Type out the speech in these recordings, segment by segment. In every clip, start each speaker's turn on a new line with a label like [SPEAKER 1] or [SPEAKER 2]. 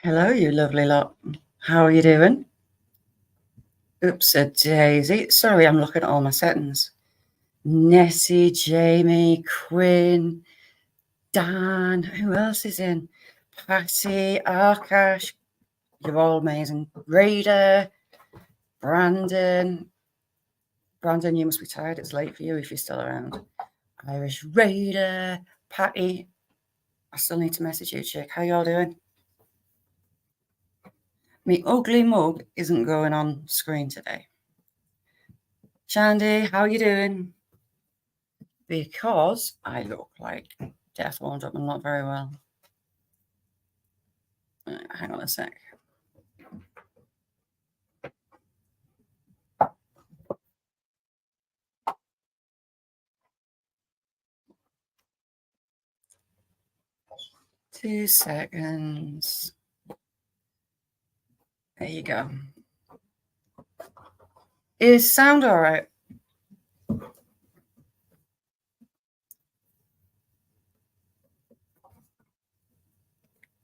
[SPEAKER 1] Hello, you lovely lot. How are you doing? Oops, a daisy. Sorry, I'm looking at all my settings. Nessie, Jamie, Quinn, Dan. Who else is in? Patty, Akash. You're all amazing. Raider, Brandon. Brandon, you must be tired. It's late for you if you're still around. Irish Raider, Patty. I still need to message you, chick. How y'all doing? Me ugly mug isn't going on screen today. Shandy, how you doing? Because I look like death wound up and not very well. Hang on a sec. Two seconds. There you go. Is sound all right?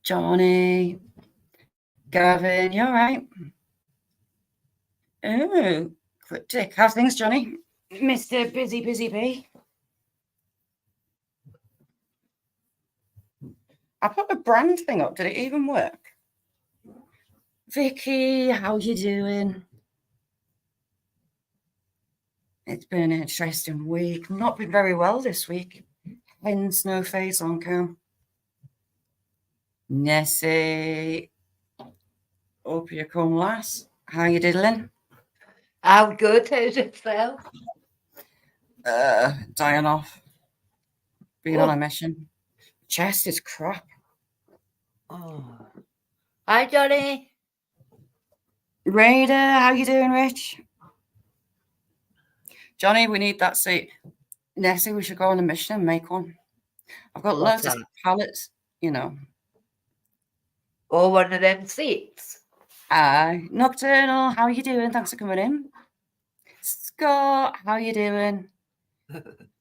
[SPEAKER 1] Johnny, Gavin, you all right? Oh, quick dick. How's things, Johnny? Mr. Busy Bee. I put a brand thing up. Did it even work? Vicky, how you doing? It's been an interesting week. Not been very well this week. Hence no face on cam. Nessie, hope you come, lass. How you diddling?
[SPEAKER 2] I'm good. How's yourself?
[SPEAKER 1] Dying off. Being on a mission. Chest is crap.
[SPEAKER 2] Oh. Hi, Johnny.
[SPEAKER 1] Raider, how you doing, Rich? Johnny, we need that seat. Nessie, we should go on a mission and make one. I've got loads of pallets, you know.
[SPEAKER 2] Oh, one of them seats.
[SPEAKER 1] Nocturnal, how you doing? Thanks for coming in. Scott, how you doing?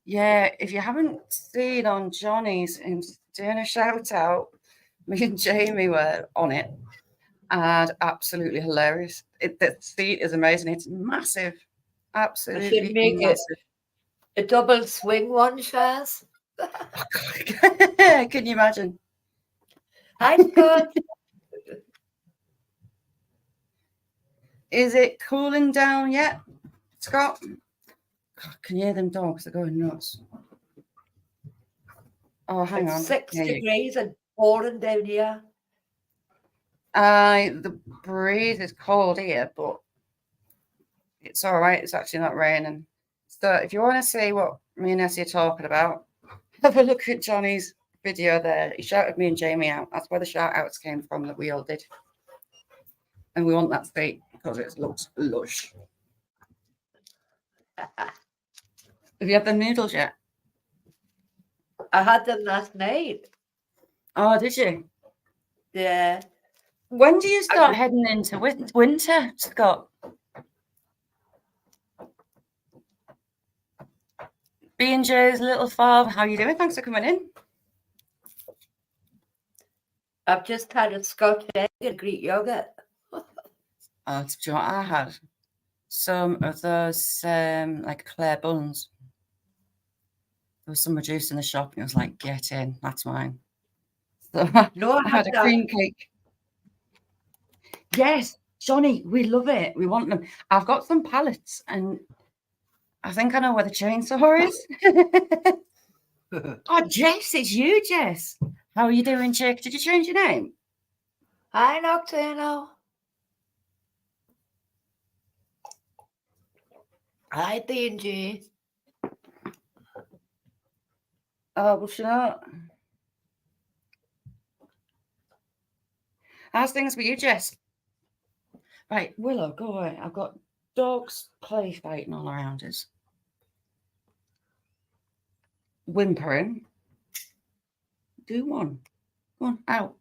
[SPEAKER 1] Yeah, if you haven't seen on Johnny's, him doing a shout out, me and Jamie were on it, and absolutely hilarious. The seat is amazing. It's massive, absolutely
[SPEAKER 2] I should make
[SPEAKER 1] massive.
[SPEAKER 2] A double swing one, Shaz.
[SPEAKER 1] Can you imagine?
[SPEAKER 2] Hi, Scott.
[SPEAKER 1] Is it cooling down yet, Scott? God, can you hear them dogs? They're going nuts. Oh, hang on.
[SPEAKER 2] 6 degrees and pouring down here.
[SPEAKER 1] The breeze is cold here, but it's all right. It's actually not raining. So if you want to see what me and Nessie are talking about, have a look at Johnny's video there. He shouted me and Jamie out. That's where the shout outs came from that we all did. And we want that seat because it looks lush. Have you had the noodles yet?
[SPEAKER 2] I had them last night.
[SPEAKER 1] Oh, did you?
[SPEAKER 2] Yeah.
[SPEAKER 1] When do you start heading into winter, Scott? B&J's Little Farm, how you doing? Thanks for coming in.
[SPEAKER 2] I've just had a Scotch egg and Greek yogurt.
[SPEAKER 1] Do you know what I had? Some of those like Claire buns. There was some reduced in the shop, and it was like, get in, that's mine. So
[SPEAKER 2] No,
[SPEAKER 1] I had a cream cake. Yes, Johnny, we love it. We want them. I've got some pallets, and I think I know where the chainsaw is. Oh, Jess, it's you, Jess. How are you doing, chick? Did you change your name?
[SPEAKER 2] Hi, Nocturnal. Hi, D&G.
[SPEAKER 1] Oh, well, shut up. How's things with you, Jess? Right, Willow, go away. I've got dogs play fighting all around us. Whimpering. Do one. Go on, out.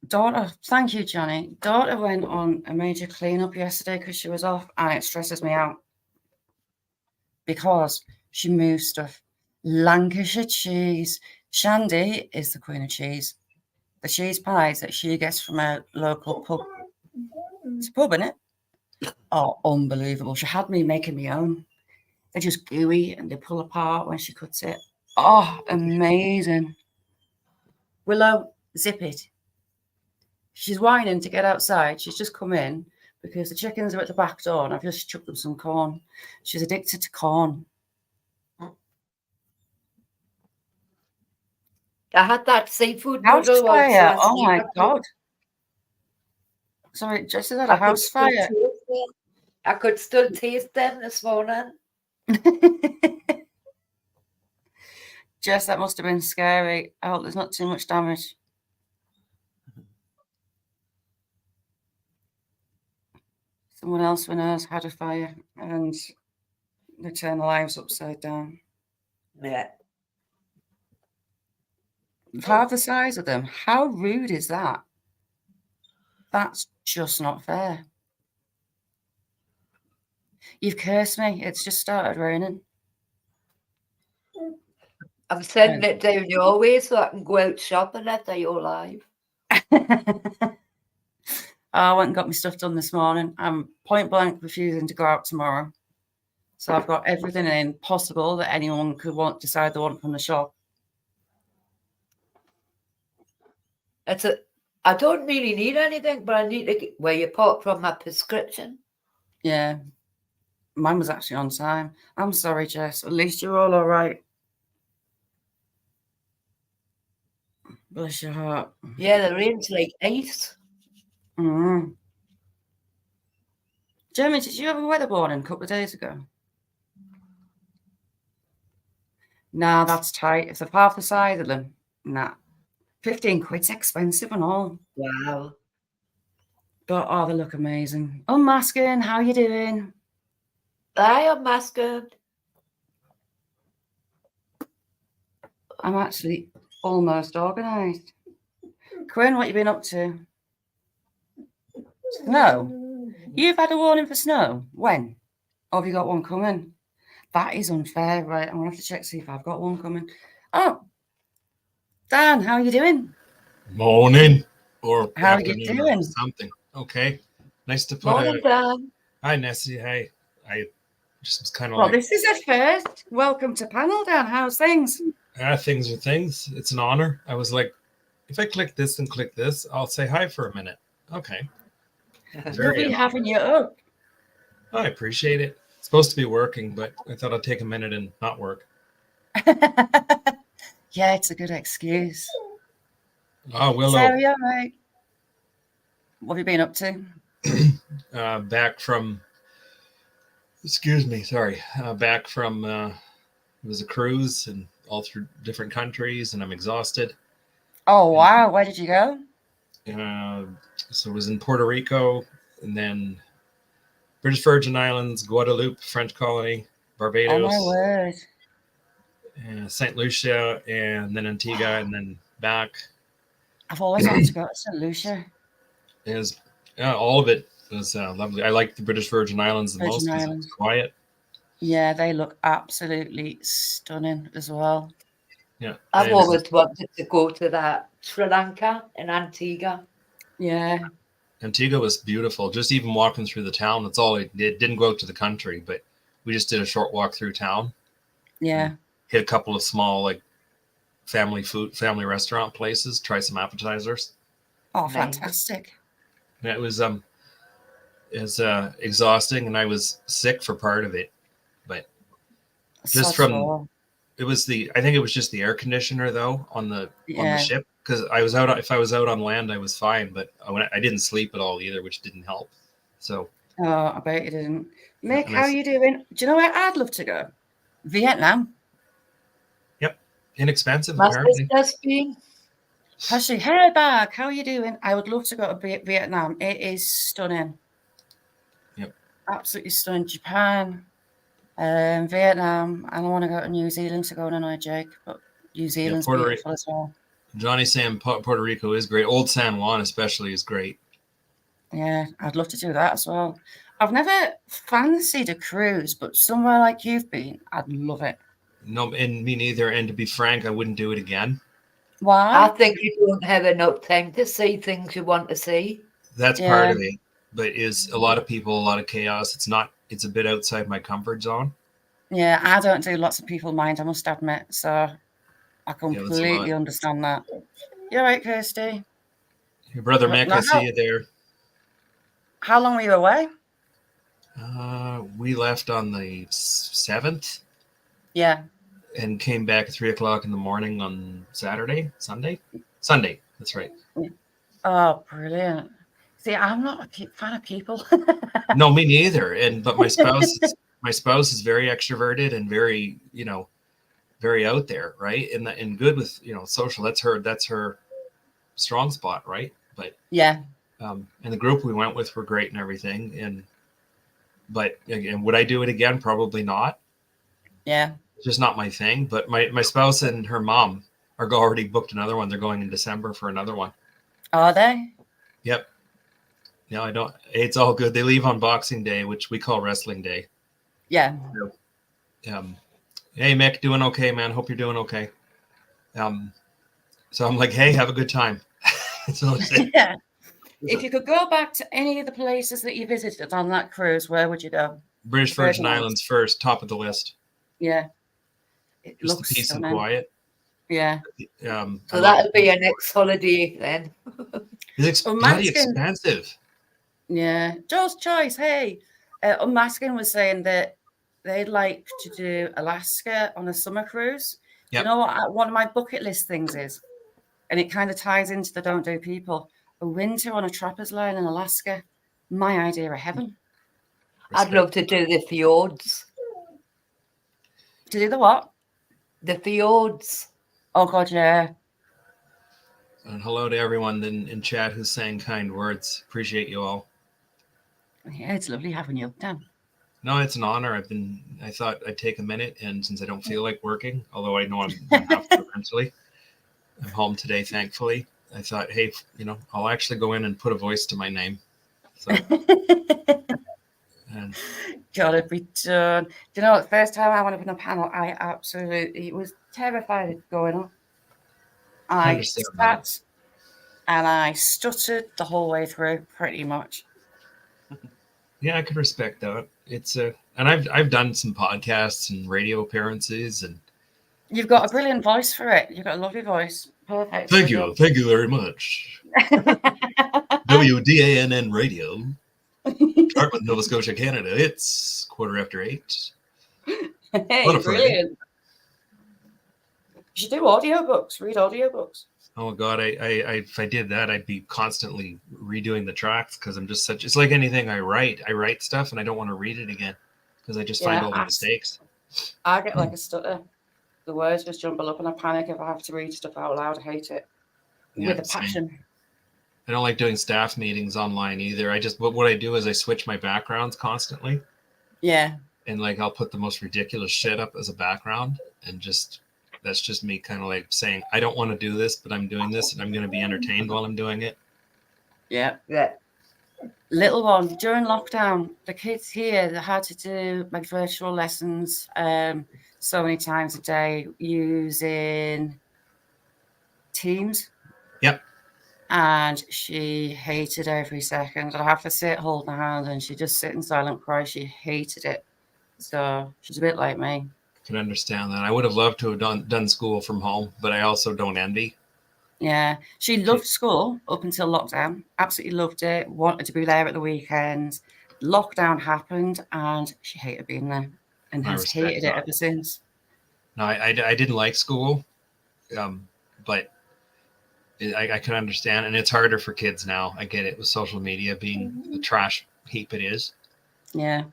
[SPEAKER 1] Daughter, thank you, Johnny. Daughter went on a major cleanup yesterday because she was off, and it stresses me out because she moves stuff. Lancashire cheese. Shandy is the queen of cheese. the cheese pies that she gets from a local pub. It's a pub, isn't it? Oh, unbelievable. She had me making my own. They're just gooey and they pull apart when she cuts it. Oh, amazing. Willow, zip it. She's whining to get outside. She's just come in because the chickens are at the back door and I've just chucked them some corn. She's addicted to corn.
[SPEAKER 2] I had that seafood
[SPEAKER 1] House
[SPEAKER 2] noodle once
[SPEAKER 1] fire.
[SPEAKER 2] last
[SPEAKER 1] Oh my
[SPEAKER 2] week.
[SPEAKER 1] God. Sorry, just had
[SPEAKER 2] I
[SPEAKER 1] a
[SPEAKER 2] could
[SPEAKER 1] house
[SPEAKER 2] still
[SPEAKER 1] fire.
[SPEAKER 2] taste them. I could still taste them this morning.
[SPEAKER 1] Jess, that must have been scary. I hope there's not too much damage. Someone else we know had a fire and they turn their lives upside down.
[SPEAKER 2] Yeah.
[SPEAKER 1] Half the size of them. How rude is that? That's just not fair. You've cursed me. It's just started raining.
[SPEAKER 2] I'm sending it down your way so I can go out shopping after you're live.
[SPEAKER 1] I went and got my stuff done this morning. I'm point blank refusing to go out tomorrow. So I've got everything in possible that anyone could decide they want from the shop.
[SPEAKER 2] I don't really need anything, but I need to get where you bought from my prescription.
[SPEAKER 1] Yeah. Mine was actually on time. I'm sorry, Jess. At least you're all right. Bless your heart.
[SPEAKER 2] Yeah, the rain's like ice.
[SPEAKER 1] Mm. Jeremy, did you have a weather warning a couple of days ago? Nah, that's tight. If they're half the size of them, nah. 15 quid's expensive and all.
[SPEAKER 2] Wow.
[SPEAKER 1] But oh, they look amazing. Unmasking, how you doing?
[SPEAKER 2] I am masking.
[SPEAKER 1] I'm actually almost organised. Quinn, what you been up to? Snow? You've had a warning for snow? When? Or have you got one coming? That is unfair. Right, I'm going to have to check, see if I've got one coming. Oh, Dan, how are you doing?
[SPEAKER 3] Morning or
[SPEAKER 1] How are
[SPEAKER 3] afternoon
[SPEAKER 1] you doing?
[SPEAKER 3] or something. Okay. Nice to put
[SPEAKER 2] Morning, Dan.
[SPEAKER 3] Hi, Nessie. Hi. I just was kind of
[SPEAKER 1] Well,
[SPEAKER 3] like,
[SPEAKER 1] this is a first. Welcome to panel, Dan. How's things?
[SPEAKER 3] things are things. It's an honor. I was like, if I click this and click this, I'll say hi for a minute. Okay.
[SPEAKER 1] Lovely having you up.
[SPEAKER 3] I appreciate it. It's supposed to be working, but I thought I'd take a minute and not work.
[SPEAKER 1] Yeah, it's a good excuse.
[SPEAKER 3] Oh, Willow.
[SPEAKER 1] Sarah, you all right? What have you been up to?
[SPEAKER 3] Back from it was a cruise and all through different countries, and I'm exhausted.
[SPEAKER 1] Oh, wow. Where did you go?
[SPEAKER 3] So it was in Puerto Rico, and then British Virgin Islands, Guadeloupe, French colony, Barbados,
[SPEAKER 1] Oh, my word.
[SPEAKER 3] St. Lucia, and then Antigua, and then back.
[SPEAKER 1] I've always wanted to go to St. Lucia.
[SPEAKER 3] It was all of it was lovely. I like the British Virgin Islands the most because it's quiet.
[SPEAKER 1] Yeah, they look absolutely stunning as well.
[SPEAKER 3] Yeah,
[SPEAKER 2] I've always wanted to go to that Sri Lanka and Antigua.
[SPEAKER 1] Yeah.
[SPEAKER 3] Antigua was beautiful. Just even walking through the town, that's all I did. Didn't go out to the country, but we just did a short walk through town.
[SPEAKER 1] Yeah.
[SPEAKER 3] Hit a couple of small like family restaurant places, try some appetizers.
[SPEAKER 1] Oh, fantastic.
[SPEAKER 3] And it was exhausting, and I was sick for part of it, but just from it was I think it was just the air conditioner though on the ship, because if I was out on land I was fine, but I didn't sleep at all either, which didn't help. So
[SPEAKER 1] I bet you didn't. Mick, how are you doing? Do you know where I'd love to go? Vietnam.
[SPEAKER 3] Yep, inexpensive
[SPEAKER 2] Must
[SPEAKER 3] apparently.
[SPEAKER 2] Just been.
[SPEAKER 1] Actually, hey bag, how are you doing? I would love to go to Vietnam. It is stunning.
[SPEAKER 3] Yep,
[SPEAKER 1] absolutely stunning. Japan, Vietnam, and I want to go to New Zealand to go on annoy Jake, but New Zealand's beautiful as well.
[SPEAKER 3] Johnny's saying Puerto Rico is great. Old San Juan especially is great.
[SPEAKER 1] Yeah, I'd love to do that as well. I've never fancied a cruise, but somewhere like you've been, I'd love it.
[SPEAKER 3] No, and me neither. And to be frank, I wouldn't do it again.
[SPEAKER 1] Why?
[SPEAKER 2] I think you don't have enough time to see things you want to see.
[SPEAKER 3] That's part of it. But is a lot of people, a lot of chaos. It's a bit outside my comfort zone.
[SPEAKER 1] Yeah, I don't do lots of people mind, I must admit. So I completely understand that. You're right, Kirsty.
[SPEAKER 3] Your brother Mick, I see you there.
[SPEAKER 1] How long were you away?
[SPEAKER 3] We left on the 7th.
[SPEAKER 1] Yeah.
[SPEAKER 3] And came back at 3:00 in the morning on Sunday. That's right.
[SPEAKER 1] Oh, brilliant. See, I'm not a fan of people.
[SPEAKER 3] No, me neither. But my spouse is very extroverted and very, very out there, right? And good with, social. That's her strong spot, right? But
[SPEAKER 1] yeah.
[SPEAKER 3] And the group we went with were great and everything. But again, would I do it again? Probably not.
[SPEAKER 1] Yeah.
[SPEAKER 3] It's just not my thing. But my spouse and her mom are already booked another one. They're going in December for another one.
[SPEAKER 1] Are they?
[SPEAKER 3] Yep. No, I don't. It's all good. They leave on Boxing Day, which we call Wrestling Day.
[SPEAKER 1] Yeah.
[SPEAKER 3] Hey, Mick, doing okay, man? Hope you're doing okay. So I'm like, hey, have a good time. So
[SPEAKER 1] yeah. If you could go back to any of the places that you visited on that cruise, where would you go?
[SPEAKER 3] British Virgin Islands first, top of the list.
[SPEAKER 1] Yeah.
[SPEAKER 3] It just looks the peace stunning. And quiet.
[SPEAKER 1] Yeah.
[SPEAKER 2] So that'll be your next holiday then.
[SPEAKER 3] It's bloody expensive.
[SPEAKER 1] Yeah. Joe's Choice. Hey, Unmasking was saying that they'd like to do Alaska on a summer cruise. Yep. You know what? One of my bucket list things is, and it kind of ties into the Don't Do People, a winter on a trapper's line in Alaska. My idea of heaven.
[SPEAKER 2] I'd love to do the fjords.
[SPEAKER 1] To do the what?
[SPEAKER 2] The fjords.
[SPEAKER 1] Oh, God, yeah.
[SPEAKER 3] And hello to everyone in chat who's saying kind words. Appreciate you all.
[SPEAKER 1] Yeah, it's lovely having you, Dan.
[SPEAKER 3] No, it's an honor. I thought I'd take a minute, and since I don't feel like working, although I know I'm going to have to eventually, I'm home today, thankfully. I thought, hey, I'll actually go in and put a voice to my name. So,
[SPEAKER 1] gotta be done. Do you know, the first time I went up in a panel, I absolutely was terrified of going up. I sat and I stuttered the whole way through, pretty much.
[SPEAKER 3] Yeah, I could respect that. It's and I've done some podcasts and radio appearances, and
[SPEAKER 1] you've got a brilliant voice for it. You've got a lovely voice. Perfect.
[SPEAKER 3] Thank you very much. WDANN Radio, Dartmouth, Nova Scotia, Canada. It's 8:15.
[SPEAKER 1] Hey, brilliant. You should do audiobooks. Read audiobooks.
[SPEAKER 3] Oh God, I if I did that, I'd be constantly redoing the tracks because I'm just it's like anything I write stuff and I don't want to read it again because I just find all the mistakes.
[SPEAKER 1] I get like a stutter. The words just jumble up and I panic if I have to read stuff out loud. I hate it with a passion.
[SPEAKER 3] Same. I don't like doing staff meetings online either. What I do is I switch my backgrounds constantly.
[SPEAKER 1] Yeah.
[SPEAKER 3] And like I'll put the most ridiculous shit up as a background and that's just me kind of like saying, I don't want to do this, but I'm doing this and I'm going to be entertained while I'm doing it.
[SPEAKER 1] Yeah. Yeah. Little one, during lockdown, the kids here, they had to do like virtual lessons so many times a day using Teams.
[SPEAKER 3] Yep.
[SPEAKER 1] And she hated every second. I'd have to sit holding her hand and she'd just sit in silent cry. She hated it. So she's a bit like me.
[SPEAKER 3] Can understand that. I would have loved to have done school from home, but I also don't envy.
[SPEAKER 1] Yeah, she loved school up until lockdown. Absolutely loved it. Wanted to be there at the weekends. Lockdown happened, and she hated being there, and has hated it ever since.
[SPEAKER 3] No, I didn't like school, but I can understand, and it's harder for kids now. I get it with social media being the trash heap it is.
[SPEAKER 1] Yeah,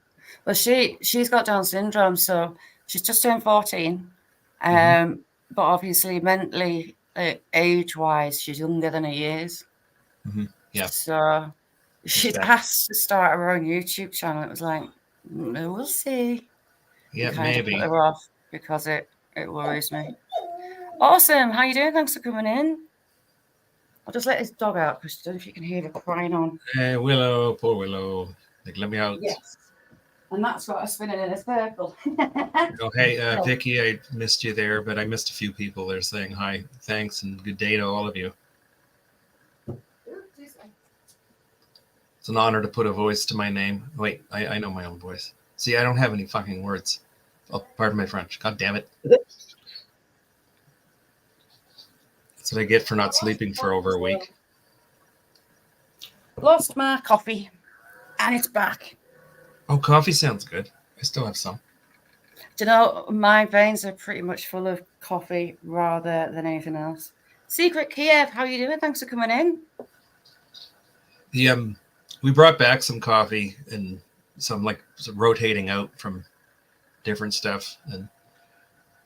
[SPEAKER 1] well, she's got Down syndrome, so. She's just turned 14, but obviously mentally, age-wise, she's younger than her years.
[SPEAKER 3] Mm-hmm. Yeah.
[SPEAKER 1] So she'd asked to start her own YouTube channel. It was like, we'll see.
[SPEAKER 3] Yeah, maybe.
[SPEAKER 1] Put her off because it worries me. Awesome. How you doing? Thanks for coming in. I'll just let this dog out because I don't know if you can hear her crying on.
[SPEAKER 3] Willow, poor Willow. Like, let me out.
[SPEAKER 1] Yes. And that's what I'm spinning in a circle.
[SPEAKER 3] Oh, hey, Vicky, I missed you there, but I missed a few people there saying hi, thanks, and good day to all of you. It's an honor to put a voice to my name. Wait, I know my own voice. See, I don't have any fucking words. Oh, pardon my French. God damn it. That's what I get for not sleeping for over a week.
[SPEAKER 1] Lost my coffee, and it's back.
[SPEAKER 3] Oh, coffee sounds good. I still have some.
[SPEAKER 1] Do you know, my veins are pretty much full of coffee rather than anything else. Secret Kiev, how you doing? Thanks for coming in.
[SPEAKER 3] We brought back some coffee and some rotating out from different stuff, and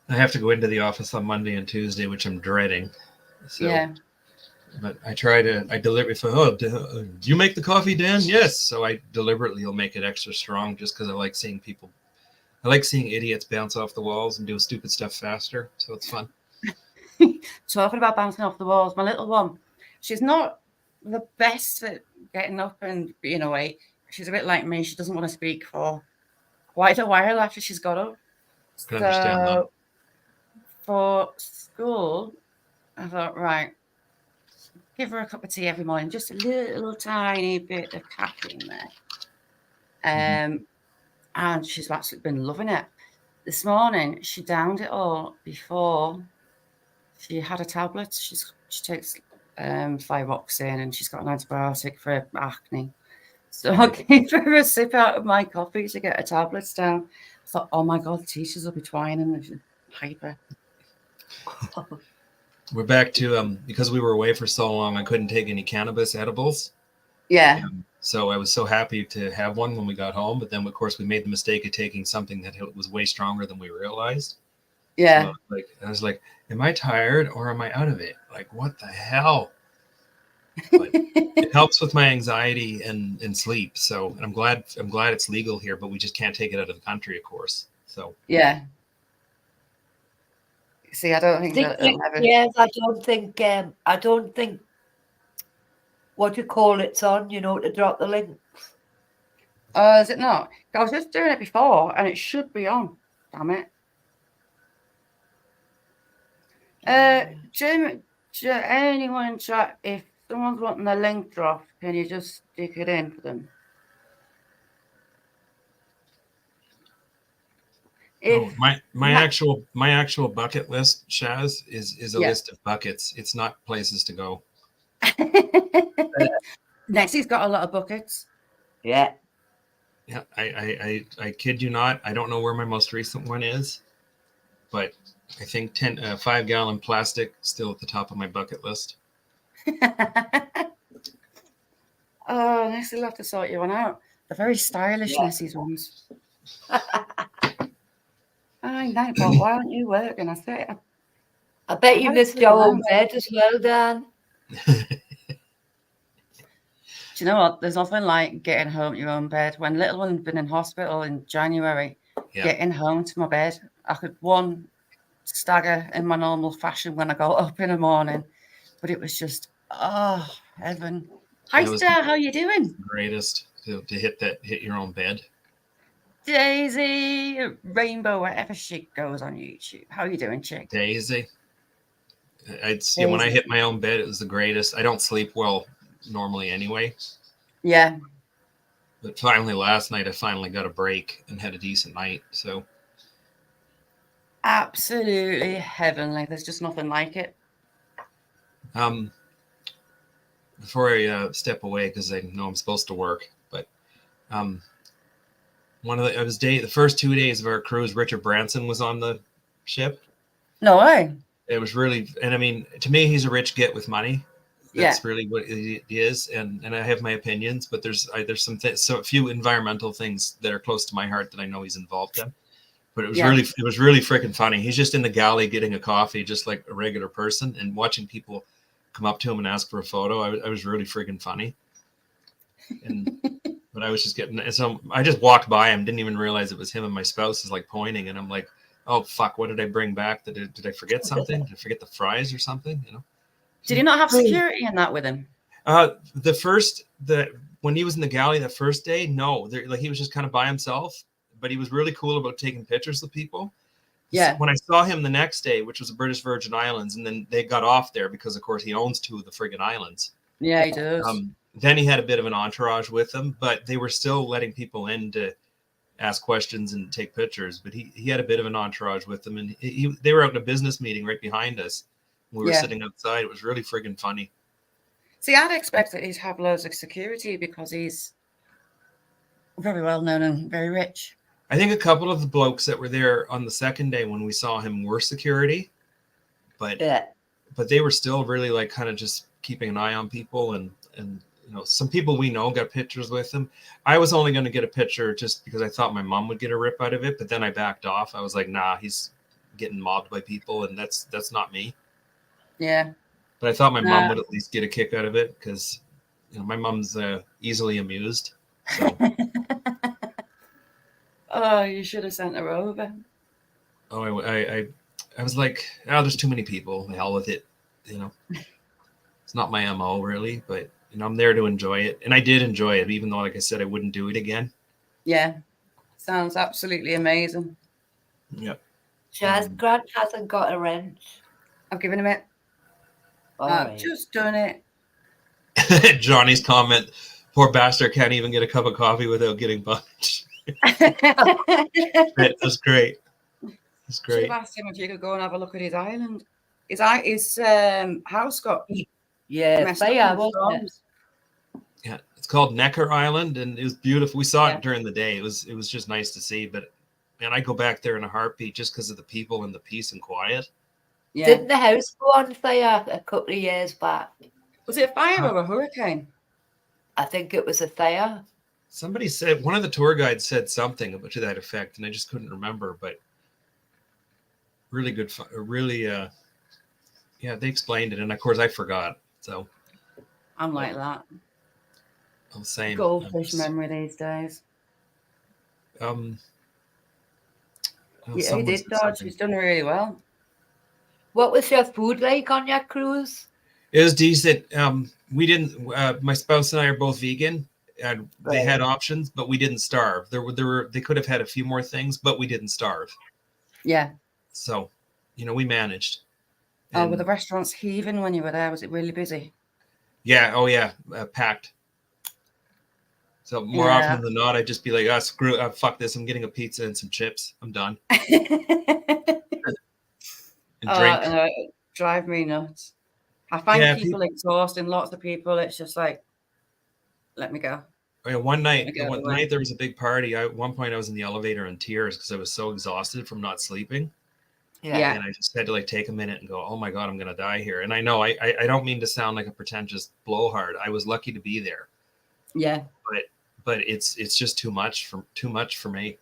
[SPEAKER 3] I have to go into the office on Monday and Tuesday, which I'm dreading. So,
[SPEAKER 1] yeah.
[SPEAKER 3] But I deliberately, do you make the coffee, Dan? Yes. So I deliberately will make it extra strong just because I like seeing people. I like seeing idiots bounce off the walls and do stupid stuff faster. So it's fun.
[SPEAKER 1] Talking about bouncing off the walls, my little one, she's not the best at getting up and being awake. She's a bit like me. She doesn't want to speak for quite a while after she's got up.
[SPEAKER 3] I can understand that.
[SPEAKER 1] For school, I thought, right, give her a cup of tea every morning, just a little tiny bit of caffeine there. And she's absolutely been loving it. This morning, she downed it all before she had a tablet. She takes thyroxine, and she's got an antibiotic for acne. So I gave her a sip out of my coffee to get her tablets down. I thought, oh my God, the teachers will be twining and hyper.
[SPEAKER 3] We're back to because we were away for so long, I couldn't take any cannabis edibles.
[SPEAKER 1] Yeah.
[SPEAKER 3] So I was so happy to have one when we got home, but then of course we made the mistake of taking something that was way stronger than we realized.
[SPEAKER 1] Yeah.
[SPEAKER 3] So I was like, am I tired or am I out of it? Like, what the hell? But it helps with my anxiety and sleep. So I'm glad it's legal here, but we just can't take it out of the country, of course. So
[SPEAKER 1] yeah. See, I don't think that
[SPEAKER 2] yes, I don't think what you call it's on, to drop the link.
[SPEAKER 1] Is it not? I was just doing it before and it should be on. Damn it. Jim, anyone in chat, if someone's wanting the link drop, can you just stick it in for them?
[SPEAKER 3] My actual bucket list, Shaz, is a list of buckets. It's not places to go.
[SPEAKER 1] Nessie's got a lot of buckets.
[SPEAKER 2] Yeah.
[SPEAKER 3] Yeah, I kid you not. I don't know where my most recent one is, but I think 5-gallon plastic still at the top of my bucket list.
[SPEAKER 1] Oh, Nessie will have to sort you one out. They're very stylish, Nessie's ones. I know, but why aren't you working?
[SPEAKER 2] I bet you missed your own bed as well, Dan.
[SPEAKER 1] Do you know what? There's nothing like getting home to your own bed. When little one had been in hospital in January, getting home to my bed, I could stagger in my normal fashion when I got up in the morning, but it was just heaven. Hi, Star, how you doing?
[SPEAKER 3] Greatest to hit your own bed.
[SPEAKER 1] Daisy Rainbow, wherever she goes on YouTube. How are you doing, chick?
[SPEAKER 3] Daisy. When I hit my own bed, it was the greatest. I don't sleep well normally anyway.
[SPEAKER 1] Yeah.
[SPEAKER 3] But finally last night I finally got a break and had a decent night. So
[SPEAKER 1] absolutely heavenly. There's just nothing like it.
[SPEAKER 3] Before I step away, because I know I'm supposed to work, but the first 2 days of our cruise, Richard Branson was on the ship.
[SPEAKER 1] No way.
[SPEAKER 3] It was really, and I mean, to me, he's a rich git with money. That's really what it is, and I have my opinions, but there's a few environmental things that are close to my heart that I know he's involved in. But it was really freaking funny. He's just in the galley getting a coffee, just like a regular person, and watching people come up to him and ask for a photo. I was really freaking funny. But I was just so I just walked by him, didn't even realize it was him, and my spouse is like pointing, and I'm like, oh fuck, what did I bring back? Did I forget something? Did I forget the fries or something?
[SPEAKER 1] Did he not have security in that with him?
[SPEAKER 3] When he was in the galley the first day, no, he was just kind of by himself. but he was really cool about taking pictures of people.
[SPEAKER 1] Yeah.
[SPEAKER 3] When I saw him the next day, which was the British Virgin Islands, and then they got off there because, of course, he owns 2 of the friggin' islands.
[SPEAKER 1] Yeah, he does.
[SPEAKER 3] Then he had a bit of an entourage with him, but they were still letting people in to ask questions and take pictures. But he had a bit of an entourage with them, and they were out in a business meeting right behind us. We were sitting outside. It was really friggin' funny.
[SPEAKER 1] See, I'd expect that he'd have loads of security because he's very well known and very rich.
[SPEAKER 3] I think a couple of the blokes that were there on the second day when we saw him were security, but they were still really like kind of just keeping an eye on people, and you know, some people we know got pictures with him. I was only going to get a picture just because I thought my mom would get a rip out of it, but then I backed off. I was like, nah, he's getting mobbed by people, and that's not me.
[SPEAKER 1] Yeah.
[SPEAKER 3] But I thought my mom would at least get a kick out of it because, you know, my mom's easily amused. So.
[SPEAKER 1] Oh, you should have sent her over.
[SPEAKER 3] Oh, I was like, oh, there's too many people. The hell with it. You know, it's not my MO really, but you know, I'm there to enjoy it, and I did enjoy it, even though, like I said, I wouldn't do it again.
[SPEAKER 1] Yeah, sounds absolutely amazing.
[SPEAKER 3] Yeah.
[SPEAKER 2] Grant hasn't got a wrench.
[SPEAKER 1] I've given him it. I've just done it.
[SPEAKER 3] Johnny's comment: poor bastard can't even get a cup of coffee without getting punched. That's great. That's great.
[SPEAKER 1] Should have asked him if you could go and have a look at his island. His house got
[SPEAKER 2] wasn't it?
[SPEAKER 3] Yeah, it's called Necker Island, and it was beautiful. We saw it during the day. It was just nice to see. But man, I go back there in a heartbeat just because of the people and the peace and quiet.
[SPEAKER 2] Yeah. Didn't the house go on fire a couple of years back?
[SPEAKER 1] Was it a fire or a hurricane?
[SPEAKER 2] I think it was a fire.
[SPEAKER 3] Somebody said, one of the tour guides said something to that effect, and I just couldn't remember. But really good fun. Really, yeah, they explained it, and of course I forgot. So
[SPEAKER 1] I'm like that.
[SPEAKER 3] I'm saying
[SPEAKER 1] goldfish memory these days.
[SPEAKER 3] Oh,
[SPEAKER 1] yeah, he did dodge. He's done really well.
[SPEAKER 2] What was your food like on your cruise?
[SPEAKER 3] It was decent. We didn't. My spouse and I are both vegan, and they had options, but we didn't starve. They could have had a few more things, but we didn't starve.
[SPEAKER 1] Yeah.
[SPEAKER 3] So, you know, we managed.
[SPEAKER 1] And, were the restaurants heaving when you were there? Was it really busy?
[SPEAKER 3] Yeah. Oh, yeah. Packed. So more often than not, I'd just be like, fuck this. I'm getting a pizza and some chips. I'm done. And drink.
[SPEAKER 1] Drive me nuts. I find people exhausting. Lots of people, it's just like, let me go.
[SPEAKER 3] Oh, yeah, one night there was a big party. At one point I was in the elevator in tears because I was so exhausted from not sleeping.
[SPEAKER 1] Yeah.
[SPEAKER 3] And I just had to like take a minute and go, oh my God, I'm going to die here. And I know I don't mean to sound like a pretentious blowhard. I was lucky to be there.
[SPEAKER 1] Yeah.
[SPEAKER 3] But it's just too much for me.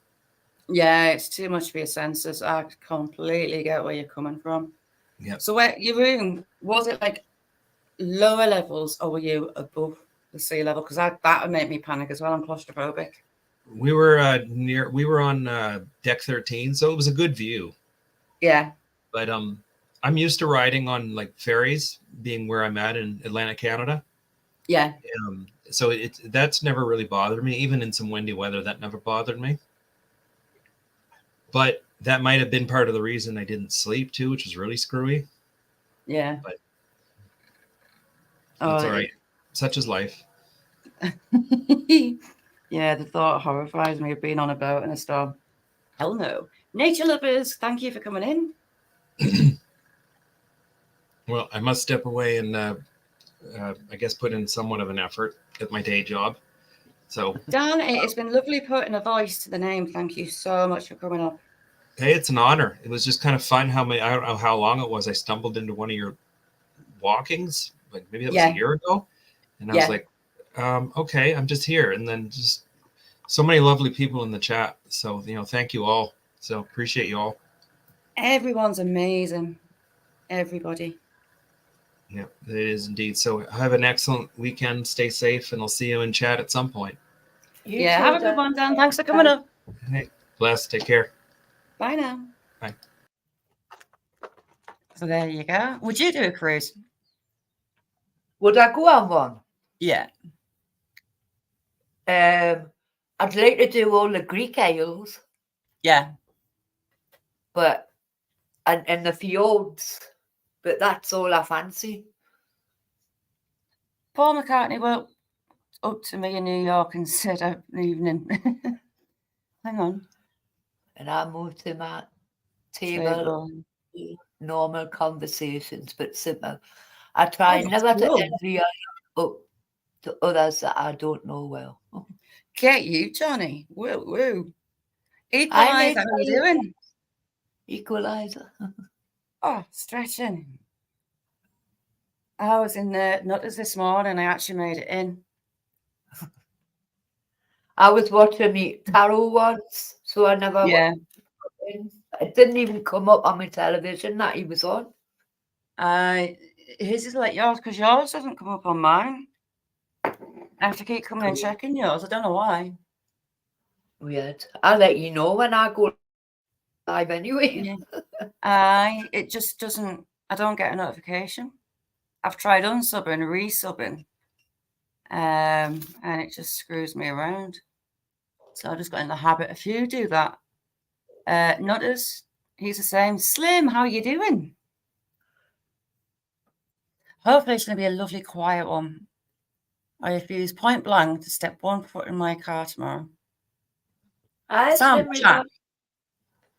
[SPEAKER 1] Yeah, it's too much for your senses. I completely get where you're coming from.
[SPEAKER 3] Yeah.
[SPEAKER 1] So where your room, was it like lower levels or were you above the sea level? Because that would make me panic as well. I'm claustrophobic.
[SPEAKER 3] We were on deck 13, so it was a good view.
[SPEAKER 1] Yeah.
[SPEAKER 3] But I'm used to riding on like ferries, being where I'm at in Atlantic Canada.
[SPEAKER 1] Yeah.
[SPEAKER 3] So that's never really bothered me. Even in some windy weather, that never bothered me. But that might have been part of the reason I didn't sleep too, which was really screwy.
[SPEAKER 1] Yeah.
[SPEAKER 3] But that's all right. Such is life.
[SPEAKER 1] Yeah, the thought horrifies me of being on a boat in a storm. Hell no. Nature lovers, thank you for coming in.
[SPEAKER 3] Well, I must step away and I guess put in somewhat of an effort at my day job. So
[SPEAKER 1] Dan, it's been lovely putting a voice to the name. Thank you so much for coming up.
[SPEAKER 3] Hey, it's an honor. It was just kind of fun. I don't know how long it was. I stumbled into one of your walkings, like maybe that was a year ago. And I was like, okay, I'm just here. And then just so many lovely people in the chat. So, you know, thank you all. So appreciate you all.
[SPEAKER 1] Everyone's amazing. Everybody.
[SPEAKER 3] Yeah, it is indeed. So have an excellent weekend. Stay safe, and I'll see you in chat at some point.
[SPEAKER 1] Yeah, have a good one, Dan. Thanks for coming up.
[SPEAKER 3] Hey, bless. Take care.
[SPEAKER 1] Bye now.
[SPEAKER 3] Bye.
[SPEAKER 1] So there you go. Would you do a cruise?
[SPEAKER 2] Would I go on one?
[SPEAKER 1] Yeah.
[SPEAKER 2] I'd like to do all the Greek Isles.
[SPEAKER 1] Yeah.
[SPEAKER 2] But and the fjords. But that's all I fancy.
[SPEAKER 1] Paul McCartney went up to me in New York and said an evening. Hang on.
[SPEAKER 2] And I moved to my table. Normal conversations, but simple. I try never to envy up to others that I don't know well.
[SPEAKER 1] Get you, Johnny. Woo, woo. Equalizer, how are you doing?
[SPEAKER 2] Equalizer.
[SPEAKER 1] Oh, stretching. I was in the Nutters this morning. I actually made it in.
[SPEAKER 2] I was watching the tarot once, so I never went in. It didn't even come up on my television that he was on.
[SPEAKER 1] His is like yours, because yours doesn't come up on mine. I have to keep coming and checking yours. I don't know why.
[SPEAKER 2] Weird. I'll let you know when I go live anyway.
[SPEAKER 1] Yeah. It just doesn't, I don't get a notification. I've tried unsubbing and resubbing, and it just screws me around. So I just got in the habit. A few do that. Nutters, he's the same. Slim, how are you doing? Hopefully it's going to be a lovely quiet one. I refuse point blank to step 1 foot in my car tomorrow. Sam, chat.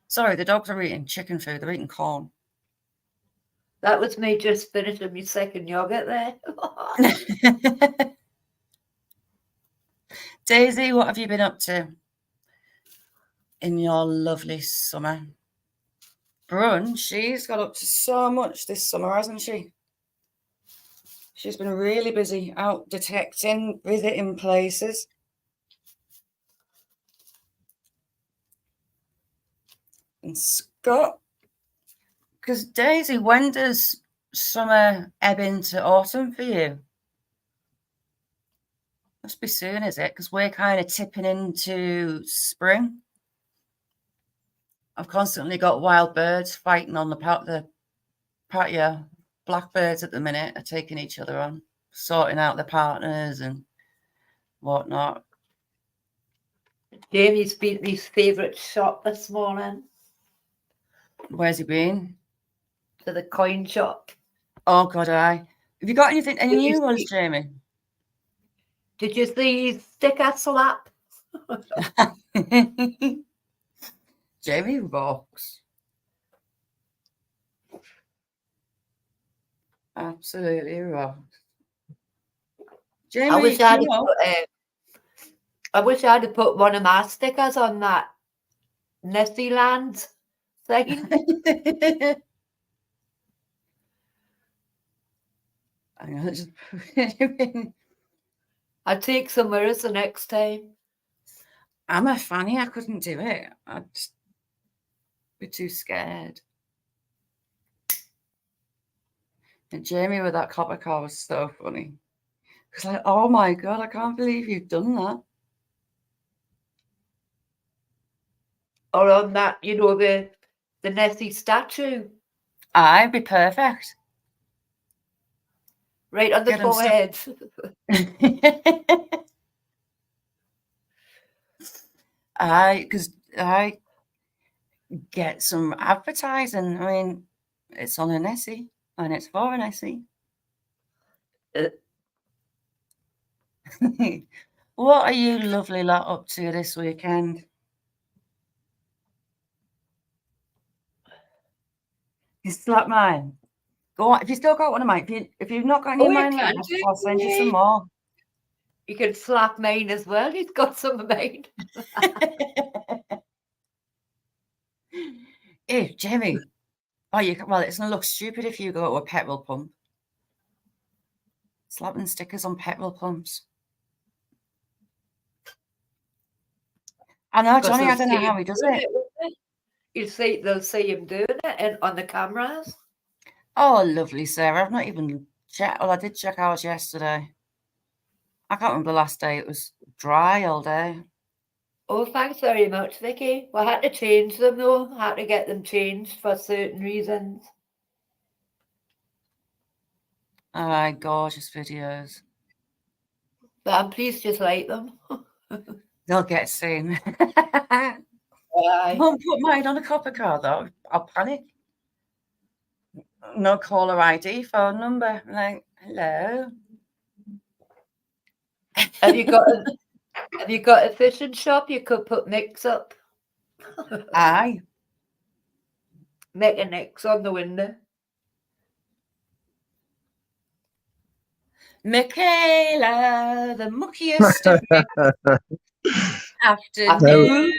[SPEAKER 1] Sorry, the dogs are eating chicken food. They're eating corn.
[SPEAKER 2] That was me just finishing my second yogurt there.
[SPEAKER 1] Daisy, what have you been up to in your lovely summer? Brun, she's got up to so much this summer, hasn't she? She's been really busy out detecting, visiting places. And Scott, because Daisy, when does summer ebb into autumn for you? Must be soon, is it? Because we're kind of tipping into spring. I've constantly got wild birds fighting on the patio. Blackbirds at the minute are taking each other on, sorting out their partners and whatnot.
[SPEAKER 2] Jamie's been to his favourite shop this morning.
[SPEAKER 1] Where's he been?
[SPEAKER 2] To the coin shop.
[SPEAKER 1] Oh, God, have you got anything, any new ones, Jamie?
[SPEAKER 2] Did you see his sticker slap?
[SPEAKER 1] Jamie rocks. Absolutely rocks. Jamie,
[SPEAKER 2] I wish I'd have put one of my stickers on that Nessie Land thing. I'd take some mirrors the next time.
[SPEAKER 1] I'm a fanny. I couldn't do it. I'd be too scared. And Jamie with that copper car was so funny. It's like, oh my God, I can't believe you've done that.
[SPEAKER 2] Or on that, you know, the Nessie statue.
[SPEAKER 1] I'd be perfect.
[SPEAKER 2] Right on the forehead.
[SPEAKER 1] Because I get some advertising. I mean, it's on a Nessie and it's for a Nessie. What are you lovely lot up to this weekend? You slap mine. Go on. If you still got one of mine, if you've not got any of mine left, I'll send you some more.
[SPEAKER 2] You can slap mine as well. He's got some of mine.
[SPEAKER 1] Hey, Jamie. Oh, well, it's going to look stupid if you go to a petrol pump. Slapping stickers on petrol pumps. I know, Johnny, I don't know how he does it.
[SPEAKER 2] They'll see him doing it on the cameras.
[SPEAKER 1] Oh, lovely, Sarah. I've not even checked. Well, I did check ours yesterday. I can't remember the last day. It was dry all day.
[SPEAKER 2] Oh, thanks very much, Vicky. We had to change them, though. I had to get them changed for certain reasons.
[SPEAKER 1] Gorgeous videos.
[SPEAKER 2] But I'm pleased just like them.
[SPEAKER 1] They'll get seen. Won't put mine on a copper card though. I'll panic. No caller ID, phone number. I'm like, hello.
[SPEAKER 2] Have you got a fishing shop you could put Nick's up?
[SPEAKER 1] Aye.
[SPEAKER 2] Make a Nick's on the window.
[SPEAKER 1] Michaela, the muckiest of afternoon.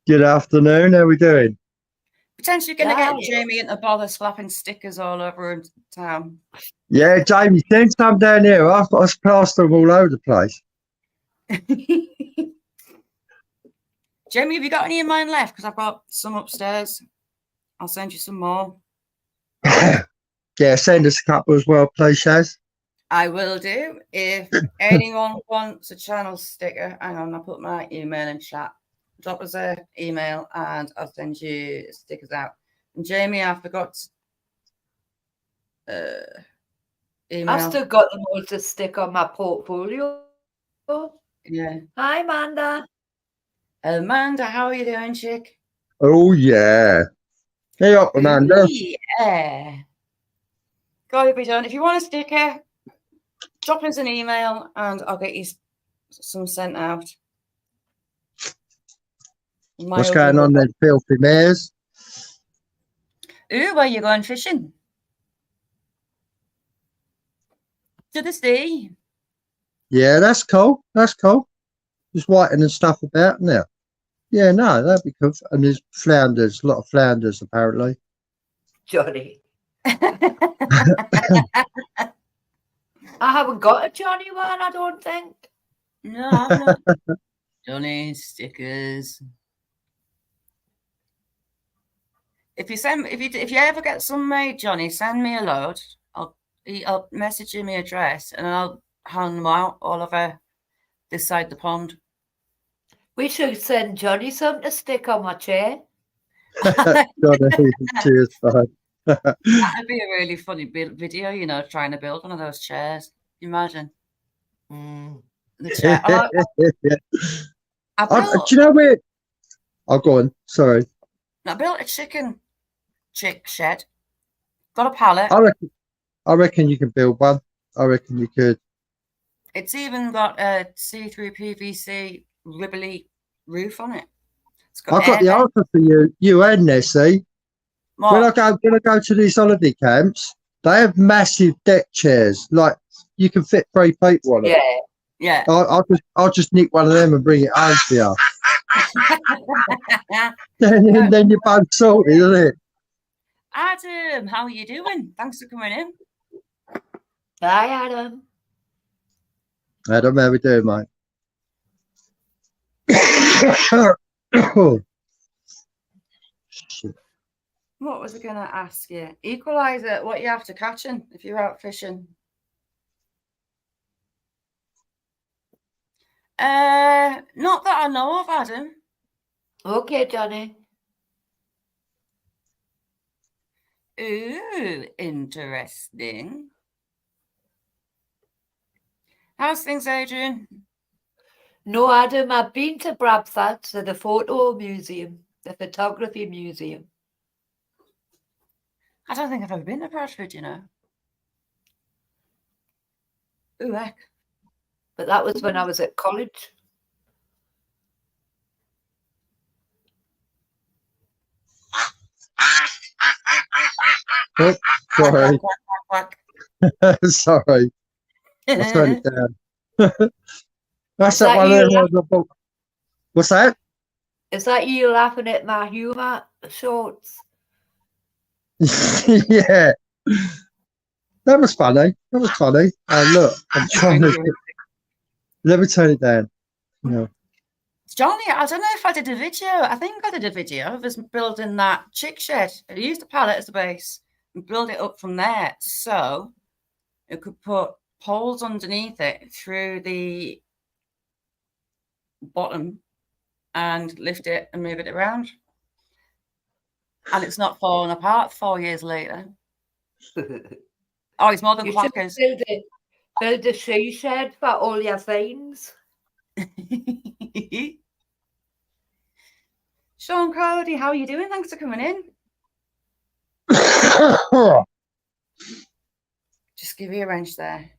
[SPEAKER 4] Good afternoon. How are we doing?
[SPEAKER 1] Potentially going to get Jamie into bother slapping stickers all over in town.
[SPEAKER 4] Yeah, Jamie, send some down here. I've got us plaster them all over the place.
[SPEAKER 1] Jamie, have you got any of mine left? Because I've got some upstairs. I'll send you some more.
[SPEAKER 4] Yeah, send us a couple as well, please, Shaz.
[SPEAKER 1] I will do. If anyone wants a channel sticker, hang on, I'll put my email in chat. Drop us an email and I'll send you stickers out. And Jamie, I forgot email.
[SPEAKER 2] I've still got them all to stick on my portfolio.
[SPEAKER 1] Yeah.
[SPEAKER 2] Hi, Amanda.
[SPEAKER 1] Amanda, how are you doing, chick?
[SPEAKER 4] Oh, yeah. Hey up, Amanda.
[SPEAKER 1] Yeah. Gotta be done. If you want a sticker, drop us an email and I'll get you some sent out.
[SPEAKER 4] What's going on there, filthy mares?
[SPEAKER 1] Ooh, where you going fishing? To the sea.
[SPEAKER 4] Yeah, that's cool. That's cool. Just whitening stuff about now. Yeah, no, that'd be cool. And there's flounders, a lot of flounders apparently.
[SPEAKER 2] Johnny. I haven't got a Johnny one, I don't think.
[SPEAKER 1] No, I'm not. Johnny stickers. If you ever get some made, Johnny, send me a load. I'll message you my address and I'll hand them out all over this side of the pond.
[SPEAKER 2] We should send Johnny something to stick on my chair.
[SPEAKER 4] Johnny, cheers, bud.
[SPEAKER 1] That'd be a really funny video, you know, trying to build one of those chairs. Imagine. The chair.
[SPEAKER 4] Do you know where? Oh, go on. Sorry.
[SPEAKER 1] I built a chick shed. Got a pallet.
[SPEAKER 4] I reckon you can build one. I reckon you could.
[SPEAKER 1] It's even got a see-through PVC ribbly roof on it.
[SPEAKER 4] I've got the answer for you and Nessie. When I go to these holiday camps, they have massive deck chairs. Like you can fit 3 people on it.
[SPEAKER 1] Yeah.
[SPEAKER 4] I'll just nick one of them and bring it home for you. then you're both sorted, isn't it?
[SPEAKER 1] Adam, how are you doing? Thanks for coming in.
[SPEAKER 2] Hi, Adam.
[SPEAKER 4] Adam, how we doing, mate? Shit.
[SPEAKER 1] What was I going to ask you? Equalizer, what you after catching if you're out fishing? Not that I know of, Adam.
[SPEAKER 2] Okay, Johnny.
[SPEAKER 1] Ooh, interesting. How's things, Adrian?
[SPEAKER 2] No, Adam, I've been to Bradford to the photo museum, the photography museum.
[SPEAKER 1] I don't think I've ever been to Bradford, you know. Ooh, heck.
[SPEAKER 2] But that was when I was at college.
[SPEAKER 4] Oh, sorry. Sorry. I'll turn it down. That's that one there. What's that?
[SPEAKER 2] Is that you laughing at my humour shorts?
[SPEAKER 4] Yeah. That was funny. That was funny. Look, I'm trying to... Let me turn it down. No.
[SPEAKER 1] Johnny, I don't know if I did a video. I think I did a video of us building that chick shed. I used a pallet as a base and build it up from there. So it could put poles underneath it through the bottom and lift it and move it around. And it's not falling apart 4 years later. Oh, it's more than Quackers.
[SPEAKER 2] Build a she shed for all your things.
[SPEAKER 1] Sean Cody, how are you doing? Thanks for coming in. Just give you a wrench there.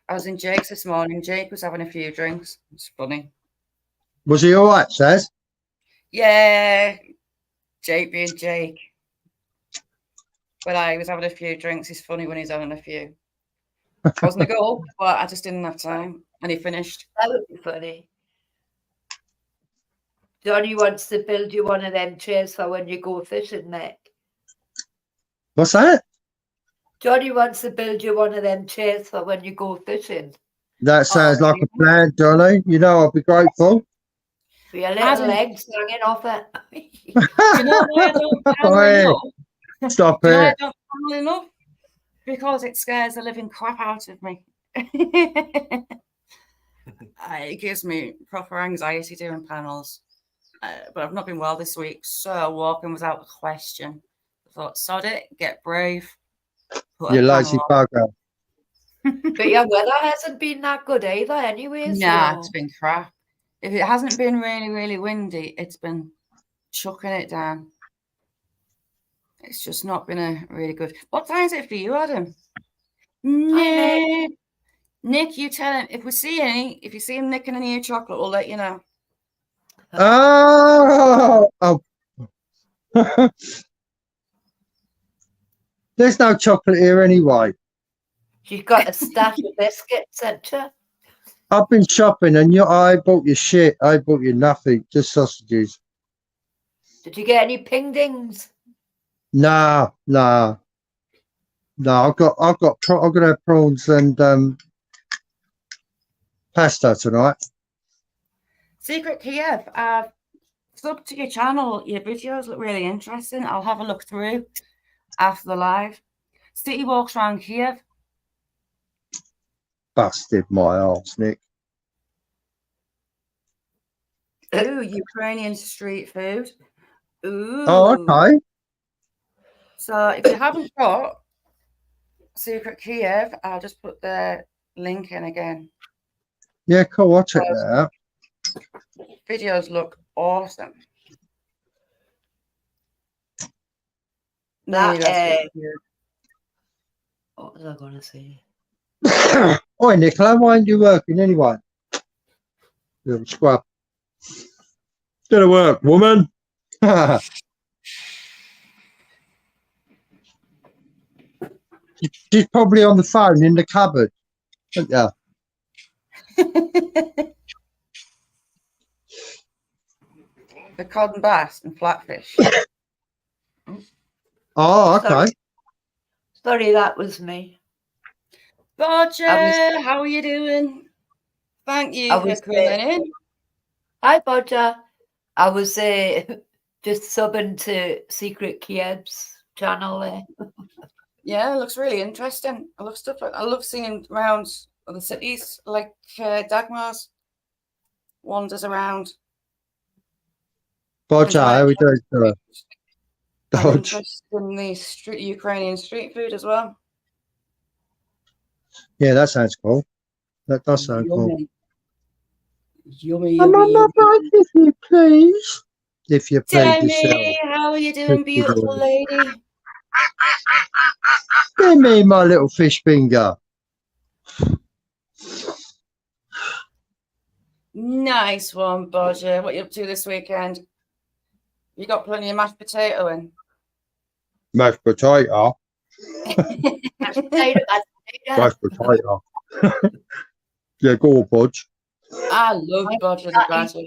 [SPEAKER 1] I was in Jake's this morning. Jake was having a few drinks. It's funny.
[SPEAKER 4] Was he all right, Saz?
[SPEAKER 1] Yeah, Jake being Jake. But I was having a few drinks. He's funny when he's having a few. I was going to go, but I just didn't have time. And he finished.
[SPEAKER 2] That would be funny. Johnny wants to build you one of them chairs for when you go fishing, Nick.
[SPEAKER 4] What's that?
[SPEAKER 2] Johnny wants to build you one of them chairs for when you go fishing.
[SPEAKER 4] That sounds like a plan, Johnny. You know, I'll be grateful.
[SPEAKER 2] For your little legs hanging off it.
[SPEAKER 1] You know why I don't paddle enough?
[SPEAKER 4] Stop
[SPEAKER 1] You know why I
[SPEAKER 4] it.
[SPEAKER 1] don't paddle enough? Because it scares the living crap out of me. It gives me proper anxiety doing panels. But I've not been well this week, so walking was out of the question. I thought, sod it, get brave.
[SPEAKER 4] You lazy bugger.
[SPEAKER 2] But your weather hasn't been that good either anyway.
[SPEAKER 1] Nah,
[SPEAKER 2] so.
[SPEAKER 1] it's been crap. If it hasn't been really, really windy, it's been chucking it down. It's just not been a really good. What time is it for you, Adam? Nick. Nick, you tell him if you see him nicking any of your chocolate, we'll let you know.
[SPEAKER 4] Oh. There's no chocolate here anyway.
[SPEAKER 2] She's got a stash of biscuits, hasn't she?
[SPEAKER 4] I've been shopping and I bought you shit. I bought you nothing, just sausages.
[SPEAKER 2] Did you get any ping dings?
[SPEAKER 4] Nah. I've got to have prawns and pasta tonight.
[SPEAKER 1] Secret Kiev, I've subbed to your channel. Your videos look really interesting. I'll have a look through after the live. City walks around Kiev.
[SPEAKER 4] Busted my arse, Nick.
[SPEAKER 1] Ooh, Ukrainian street food. Ooh.
[SPEAKER 4] Oh, okay.
[SPEAKER 1] So if you haven't got Secret Kiev, I'll just put the link in again.
[SPEAKER 4] Yeah, cool. I'll check that out.
[SPEAKER 1] Videos look awesome.
[SPEAKER 2] What was I going to say?
[SPEAKER 4] Oi, Nicola, why aren't you working anyway? Little scrub. Go to work, woman. She's probably on the phone in the cupboard. Yeah.
[SPEAKER 1] The cod and bass and flatfish.
[SPEAKER 4] Oh, okay.
[SPEAKER 2] Sorry, that was me.
[SPEAKER 1] Roger, how are you doing? Thank you for calling in.
[SPEAKER 2] Hi, Bodger. I was just subbing to Secret Kiev's channel there.
[SPEAKER 1] Yeah, it looks really interesting. I love stuff like I love seeing around other cities like Dagmar's wanders around.
[SPEAKER 4] Bodger, how are we doing, sir?
[SPEAKER 1] I'm interested in the Ukrainian street food as well.
[SPEAKER 4] Yeah, that sounds cool. That does sound cool.
[SPEAKER 1] Yummy.
[SPEAKER 4] I'm on my bike, if you please. If you please yourself.
[SPEAKER 1] How are you doing, beautiful lady?
[SPEAKER 4] Give me my little fish finger.
[SPEAKER 1] Nice one, Bodger. What are you up to this weekend? You got plenty of mashed potato in?
[SPEAKER 4] Mashed potato.
[SPEAKER 2] Mashed
[SPEAKER 4] potato. Yeah, go on, Bodge.
[SPEAKER 1] I love Bodger the Badger.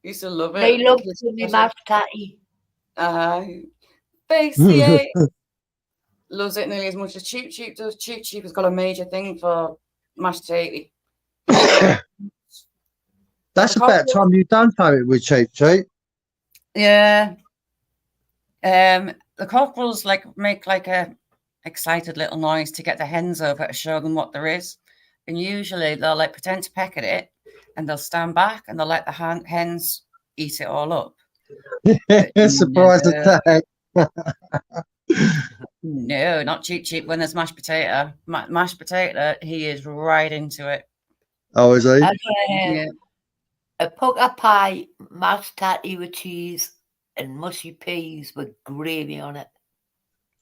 [SPEAKER 1] Used to love it.
[SPEAKER 2] They love me mashed tatty.
[SPEAKER 1] Facey loves it nearly as much as Cheap Cheap does. Cheap Cheap has got a major thing for mashed potato.
[SPEAKER 4] That's about time you've done something with Cheap Cheap.
[SPEAKER 1] Yeah. The cockerels make like a excited little noise to get the hens over to show them what there is. And usually they'll pretend to peck at it and they'll stand back and they'll let the hens eat it all up.
[SPEAKER 4] Surprise attack.
[SPEAKER 1] No, not Cheap Cheap when there's mashed potato. Mashed potato, he is right into it.
[SPEAKER 4] Oh, is he?
[SPEAKER 2] I got
[SPEAKER 1] Yeah.
[SPEAKER 2] a poker pie, mashed tatty with cheese, and mushy peas with gravy on it.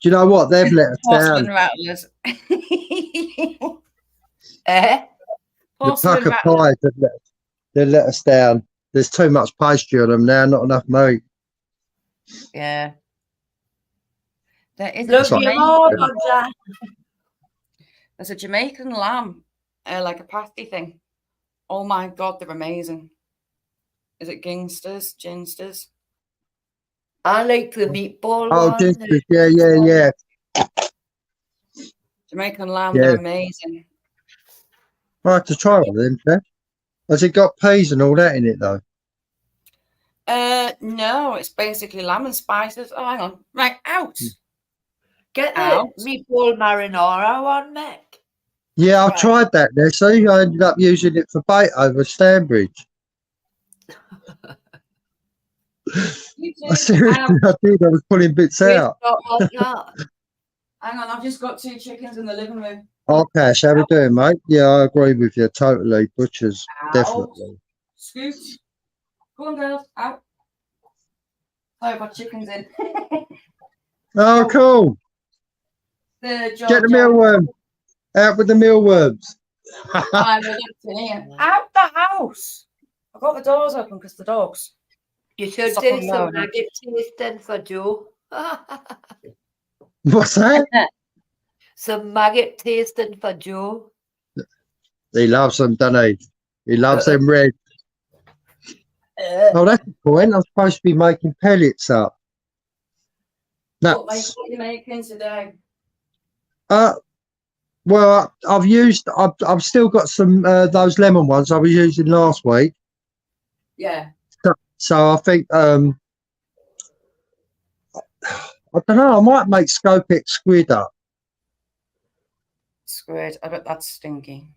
[SPEAKER 4] Do you know what? They've let us
[SPEAKER 1] Porcelain
[SPEAKER 4] down.
[SPEAKER 1] rattlers.
[SPEAKER 2] Eh?
[SPEAKER 4] The
[SPEAKER 1] Porcelain
[SPEAKER 4] pucker
[SPEAKER 1] rattlers.
[SPEAKER 4] pies, they let us down. There's too much pastry on them now, not enough meat.
[SPEAKER 1] Yeah. There is
[SPEAKER 2] Love you more, Roger.
[SPEAKER 1] there's a Jamaican lamb, like a pasty thing. Oh my God, they're amazing. Is it Ginsters? Ginsters?
[SPEAKER 2] I like the meatball
[SPEAKER 4] Oh,
[SPEAKER 2] one.
[SPEAKER 4] yeah.
[SPEAKER 1] Jamaican lamb,
[SPEAKER 4] Yeah.
[SPEAKER 1] they're amazing.
[SPEAKER 4] I have to try one of them, Jeff. Has it got peas and all that in it, though?
[SPEAKER 1] No, it's basically lamb and spices. Oh, hang on. Right, out.
[SPEAKER 2] Get the
[SPEAKER 1] Out.
[SPEAKER 2] meatball marinara one, Mick.
[SPEAKER 4] Yeah, I've
[SPEAKER 1] Right.
[SPEAKER 4] tried that there. See, I ended up using it for bait over Stanbridge.
[SPEAKER 1] You
[SPEAKER 4] I seriously,
[SPEAKER 1] out.
[SPEAKER 4] I did. I was pulling bits
[SPEAKER 2] We've
[SPEAKER 4] out.
[SPEAKER 2] got like that.
[SPEAKER 1] Hang on, I've just got 2 chickens in the living room.
[SPEAKER 4] Oh, Cash, how we doing, mate? Yeah, I agree with you totally. Butchers,
[SPEAKER 1] Out.
[SPEAKER 4] definitely.
[SPEAKER 1] Scoot. Go on, girls. Out. Sorry, I've got chickens in.
[SPEAKER 4] Oh, cool.
[SPEAKER 1] The
[SPEAKER 4] Get the mealworm. Out with the mealworms.
[SPEAKER 1] I'm here. Out the house. I've got the doors open because the dogs.
[SPEAKER 2] You should
[SPEAKER 1] Stop
[SPEAKER 2] do
[SPEAKER 1] them
[SPEAKER 2] some
[SPEAKER 1] now.
[SPEAKER 2] nugget tasting for Joe.
[SPEAKER 4] What's that?
[SPEAKER 2] Some maggot tasting for Joe.
[SPEAKER 4] He loves them, doesn't he? He loves them red. Oh, that's the point. I'm supposed to be making pellets up.
[SPEAKER 1] What are
[SPEAKER 4] Nuts.
[SPEAKER 1] you making today?
[SPEAKER 4] Well, I've still got some those lemon ones I was using last week.
[SPEAKER 1] Yeah.
[SPEAKER 4] So I think I don't know. I might make Scopex squid up.
[SPEAKER 1] Squid. I bet that's stinky.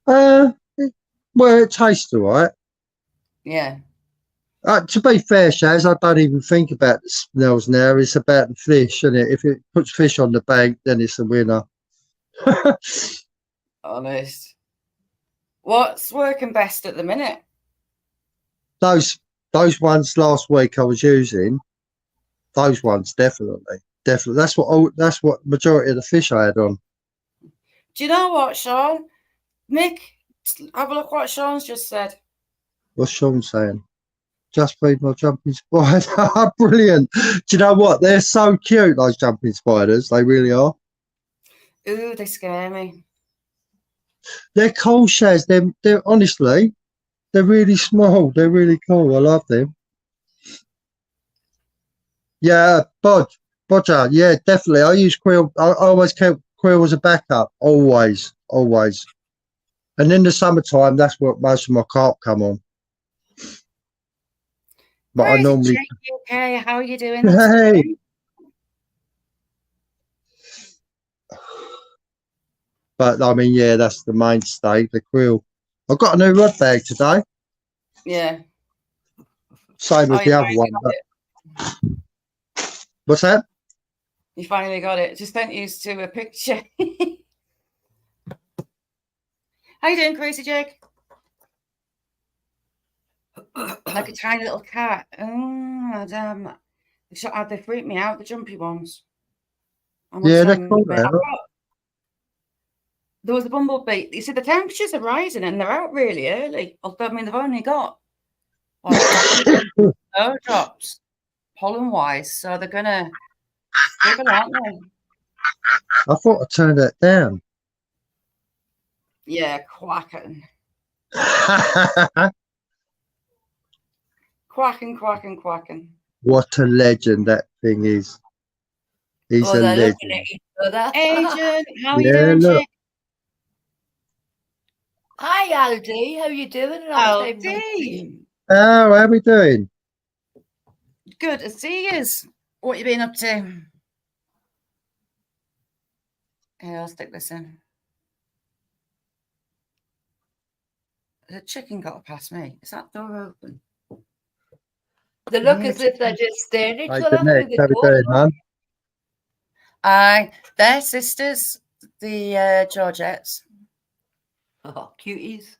[SPEAKER 4] Well, it tastes all right.
[SPEAKER 1] Yeah.
[SPEAKER 4] To be fair, Shaz, I don't even think about the smells now. It's about the fish, and if it puts fish on the bag, then it's a winner.
[SPEAKER 1] Honest. What's working best at the minute?
[SPEAKER 4] Those ones last week I was using. Those ones definitely. That's what majority of the fish I had on.
[SPEAKER 1] Do you know what, Sean? Mick, have a look what Sean's just said.
[SPEAKER 4] What's Sean saying? Just feed my jumping spider. Brilliant. Do you know what? They're so cute, those jumping spiders. They really are.
[SPEAKER 1] Ooh, they scare me.
[SPEAKER 4] They're cool, Shaz. They're honestly, they're really small. They're really cool. I love them. Yeah, Bodger. Yeah, definitely. I use krill. I always kept krill as a backup. Always. And in the summertime, that's what most of my carp come on. But I normally.
[SPEAKER 1] Okay, how are you doing?
[SPEAKER 4] Hey. But I mean, yeah, that's the mainstay, the krill. I've got a new rod bag today.
[SPEAKER 1] Yeah.
[SPEAKER 4] Same as the other one. What's that?
[SPEAKER 1] You finally got it. Just sent you to a picture. How you doing, Crazy Jake? Like a tiny little cat. Oh, damn. They freak me out, the jumpy ones.
[SPEAKER 4] Yeah, they're cool.
[SPEAKER 1] There was a bumblebee. You see, the temperatures are rising and they're out really early. Although, I mean, they've only got no drops pollen-wise, so they're gonna struggle, aren't they?
[SPEAKER 4] I thought I turned that down.
[SPEAKER 1] Yeah, quacking. Quacking.
[SPEAKER 4] What a legend that thing is. He's a legend.
[SPEAKER 1] Agent, how are you doing,
[SPEAKER 4] look.
[SPEAKER 1] Chick?
[SPEAKER 2] Hi, Aldi. How you doing?
[SPEAKER 1] Aldi.
[SPEAKER 4] Oh, how we doing?
[SPEAKER 1] Good to see you. What you been up to? Here, I'll stick this in. The chicken got past me. Is that door open?
[SPEAKER 2] They look as if they're just staring each other.
[SPEAKER 4] How we doing, man?
[SPEAKER 1] They're sisters, the Georgettes.
[SPEAKER 2] Oh, cuties.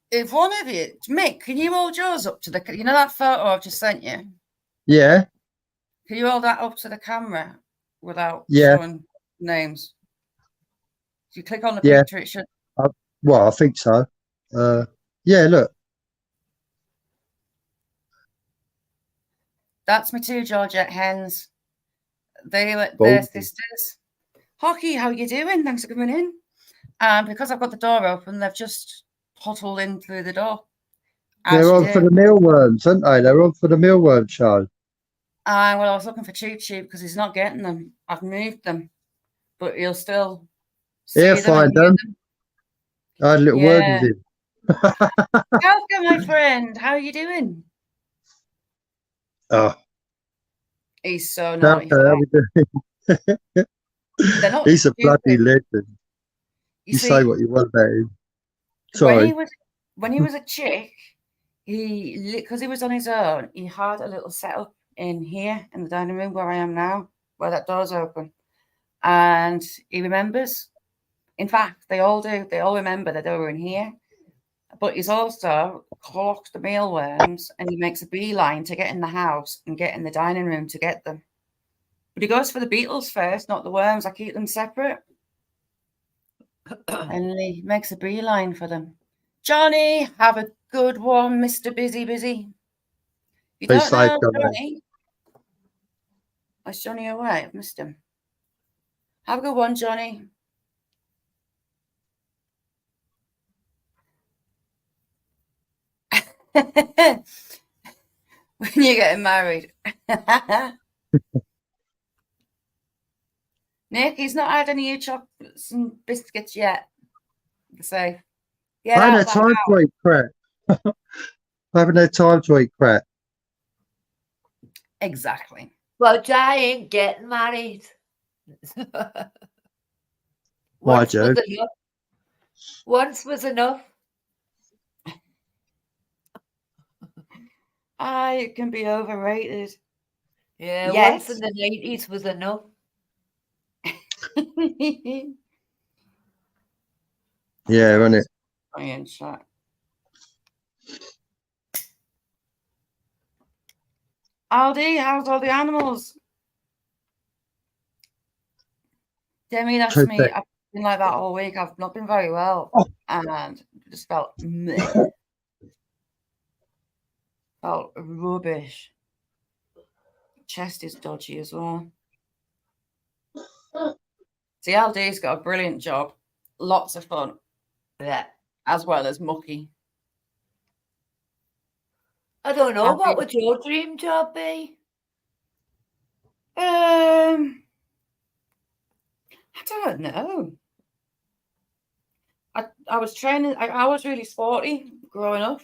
[SPEAKER 1] If one of you, Mick, can you hold yours up to the, you know that photo I've just sent you?
[SPEAKER 4] Yeah.
[SPEAKER 1] Can you hold that up to the camera without
[SPEAKER 4] Yeah.
[SPEAKER 1] showing names? If you click on the
[SPEAKER 4] Yeah.
[SPEAKER 1] picture, it should.
[SPEAKER 4] Well, I think so. Yeah, look.
[SPEAKER 1] That's my two Georgette hens. They're sisters. Hockey, how you doing? Thanks for coming in. And because I've got the door open, they've just pottled in through the door.
[SPEAKER 4] They're on for the mealworms, aren't they? They're on for the mealworm show.
[SPEAKER 1] Well, I was looking for Cheap Cheap because he's not getting them. I've moved them, but he'll still see them.
[SPEAKER 4] Find them. I had a little word with him.
[SPEAKER 1] Welcome, my friend. How are you doing?
[SPEAKER 4] Oh,
[SPEAKER 1] he's so naughty.
[SPEAKER 4] He's a bloody legend. You say what you want about him. Sorry.
[SPEAKER 1] When he was a chick, because he was on his own, he had a little setup in here in the dining room where I am now, where that door's open, and he remembers. In fact, they all do. They all remember that they were in here. But he's also clocked the mealworms, and he makes a beeline to get in the house and get in the dining room to get them. But he goes for the beetles first, not the worms. I keep them separate. And he makes a beeline for them. Johnny, have a good one, Mr. Busy. You don't know Johnny? Is Johnny away? I've missed him. Have a good one, Johnny. When you're getting married. Nick, he's not had any chocolates and biscuits yet. So, yeah.
[SPEAKER 4] I haven't had time to eat crap. I haven't had time to eat crap.
[SPEAKER 1] Exactly.
[SPEAKER 2] Well, I ain't getting married.
[SPEAKER 4] Why, Joe?
[SPEAKER 2] Once was enough.
[SPEAKER 1] It can be overrated.
[SPEAKER 2] Yeah, yes. Once in the 80s was enough.
[SPEAKER 4] Yeah, wasn't it?
[SPEAKER 1] Aldi, how's all the animals? Demi, that's me. I've been like that all week. I've not been very well. And just felt meh. Felt rubbish. Chest is dodgy as well. See, Aldi's got a brilliant job. Lots of fun.
[SPEAKER 2] Yeah.
[SPEAKER 1] As well as mucky.
[SPEAKER 2] I don't know. What would your dream job be?
[SPEAKER 1] I don't know. I was training. I was really sporty growing up.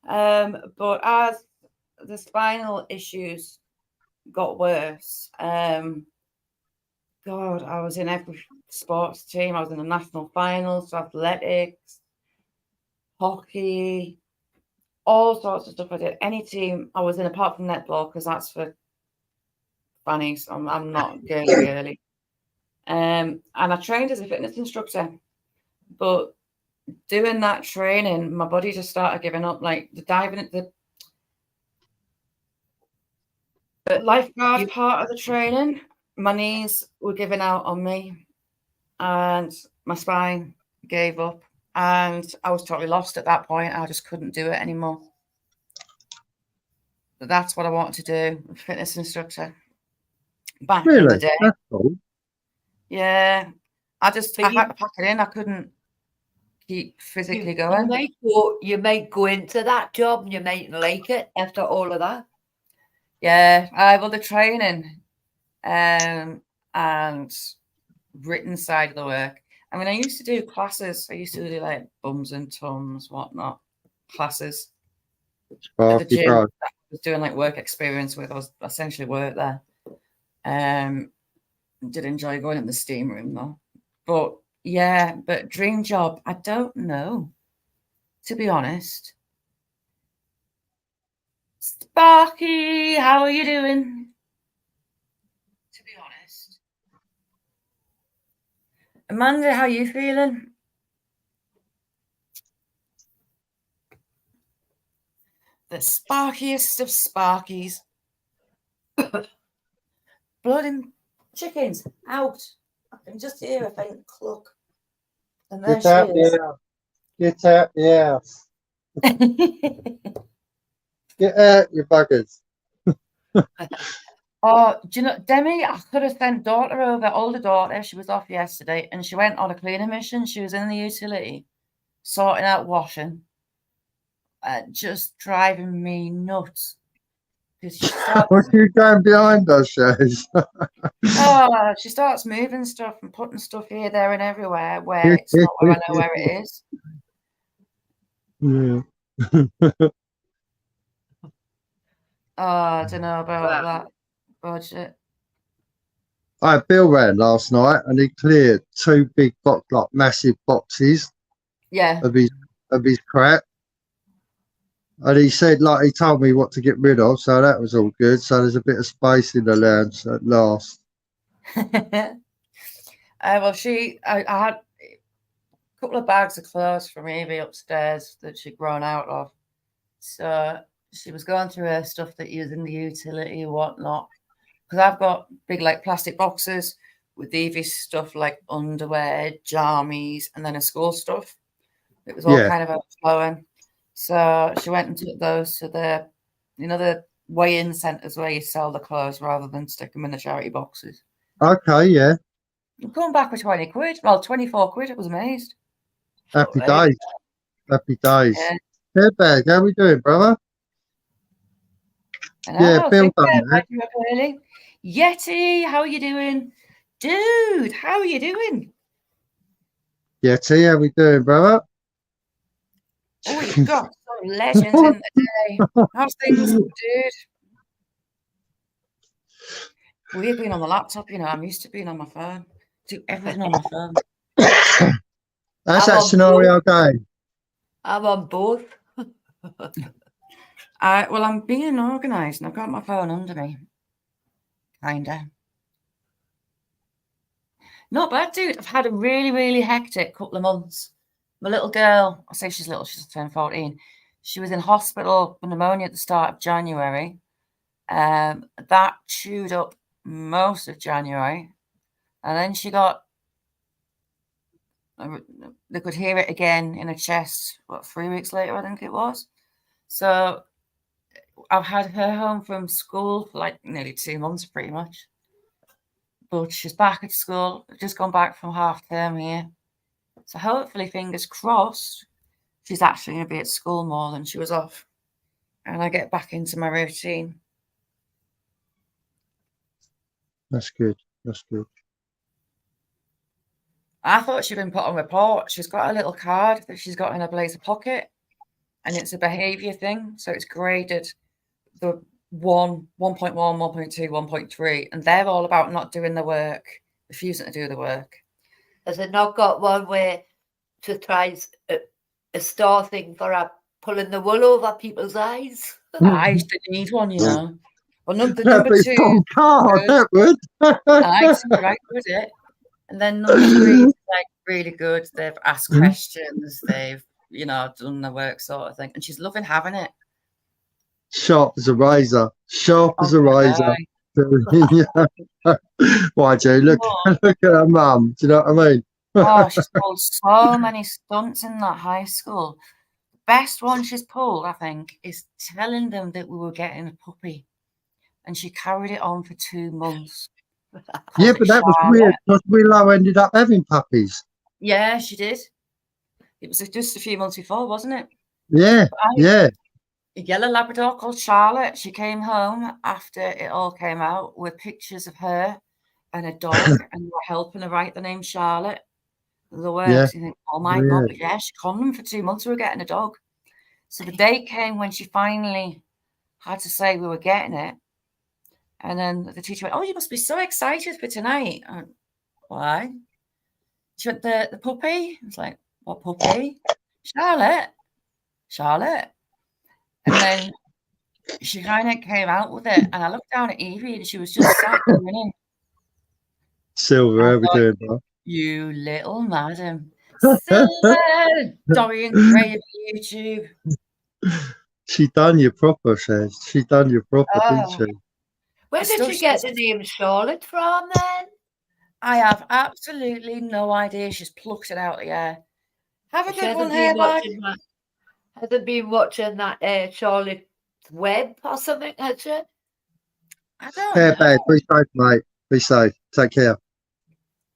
[SPEAKER 1] But as the spinal issues got worse, God, I was in every sports team. I was in the national finals, athletics, hockey, all sorts of stuff. I did any team I was in, apart from netball, because that's for fannies. I'm not girly. And I trained as a fitness instructor, but doing that training, my body just started giving up. Like the diving, the lifeguard part of the training, my knees were giving out on me, and my spine gave up, and I was totally lost at that point. I just couldn't do it anymore. But that's what I wanted to do, fitness instructor. Back in the day.
[SPEAKER 4] That's cool.
[SPEAKER 1] Yeah. I had to pack it in. I couldn't keep physically going.
[SPEAKER 2] You might go into that job and you might like it after all of that.
[SPEAKER 1] Yeah. Well, the training and written side of the work. I mean, I used to do classes. I used to do like bums and tums, whatnot, classes. At the gym, I was doing like work experience with. I was essentially work there. Did enjoy going in the steam room though. But yeah, but dream job, I don't know, to be honest. Sparky, how are you doing? To be honest. Amanda, how you feeling? The sparkiest of sparkies. Bloody chickens out. I can just hear a faint cluck. And there
[SPEAKER 4] Get out,
[SPEAKER 1] she is.
[SPEAKER 4] Get out, yeah. Get out, you buggers.
[SPEAKER 1] Oh, do you know, Demi, I could have sent daughter over, older daughter. She was off yesterday and she went on a cleaning mission. She was in the utility, sorting out washing. Just driving me nuts.
[SPEAKER 4] What are you going behind us, Shaz?
[SPEAKER 1] Oh, she starts moving stuff and putting stuff here, there, and everywhere where it's not where I know where it is.
[SPEAKER 4] Yeah.
[SPEAKER 1] Oh, I don't know about that budget.
[SPEAKER 4] I had Bill round last night and he cleared 2 big box, like massive boxes
[SPEAKER 1] Yeah.
[SPEAKER 4] of his crap. And he said, like, he told me what to get rid of, so that was all good. So there's a bit of space in the lounge at last.
[SPEAKER 1] Well, I had a couple of bags of clothes from Evie upstairs that she'd grown out of. So she was going through her stuff that used in the utility and whatnot. Because I've got big, like, plastic boxes with Evie's stuff like underwear, jammies, and then her school stuff. It was all kind of overflowing. So she went and took those to the, the weigh-in centres where you sell the clothes rather than stick them in the charity boxes.
[SPEAKER 4] Okay, yeah.
[SPEAKER 1] I'm coming back with 20 quid. Well, 24 quid. I was amazed.
[SPEAKER 4] Happy days. Happy days.
[SPEAKER 1] Yeah.
[SPEAKER 4] Bag, how we doing, brother? Yeah, Bill done that.
[SPEAKER 1] Yeti, how are you doing? Dude, how are you doing?
[SPEAKER 4] Yeti, how we doing, brother?
[SPEAKER 1] Oh, you've got some legends in the day. How's things, dude? We've been on the laptop, I'm used to being on my phone. Do everything on my phone.
[SPEAKER 4] That's that scenario game.
[SPEAKER 2] I'm on both.
[SPEAKER 1] Well, I'm being organised and I've got my phone under me. Kinda. Not bad, dude. I've had a really, really hectic couple of months. My little girl, I say she's little, she's turned 14. She was in hospital with pneumonia at the start of January. That chewed up most of January. And then she got, they could hear it again in her chest, 3 weeks later, I think it was. So I've had her home from school for like nearly 2 months, pretty much. But she's back at school. I've just gone back from half term here. So hopefully, fingers crossed, she's actually going to be at school more than she was off. And I get back into my routine.
[SPEAKER 4] That's good. That's good.
[SPEAKER 1] I thought she'd been put on report. She's got a little card that she's got in her blazer pocket. And it's a behaviour thing. So it's graded the 1, 1.1, 1.2, 1.3. And they're all about not doing the work, refusing to do the work.
[SPEAKER 2] Has it not got one way to try a star thing for pulling the wool over people's eyes?
[SPEAKER 1] I used to need one, Well, number 2.
[SPEAKER 4] Card, that would.
[SPEAKER 1] Right with it. And then number 3 is like really good. They've asked questions. They've, done the work sort of thing. And she's loving having it.
[SPEAKER 4] Sharp as a razor. Sharp as a razor. Why, Joe? Look at her mum. Do you know what I mean?
[SPEAKER 1] Oh, she's pulled so many stunts in that high school. The best one she's pulled, I think, is telling them that we were getting a puppy. And she carried it on for 2 months.
[SPEAKER 4] Yeah, but that was weird because Willow ended up having puppies.
[SPEAKER 1] Yeah, she did. It was just a few months before, wasn't it?
[SPEAKER 4] Yeah, yeah.
[SPEAKER 1] A yellow Labrador called Charlotte. She came home after it all came out with pictures of her and a dog, and they were helping her write the name Charlotte. The works. Yeah. You think, oh my God, but yeah, she conned them for 2 months. We were getting a dog. So the day came when she finally had to say we were getting it. And then the teacher went, oh, you must be so excited for tonight. Why? She went, the puppy. I was like, what puppy? Charlotte. And then she kind of came out with it. And I looked down at Evie and she was just sat grinning.
[SPEAKER 4] Silver, how we doing, bro?
[SPEAKER 1] You little madam. Silver, Dorian Gray of YouTube.
[SPEAKER 4] She done you proper, says. She done you proper, didn't she?
[SPEAKER 2] Where did you get the name Charlotte from then?
[SPEAKER 1] I have absolutely no idea. She's plucked it out of the air. Have a good one, Hairbag.
[SPEAKER 2] Has it been watching that Charlotte Web or something, has she?
[SPEAKER 1] I don't
[SPEAKER 4] Hairbag,
[SPEAKER 1] know.
[SPEAKER 4] be safe, mate. Be safe. Take care.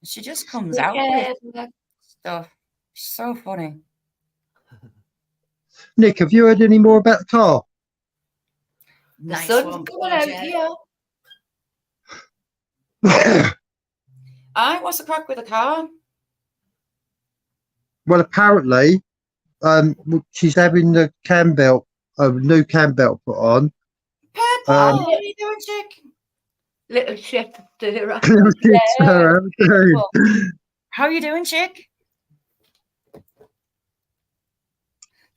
[SPEAKER 1] She just comes out with stuff. She's so funny.
[SPEAKER 4] Nick, have you heard any more about the car?
[SPEAKER 2] The sun's coming out here.
[SPEAKER 1] What's the crack with the car?
[SPEAKER 4] Well, apparently, she's having the cam belt, a new cam belt put on.
[SPEAKER 1] Peppa, what are you doing, chick?
[SPEAKER 2] Little shit stirrer.
[SPEAKER 1] How are you doing, chick?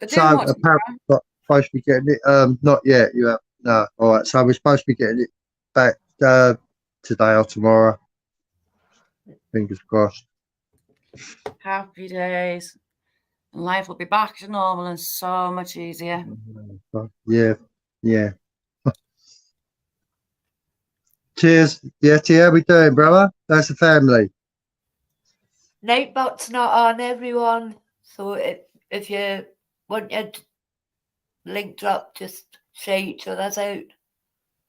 [SPEAKER 4] So apparently, supposed to be getting it. Not yet. You have no. All right. So we're supposed to be getting it back today or tomorrow. Fingers crossed.
[SPEAKER 1] Happy days. Life will be back to normal and so much easier.
[SPEAKER 4] Yeah. Yeah. Cheers. Yeah, how we doing, brother? That's the family.
[SPEAKER 2] Nightbot's not on, everyone. So if you want your link drop, just shout each other's out.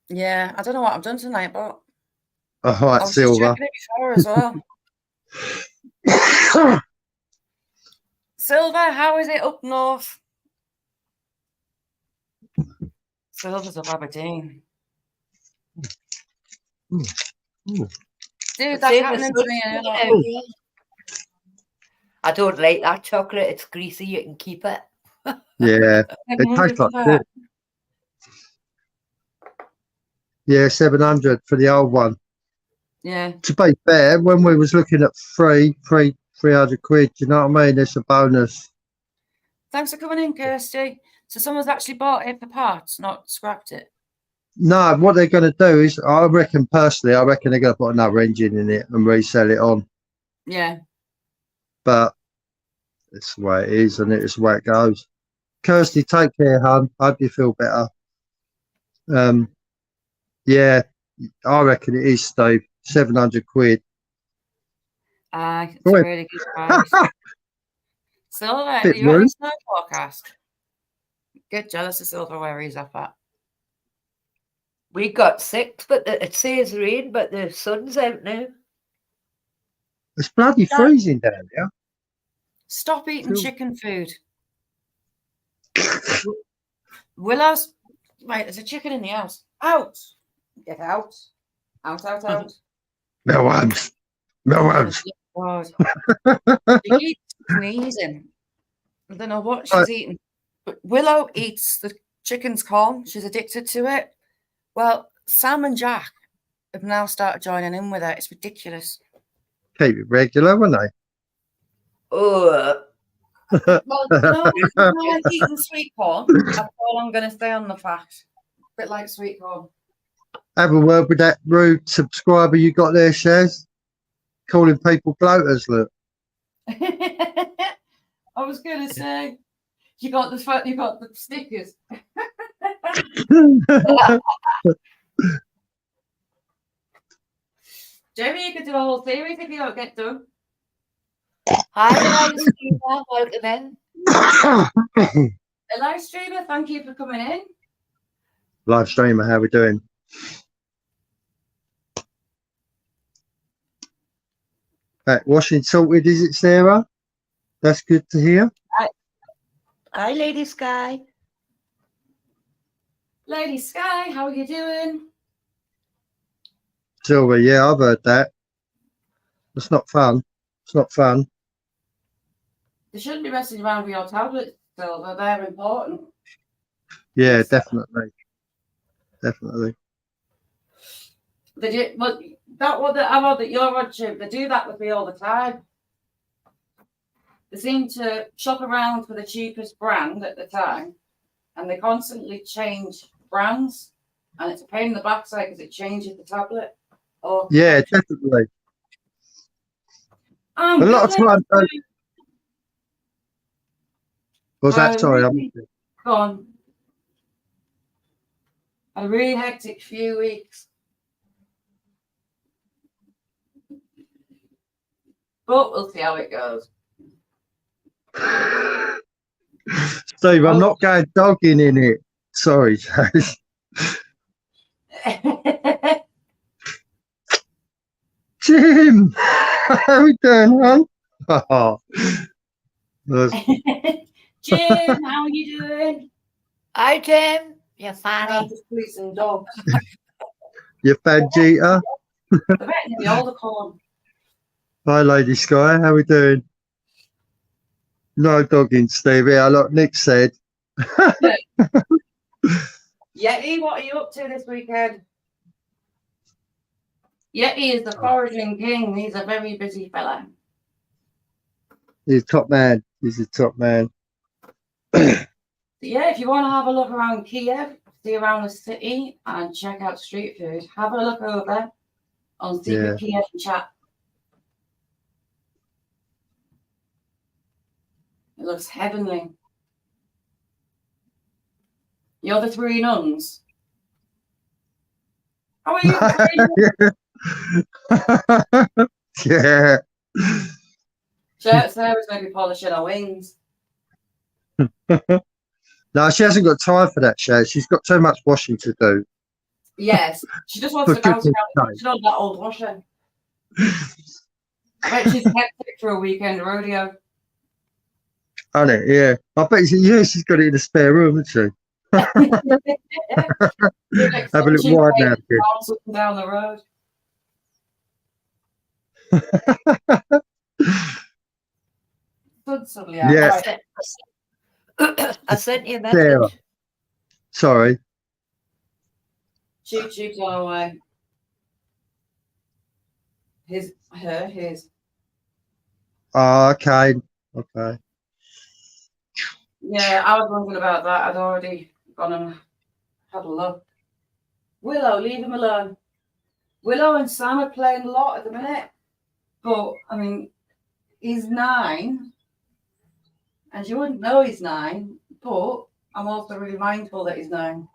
[SPEAKER 1] Yeah, I don't know what I've done tonight, but
[SPEAKER 4] All right, Silver.
[SPEAKER 1] It before as well. Silver, how is it up north? Silver's up Aberdeen. Dude, that's happening to me.
[SPEAKER 2] I don't like that chocolate. It's greasy. You can keep it.
[SPEAKER 4] Yeah, it tastes like it. Yeah, 700 for the old one.
[SPEAKER 1] Yeah.
[SPEAKER 4] To be fair, when we was looking at 300 quid, you know what I mean? It's a bonus.
[SPEAKER 1] Thanks for coming in, Kirsty. So someone's actually bought it for parts, not scrapped it.
[SPEAKER 4] No, what they're going to do is, I reckon personally, they're going to put another engine in it and resell it on.
[SPEAKER 1] Yeah. But
[SPEAKER 4] it's the way it is, and it's the way it goes. Kirsty, take care, hon. Hope you feel better. Yeah, I reckon it is, Steve. 700 quid.
[SPEAKER 1] It's a really good price. Silver, are you at the snow forecast? Get jealous of Silver where he's up at.
[SPEAKER 2] We got 6, but it says rain, but the sun's out now.
[SPEAKER 4] It's bloody freezing down here.
[SPEAKER 1] Stop eating chicken food. Willow's right, there's a chicken in the house. Out! Get out. Out.
[SPEAKER 4] No one's.
[SPEAKER 1] She keeps sneezing. I don't know what she's eating. But Willow eats the chicken's corn. She's addicted to it. Well, Sam and Jack have now started joining in with her. It's ridiculous.
[SPEAKER 4] Keep it regular, wouldn't they?
[SPEAKER 2] Oh.
[SPEAKER 1] Well, no, I'm eating sweet corn. That's all I'm going to say on the fact. A bit like sweet corn.
[SPEAKER 4] Have a word with that rude subscriber you got there, Shaz. Calling people bloaters, look.
[SPEAKER 1] I was going to say, you got the stickers. Jamie, you could do a whole series if you don't get done.
[SPEAKER 2] Hi, live streamer. Welcome in.
[SPEAKER 1] A live streamer, thank you for coming in.
[SPEAKER 4] Live streamer, how we doing? Washing sorted, is it, Sarah? That's good to hear.
[SPEAKER 2] Hi, Lady Sky.
[SPEAKER 1] Lady Sky, how are you doing?
[SPEAKER 4] Silver, yeah, I've heard that. It's not fun. It's not fun.
[SPEAKER 1] They shouldn't be messing around with your tablets, Silver. They're important.
[SPEAKER 4] Yeah, definitely. Definitely.
[SPEAKER 1] They do, well, that one that I'm on that you're on, Chip, they do that with me all the time. They seem to shop around for the cheapest brand at the time, and they constantly change brands, and it's a pain in the backside because it changes the tablet.
[SPEAKER 4] Yeah, definitely. A lot of time. Was that? Sorry, I'm
[SPEAKER 1] gone. A really hectic few weeks. But we'll see how it goes.
[SPEAKER 4] Steve, I'm not going dogging in it. Sorry, Chase. Jim, how we doing, hon? Oh,
[SPEAKER 1] Jim, how are you doing?
[SPEAKER 2] Hi, Jim. You're funny.
[SPEAKER 1] Just policing dogs.
[SPEAKER 4] You Fangita?
[SPEAKER 1] I bet the older corn.
[SPEAKER 4] Hi, Lady Sky. How we doing? No dogging, Stevie. Like Nick said.
[SPEAKER 1] Yeti, what are you up to this weekend? Yeti is the foraging king. He's a very busy fella.
[SPEAKER 4] He's a top man. He's a top man.
[SPEAKER 1] Yeah, if you want to have a look around Kiev, see around the city and check out street food, have a look over on Secret Kiev chat. It looks heavenly. You're the three nuns. How are you?
[SPEAKER 4] Yeah.
[SPEAKER 1] Sarah's maybe polishing her wings.
[SPEAKER 4] No, she hasn't got time for that, Shay. She's got so much washing to do.
[SPEAKER 1] Yes, she just wants to bounce around. She's on that old washer. I bet she's hectic for a weekend rodeo.
[SPEAKER 4] On it, yeah. I bet she's got it in the spare room, hasn't she? Have a little wide now, kid.
[SPEAKER 1] Down the road.
[SPEAKER 4] Yeah.
[SPEAKER 2] I sent you a message.
[SPEAKER 4] Sarah. Sorry.
[SPEAKER 1] She's on her way. His.
[SPEAKER 4] Oh, okay. Okay.
[SPEAKER 1] Yeah, I was wondering about that. I'd already gone and had a look. Willow, leave him alone. Willow and Sam are playing a lot at the minute. But, I mean, he's 9. And you wouldn't know he's 9. But I'm also really mindful that he's 9.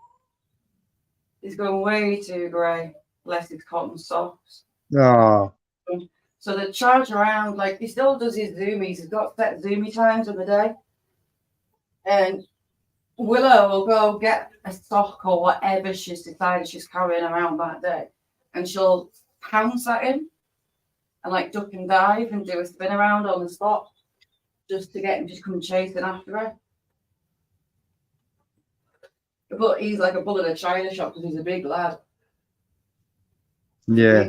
[SPEAKER 1] He's going way too grey. Bless his cotton socks.
[SPEAKER 4] Oh.
[SPEAKER 1] So they charge around, like, he still does his zoomies. He's got set zoomy times of the day. And Willow will go get a sock or whatever she's decided she's carrying around that day. And she'll pounce at him and like duck and dive and do a spin around on the spot just to get him to come chasing after her. But he's like a bull in a china shop because he's a big lad.
[SPEAKER 4] Yeah.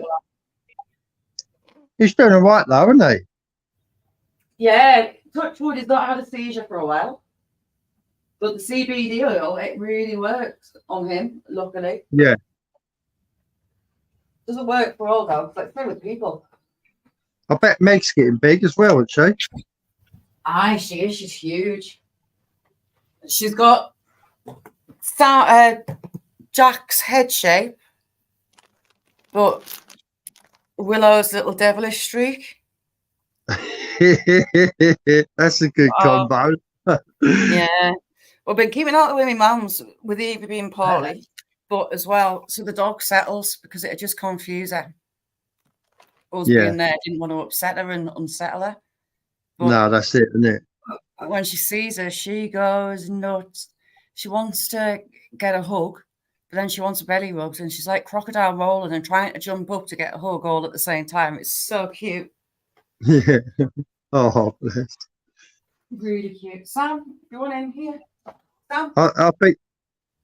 [SPEAKER 4] He's doing all right though, isn't he?
[SPEAKER 1] Yeah, Touchwood has not had a seizure for a while. But the CBD oil, it really works on him, luckily.
[SPEAKER 4] Yeah.
[SPEAKER 1] Doesn't work for all dogs, like same with people.
[SPEAKER 4] I bet Meg's getting big as well, isn't she?
[SPEAKER 1] Aye, she is. She's huge. She's got Jack's head shape, but Willow's little devilish streak.
[SPEAKER 4] That's a good combo.
[SPEAKER 1] Yeah. We've been keeping out with my mum's with Evie being poorly, but as well, so the dog settles because it'd just confuse her. Us being there, didn't want to upset her and unsettle her. But
[SPEAKER 4] no, that's it, isn't it?
[SPEAKER 1] When she sees her, she goes nuts. She wants to get a hug, but then she wants a belly rub, and she's like crocodile rolling and trying to jump up to get a hug all at the same time. It's so cute.
[SPEAKER 4] Yeah. Oh, bless.
[SPEAKER 1] Really cute. Sam, you want in here? Sam?
[SPEAKER 4] I think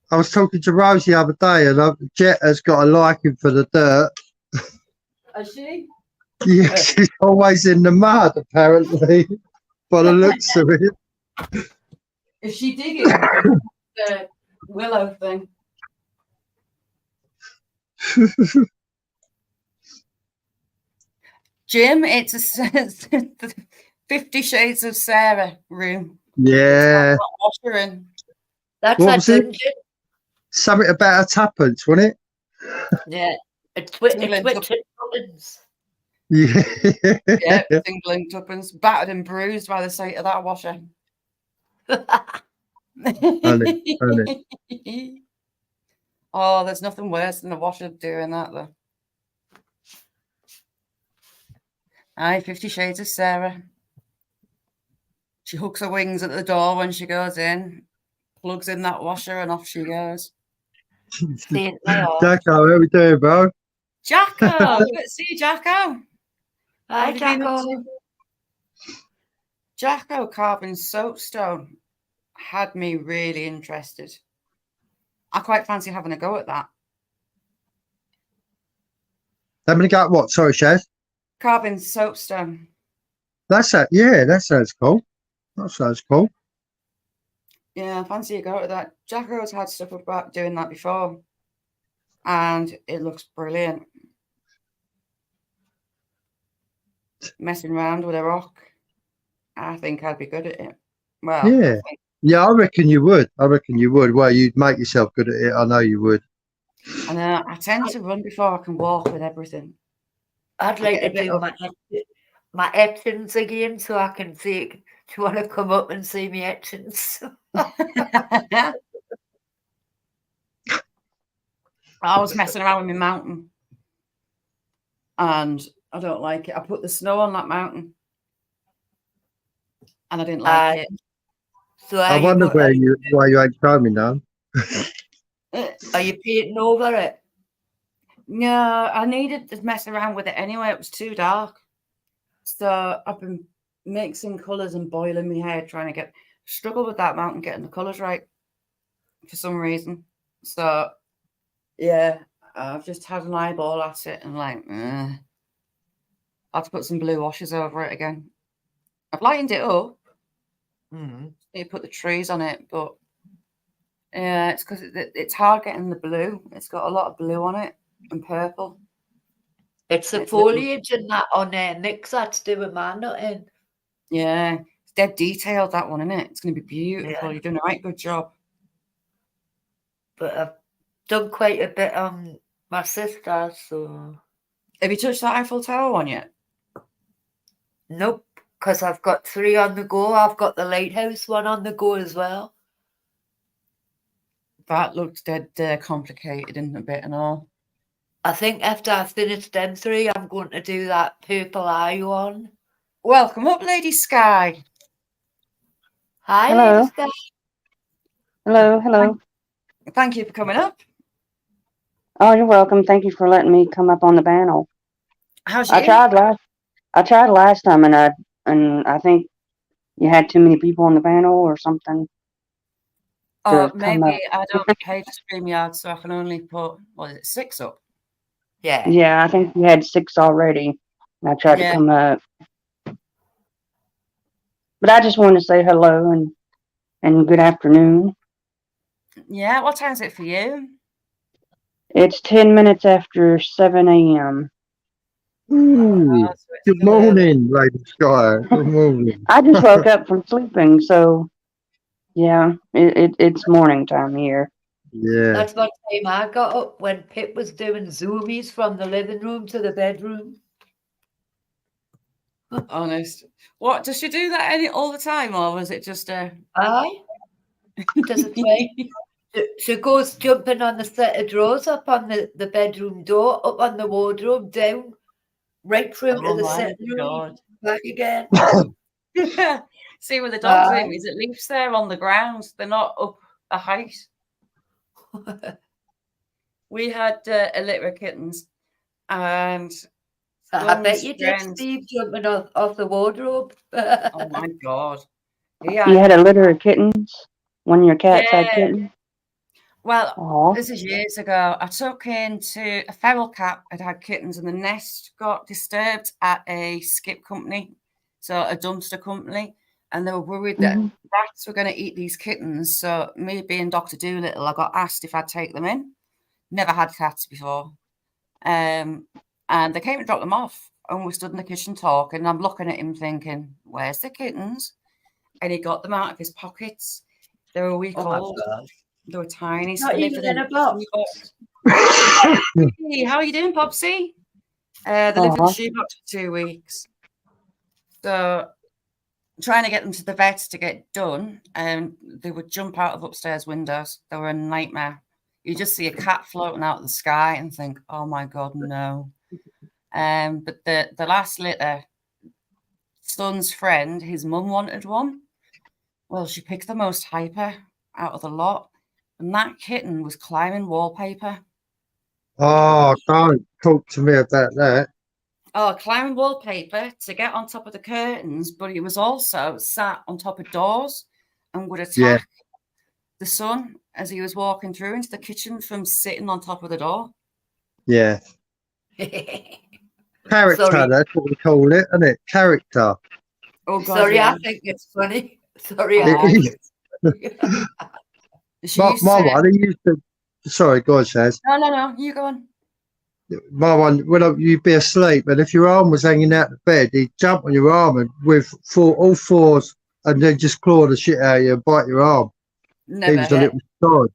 [SPEAKER 4] I was talking to Rose the other day, and Jet has got a liking for the dirt.
[SPEAKER 1] Is she?
[SPEAKER 4] Yeah, she's always in the mud, apparently, by the looks of it.
[SPEAKER 1] Is she digging the Willow thing? Jim, it's a 50 Shades of Sarah room.
[SPEAKER 4] Yeah.
[SPEAKER 2] That's what was it?
[SPEAKER 4] Something about a tuppence, wasn't it?
[SPEAKER 2] Yeah. It's with tuppence.
[SPEAKER 4] Yeah.
[SPEAKER 1] Yeah, tingling tuppence, battered and bruised by the sight of that washer. Oh, there's nothing worse than a washer doing that, though. Aye, 50 Shades of Sarah. She hooks her wings at the door when she goes in, plugs in that washer, and off she goes.
[SPEAKER 4] Jacko, how we doing, bro?
[SPEAKER 1] Jacko, good to see you, Jacko.
[SPEAKER 2] Hi, Jacko.
[SPEAKER 1] Jacko carving soapstone had me really interested. I quite fancy having a go at that.
[SPEAKER 4] Having a go at what? Sorry, Shaz.
[SPEAKER 1] Carving soapstone.
[SPEAKER 4] That's that. Yeah, that sounds cool. That sounds cool.
[SPEAKER 1] Yeah, I fancy a go at that. Jacko's had stuff about doing that before, and it looks brilliant. Messing around with a rock. I think I'd be good at it. Well,
[SPEAKER 4] yeah, I reckon you would. Well, you'd make yourself good at it. I know you would.
[SPEAKER 1] And I tend to run before I can walk with everything.
[SPEAKER 2] I'd like to do my etchings again, so I can see. Do you want to come up and see me etchings?
[SPEAKER 1] I was messing around with my mountain, and I don't like it. I put the snow on that mountain, and I didn't like it.
[SPEAKER 4] So I wonder why you ain't showing me now.
[SPEAKER 2] Are you painting over it?
[SPEAKER 1] No, I needed to mess around with it anyway. It was too dark. So I've been mixing colours and boiling my hair, trying to struggle with that mountain, getting the colours right for some reason. So, yeah, I've just had an eyeball at it and like, I have to put some blue washes over it again. I've lightened it up. You put the trees on it, but yeah, it's because it's hard getting the blue. It's got a lot of blue on it and purple.
[SPEAKER 2] It's the foliage and that on Nick's that's doing my nutting.
[SPEAKER 1] Yeah, it's dead detailed, that one, isn't it? It's going to be beautiful. Yeah. You're doing a right good job.
[SPEAKER 2] But I've done quite a bit on my sister, so.
[SPEAKER 1] Have you touched that Eiffel Tower one yet?
[SPEAKER 2] Nope, because I've got 3 on the go. I've got the lighthouse one on the go as well.
[SPEAKER 1] That looks dead complicated in a bit and all.
[SPEAKER 2] I think after I finish them 3, I'm going to do that purple eye one.
[SPEAKER 1] Welcome up, Lady Sky.
[SPEAKER 2] Hi,
[SPEAKER 5] hello.
[SPEAKER 2] Lady Sky.
[SPEAKER 5] Hello.
[SPEAKER 1] Thank you for coming up.
[SPEAKER 5] Oh, you're welcome. Thank you for letting me come up on the panel.
[SPEAKER 1] How's you?
[SPEAKER 5] I tried last time, and I think you had too many people on the panel or something.
[SPEAKER 1] Oh, maybe I don't pay for StreamYard, so I can only put 6 up.
[SPEAKER 2] Yeah.
[SPEAKER 5] Yeah, I think you had 6 already. I tried to come up. But I just wanted to say hello and good afternoon.
[SPEAKER 1] Yeah, what time is it for you?
[SPEAKER 5] It's 10 minutes after 7 a.m.
[SPEAKER 4] Good morning, Lady Sky. Good morning.
[SPEAKER 5] I just woke up from sleeping, so yeah, it's morning time here.
[SPEAKER 4] Yeah.
[SPEAKER 2] That's what time I got up when Pip was doing zoomies from the living room to the bedroom.
[SPEAKER 1] Honest. What, does she do that all the time, or was it just a...
[SPEAKER 2] Aye. Does it play? She goes jumping on the set of drawers up on the bedroom door, up on the wardrobe, down, right through to the sitting room, back again.
[SPEAKER 1] See where the dog's in, is it leaves there on the ground? They're not up a height. We had a litter of kittens, and
[SPEAKER 2] I bet you did, Steve, jumping off the wardrobe.
[SPEAKER 1] Oh my God.
[SPEAKER 5] Yeah. You had a litter of kittens? One of your cats had kittens?
[SPEAKER 1] Well, this is years ago. I took into a feral cat had kittens, and the nest got disturbed at a skip company, so a dumpster company, and they were worried that rats were going to eat these kittens. So me being Dr. Dolittle, I got asked if I'd take them in. Never had cats before. And they came and dropped them off, and we stood in the kitchen talking, and I'm looking at him thinking, where's the kittens? And he got them out of his pockets. They were a week old. They were tiny.
[SPEAKER 2] Not even in a box.
[SPEAKER 1] Hey, how are you doing, Popsy? They live in
[SPEAKER 5] Aw.
[SPEAKER 1] shoebox for 2 weeks. So trying to get them to the vets to get done, and they would jump out of upstairs windows. They were a nightmare. You just see a cat floating out of the sky and think, oh my God, no. But the last litter, son's friend, his mum wanted one. Well, she picked the most hyper out of the lot, and that kitten was climbing wallpaper.
[SPEAKER 4] Oh, don't talk to me about that.
[SPEAKER 1] Oh, climbing wallpaper to get on top of the curtains, but it was also sat on top of doors and would attack the son as he was walking through into the kitchen from sitting on top of the door.
[SPEAKER 4] Yeah. Character,
[SPEAKER 2] Sorry.
[SPEAKER 4] that's what we call it, isn't it? Character.
[SPEAKER 1] Oh, God,
[SPEAKER 2] Sorry,
[SPEAKER 1] yeah.
[SPEAKER 2] I think it's funny. Sorry,
[SPEAKER 1] Oh.
[SPEAKER 2] I think
[SPEAKER 1] She
[SPEAKER 4] My
[SPEAKER 1] used to say,
[SPEAKER 4] one, he used to. Sorry, go on, Shaz.
[SPEAKER 1] no, you go on.
[SPEAKER 4] My one, when you'd be asleep, and if your arm was hanging out the bed, he'd jump on your arm and with all fours, and then just claw the shit out of you and bite your arm.
[SPEAKER 1] Never.
[SPEAKER 4] He was a little sod.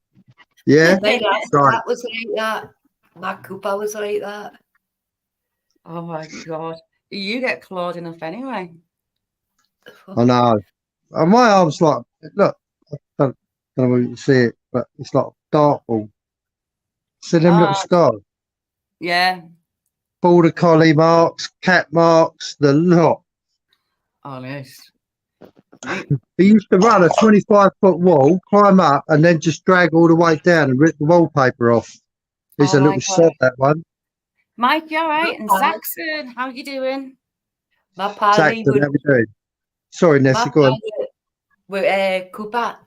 [SPEAKER 4] Yeah,
[SPEAKER 2] my
[SPEAKER 4] right.
[SPEAKER 2] that was like that. My Cooper was like that.
[SPEAKER 1] Oh my God. You get clawed enough anyway.
[SPEAKER 4] I know. And my arm's like, look, I don't know if you can see it, but it's like a dartboard. See them little scars?
[SPEAKER 1] Yeah.
[SPEAKER 4] Border collie marks, cat marks, the lot.
[SPEAKER 1] Honest.
[SPEAKER 4] He used to run a 25-foot wall, climb up, and then just drag all the way down and rip the wallpaper off. He's a little sod, that one.
[SPEAKER 1] Mike, you all right? And Saxon, how you doing?
[SPEAKER 2] My pal,
[SPEAKER 4] Saxon, how we doing? Sorry, Nessie, go on.
[SPEAKER 2] With Cooper,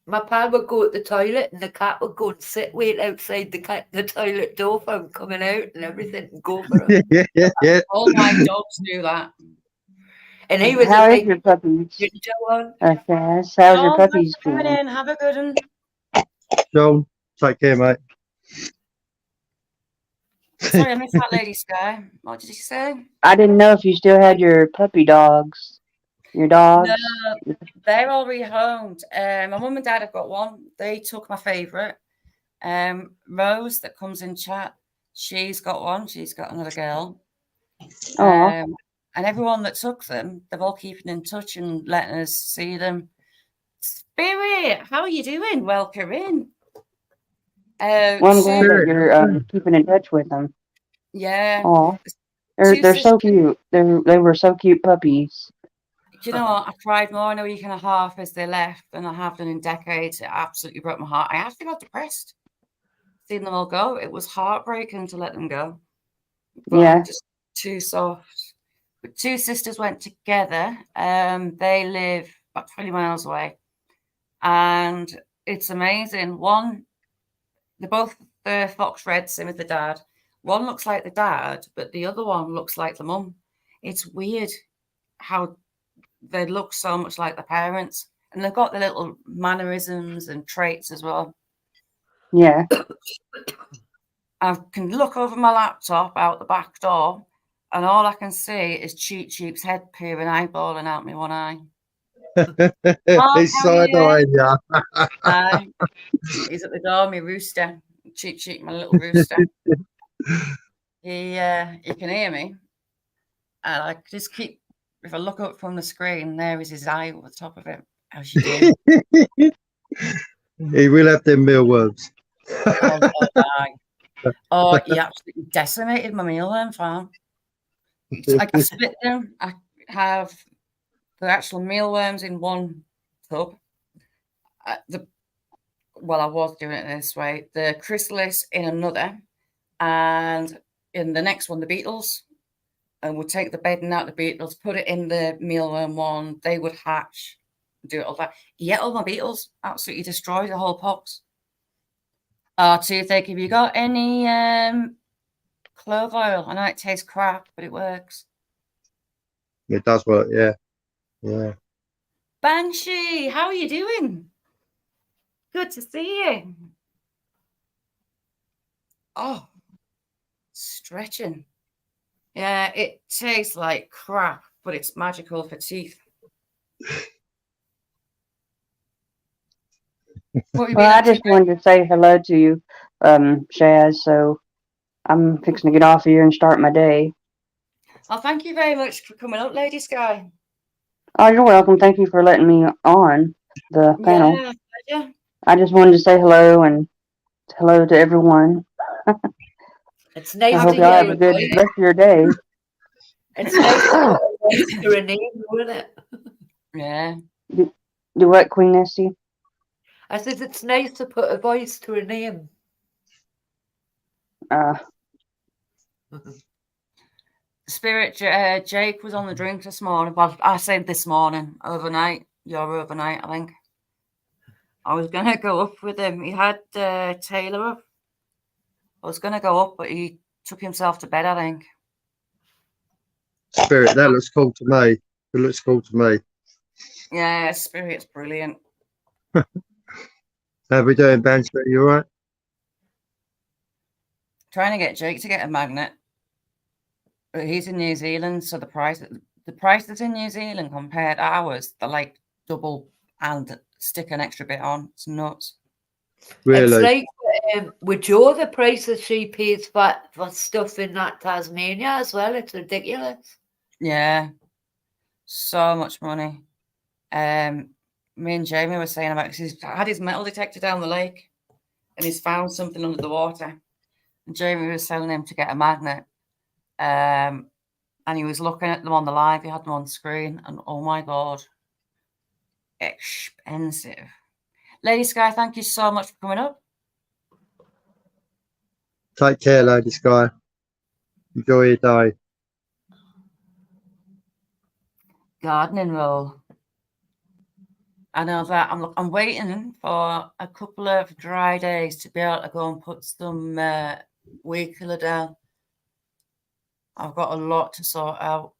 [SPEAKER 2] my pal would go to the toilet and the cat would go and wait outside the toilet door for him coming out and everything and go for him.
[SPEAKER 4] Yeah.
[SPEAKER 1] All my dogs do that.
[SPEAKER 2] And he was
[SPEAKER 5] How
[SPEAKER 2] a
[SPEAKER 5] is
[SPEAKER 2] big
[SPEAKER 5] your puppies?
[SPEAKER 2] ginger one.
[SPEAKER 5] How's your puppies
[SPEAKER 1] coming
[SPEAKER 5] doing?
[SPEAKER 1] in. Have a good one.
[SPEAKER 4] John, take care, mate.
[SPEAKER 1] Sorry, I missed that lady, Sky. What did you say?
[SPEAKER 5] I didn't know if you still had your puppy dogs. Your dogs?
[SPEAKER 1] No, they're all rehomed. My mum and dad have got one. They took my favourite. Rose, that comes in chat, she's got one. She's got another girl. And everyone that took them, they're all keeping in touch and letting us see them. Spirit, how are you doing? Welcome in.
[SPEAKER 5] Well, I'm glad that you're keeping in touch with them.
[SPEAKER 1] Yeah.
[SPEAKER 5] Oh, they're so cute. They were so cute puppies.
[SPEAKER 1] You know what? I cried more in a week and a half as they left than I have done in decades. It absolutely broke my heart. I actually got depressed seeing them all go. It was heartbreaking to let them go. But
[SPEAKER 5] yeah.
[SPEAKER 1] Just too soft. But two sisters went together. They live about 20 miles away. And it's amazing. One, they're both the fox red, same as the dad. One looks like the dad, but the other one looks like the mum. It's weird how they look so much like the parents, and they've got the little mannerisms and traits as well.
[SPEAKER 5] Yeah.
[SPEAKER 1] I can look over my laptop out the back door, and all I can see is Cheap Cheap's head peering, eyeballing out me one eye.
[SPEAKER 4] He's side-eyeing you.
[SPEAKER 1] He's at the door, my rooster. Cheap Cheap, my little rooster. He can hear me, and I just keep. If I look up from the screen, there is his eye over the top of it. As you do.
[SPEAKER 4] He will have them mealworms.
[SPEAKER 1] Oh, he absolutely decimated my mealworm farm. I split them. I have the actual mealworms in one tub. I was doing it this way. The chrysalis in another, and in the next one, the beetles. And we'll take the bedding out of the beetles, put it in the mealworm one. They would hatch, do it all that. He ate all my beetles, absolutely destroyed the whole pox. Toothache, have you got any clove oil? I know it tastes crap, but it works.
[SPEAKER 4] It does work, yeah. Yeah.
[SPEAKER 1] Banshee, how are you doing? Good to see you. Oh, stretching. Yeah, it tastes like crap, but it's magical for teeth.
[SPEAKER 5] Well, I just wanted to say hello to you, Shaz. So I'm fixing to get off here and start my day.
[SPEAKER 1] Well, thank you very much for coming up, Lady Sky.
[SPEAKER 5] Oh, you're welcome. Thank you for letting me on the panel.
[SPEAKER 1] Yeah, pleasure.
[SPEAKER 5] I just wanted to say hello and hello to everyone.
[SPEAKER 2] It's nice
[SPEAKER 5] I
[SPEAKER 2] to
[SPEAKER 5] hope y'all have a good
[SPEAKER 2] hear.
[SPEAKER 5] rest of your day.
[SPEAKER 2] It's nice to put a name, isn't it?
[SPEAKER 1] Yeah.
[SPEAKER 5] Do what, Queen Nessie?
[SPEAKER 2] I said it's nice to put a voice to a name.
[SPEAKER 1] Spirit, Jake was on the drink this morning. Well, I said this morning, overnight. You're overnight, I think. I was going to go up with him. He had Taylor up. I was going to go up, but he took himself to bed, I think.
[SPEAKER 4] Spirit, that looks cool to me. It looks cool to me.
[SPEAKER 1] Yeah, Spirit's brilliant.
[SPEAKER 4] How we doing, Banter? You all right?
[SPEAKER 1] Trying to get Jake to get a magnet. But he's in New Zealand, so the prices in New Zealand compared to ours, they're like double and stick an extra bit on. It's nuts.
[SPEAKER 4] Really?
[SPEAKER 2] It's like with Joe, the prices she pays for stuff in that Tasmania as well. It's ridiculous.
[SPEAKER 1] Yeah, so much money. Me and Jamie were saying about, because he's had his metal detector down the lake and he's found something under the water. And Jamie was telling him to get a magnet. And he was looking at them on the live. He had them on screen, and oh my God, expensive. Lady Sky, thank you so much for coming up.
[SPEAKER 4] Take care, Lady Sky. Enjoy your day.
[SPEAKER 1] Gardening roll. I know that I'm waiting for a couple of dry days to be able to go and put some weed killer down. I've got a lot to sort out.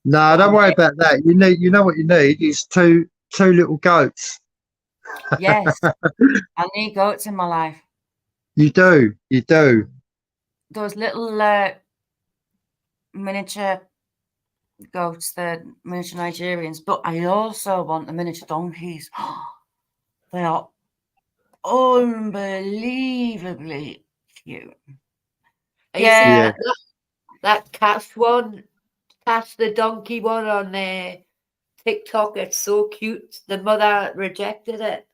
[SPEAKER 4] No, don't worry about that. You know what you need is two little goats.
[SPEAKER 1] Yes, I need goats in my life.
[SPEAKER 4] You do.
[SPEAKER 1] Those little miniature goats, the miniature Nigerians, but I also want the miniature donkeys. They are unbelievably cute.
[SPEAKER 2] Yeah. That Cash the donkey one on TikTok, it's so cute. The mother rejected it.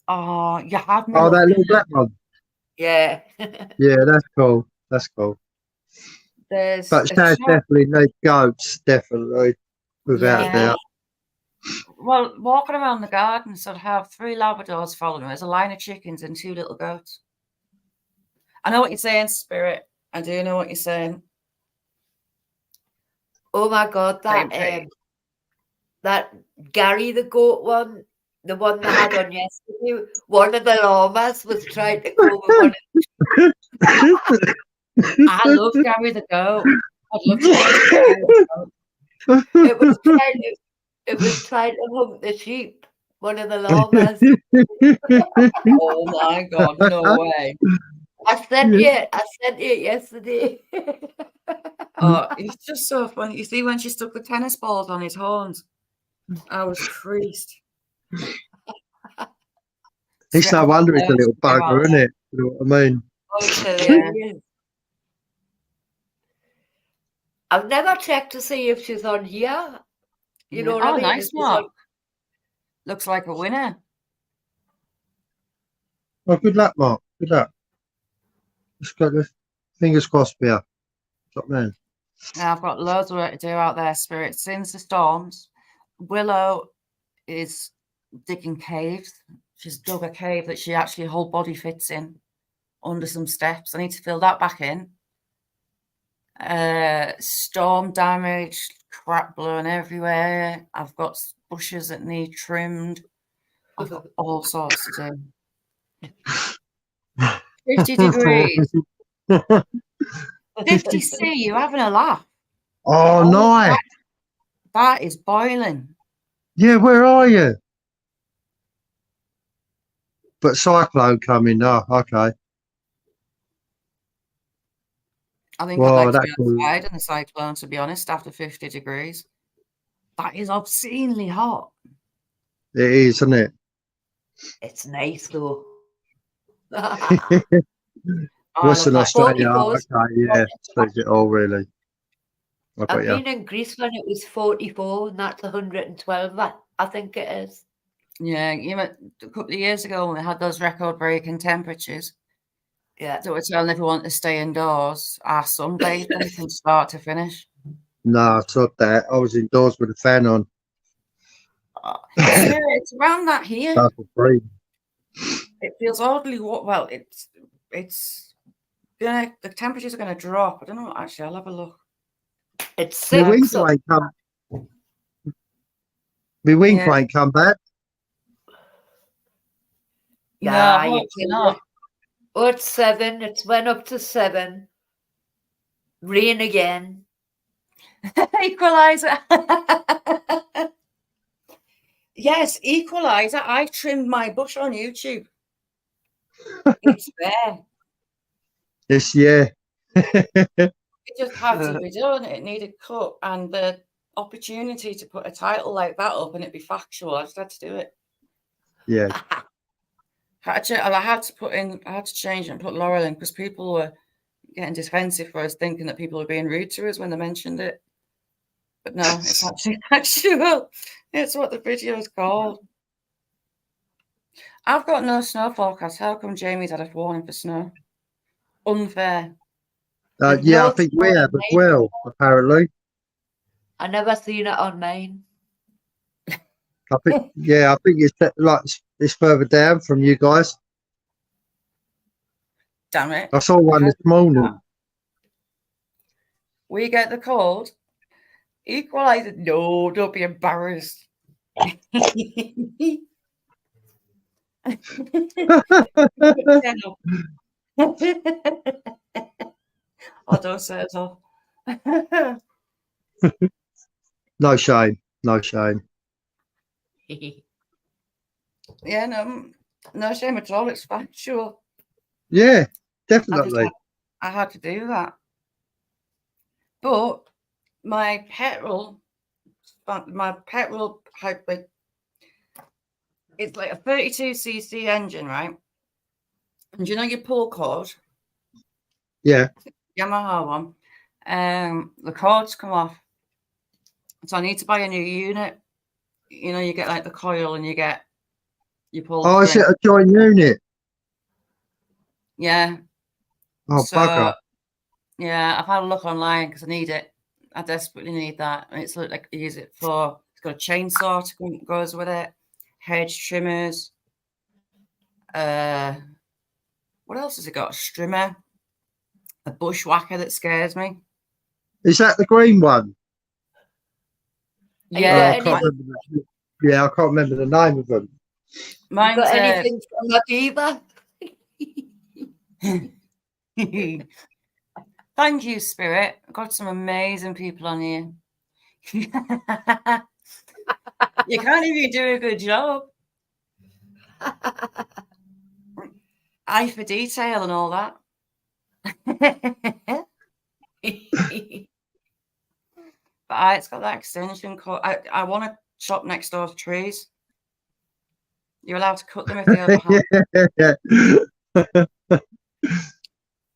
[SPEAKER 1] Oh, you have me.
[SPEAKER 4] Oh, that little black one.
[SPEAKER 2] Yeah.
[SPEAKER 4] Yeah, that's cool. But Shaz definitely needs goats, definitely, without a doubt.
[SPEAKER 1] Well, walking around the garden, so I'd have 3 Labradors following us, a line of chickens, and 2 little goats. I know what you're saying, Spirit. I do know what you're saying.
[SPEAKER 2] Oh my God, that Gary the goat one, the one they had on yesterday, one of the llamas was trying to go with one of
[SPEAKER 1] I love Gary the goat. I'd love to watch Gary the goat.
[SPEAKER 2] It was trying to hump the sheep, one of the llamas.
[SPEAKER 1] Oh my God, no way.
[SPEAKER 2] I sent it yesterday.
[SPEAKER 1] Oh, it's just so funny. You see when she stuck the tennis balls on his horns? I was creased.
[SPEAKER 4] It's no wonder it's a little bugger, isn't it? You know what I mean?
[SPEAKER 2] Oh, I've never checked to see if she's on here. You know what I mean?
[SPEAKER 1] Nice, Mark. Looks like a winner.
[SPEAKER 4] Well, good luck, Mark. Good luck. Just got the fingers crossed for you. Top man.
[SPEAKER 1] Now I've got loads of work to do out there, Spirit. Since the storms, Willow is digging caves. She's dug a cave that she actually whole body fits in under some steps. I need to fill that back in. Storm damage, crap blowing everywhere. I've got bushes that need trimmed. I've got all sorts to do. 50 degrees. 50C, you're having a laugh.
[SPEAKER 4] Oh, nice.
[SPEAKER 1] That is boiling.
[SPEAKER 4] Yeah, where are you? But cyclone coming. Oh, okay.
[SPEAKER 1] I think I'd like to be outside in the cyclone, to be honest, after 50 degrees. That is obscenely hot.
[SPEAKER 4] It is, isn't it?
[SPEAKER 2] It's nice, though.
[SPEAKER 4] Western Australia.
[SPEAKER 2] 44.
[SPEAKER 4] Okay, yeah, says it all really.
[SPEAKER 2] I've been in Greece when it was 44, and that's 112. I think it is.
[SPEAKER 1] Yeah, you know, a couple of years ago when we had those record-breaking temperatures.
[SPEAKER 2] Yeah.
[SPEAKER 1] So we're telling everyone to stay indoors. Our sunbathing from start to finish.
[SPEAKER 4] No, I saw that. I was indoors with the fan on.
[SPEAKER 1] It's around that here.
[SPEAKER 4] That's free.
[SPEAKER 1] It feels oddly well. It's gonna, the temperatures are gonna drop. I don't know. Actually, I'll have a look.
[SPEAKER 2] It's
[SPEAKER 4] My
[SPEAKER 2] 6.
[SPEAKER 4] winter ain't come. My winter ain't come back.
[SPEAKER 2] Yeah,
[SPEAKER 1] no,
[SPEAKER 2] you
[SPEAKER 1] not.
[SPEAKER 2] Oh, it's 7. It's went up to 7. Rain again.
[SPEAKER 1] Equalizer. Yes, Equalizer. I trimmed my bush on YouTube. It's there.
[SPEAKER 4] Yes, yeah.
[SPEAKER 1] It just had to be done. It needed cut, and the opportunity to put a title like that up and it be factual, I just had to do it.
[SPEAKER 4] Yeah.
[SPEAKER 1] I had to change it and put Laurel in because people were getting defensive for us, thinking that people were being rude to us when they mentioned it. But no, it's actually factual. It's what the video is called. I've got no snow forecast. How come Jamie's had a warning for snow? Unfair.
[SPEAKER 4] Yeah, I think we have as well, apparently.
[SPEAKER 2] I never seen it on mine.
[SPEAKER 4] I think, yeah, I think it's further down from you guys.
[SPEAKER 1] Damn it.
[SPEAKER 4] I saw one this morning.
[SPEAKER 1] We get the cold. Equalizer. No, don't be embarrassed. I don't say so.
[SPEAKER 4] No shame. No shame.
[SPEAKER 1] Yeah, no shame at all. It's factual.
[SPEAKER 4] Yeah, definitely.
[SPEAKER 1] I had to do that. But my petrol hybrid, it's like a 32cc engine, right? And you know your pull cord?
[SPEAKER 4] Yeah.
[SPEAKER 1] Yamaha one. The cords come off. So I need to buy a new unit. You know, you get like the coil and you get you pull.
[SPEAKER 4] Oh, is it a joint unit?
[SPEAKER 1] Yeah.
[SPEAKER 4] Oh, bugger.
[SPEAKER 1] Yeah, I've had a look online because I need it. I desperately need that. And it's like I use it for, it's got a chainsaw to goes with it, hedge trimmers. What else has it got? A strimmer, a bushwhacker that scares me.
[SPEAKER 4] Is that the green one?
[SPEAKER 1] Yeah.
[SPEAKER 4] I can't remember the name of them.
[SPEAKER 2] Mine's got anything from the diva?
[SPEAKER 1] Thank you, Spirit. I've got some amazing people on here. You can't even do a good job. Eye for detail and all that. But it's got that extension cord. I want to shop next door to trees. You're allowed to cut them if they overhang.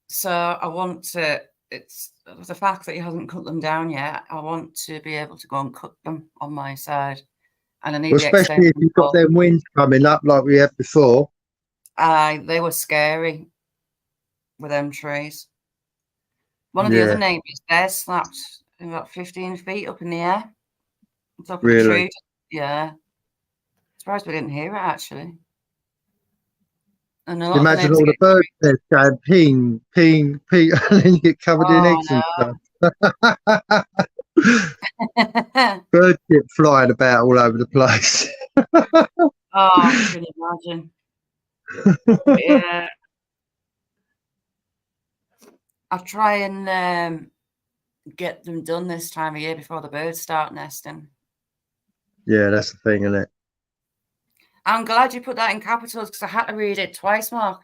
[SPEAKER 1] So I want to, it's the fact that he hasn't cut them down yet. I want to be able to go and cut them on my side. And I need
[SPEAKER 4] especially if you've got them winds coming up like we had before.
[SPEAKER 1] They were scary with them trees. One of the other neighbours there slapped about 15 feet up in the air. Top of the tree. Yeah. Surprised we didn't hear it actually. And
[SPEAKER 4] imagine all the birds there going ping, ping, ping, and then you get covered in eggs and stuff. Birds get flying about all over the place.
[SPEAKER 1] I can imagine. Yeah. I'll try and get them done this time of year before the birds start nesting.
[SPEAKER 4] Yeah, that's the thing, isn't it?
[SPEAKER 1] I'm glad you put that in capitals because I had to read it twice, Mark.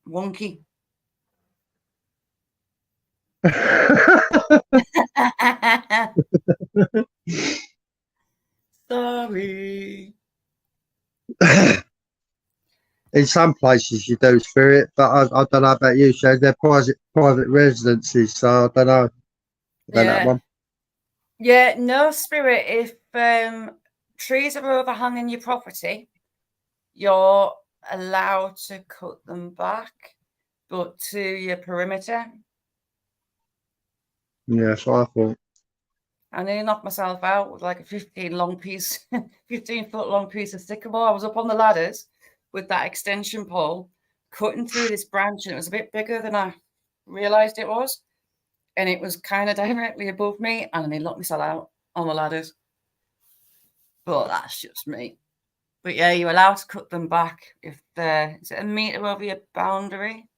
[SPEAKER 1] Wonky. Sorry.
[SPEAKER 4] in some places you do, Spirit, but I don't know about you, Shag. They're private residences, so I don't know about that one.
[SPEAKER 1] Yeah, no, Spirit. If trees are overhanging your property, you're allowed to cut them back, but to your perimeter.
[SPEAKER 4] Yeah, so I thought.
[SPEAKER 1] I nearly knocked myself out with like a 15 foot long piece of sycamore. I was up on the ladders with that extension pole, cutting through this branch, and it was a bit bigger than I realized it was. And it was kind of directly above me, and I nearly knocked myself out on the ladders. But that's just me. But yeah, you're allowed to cut them back if is it a meter over your boundary?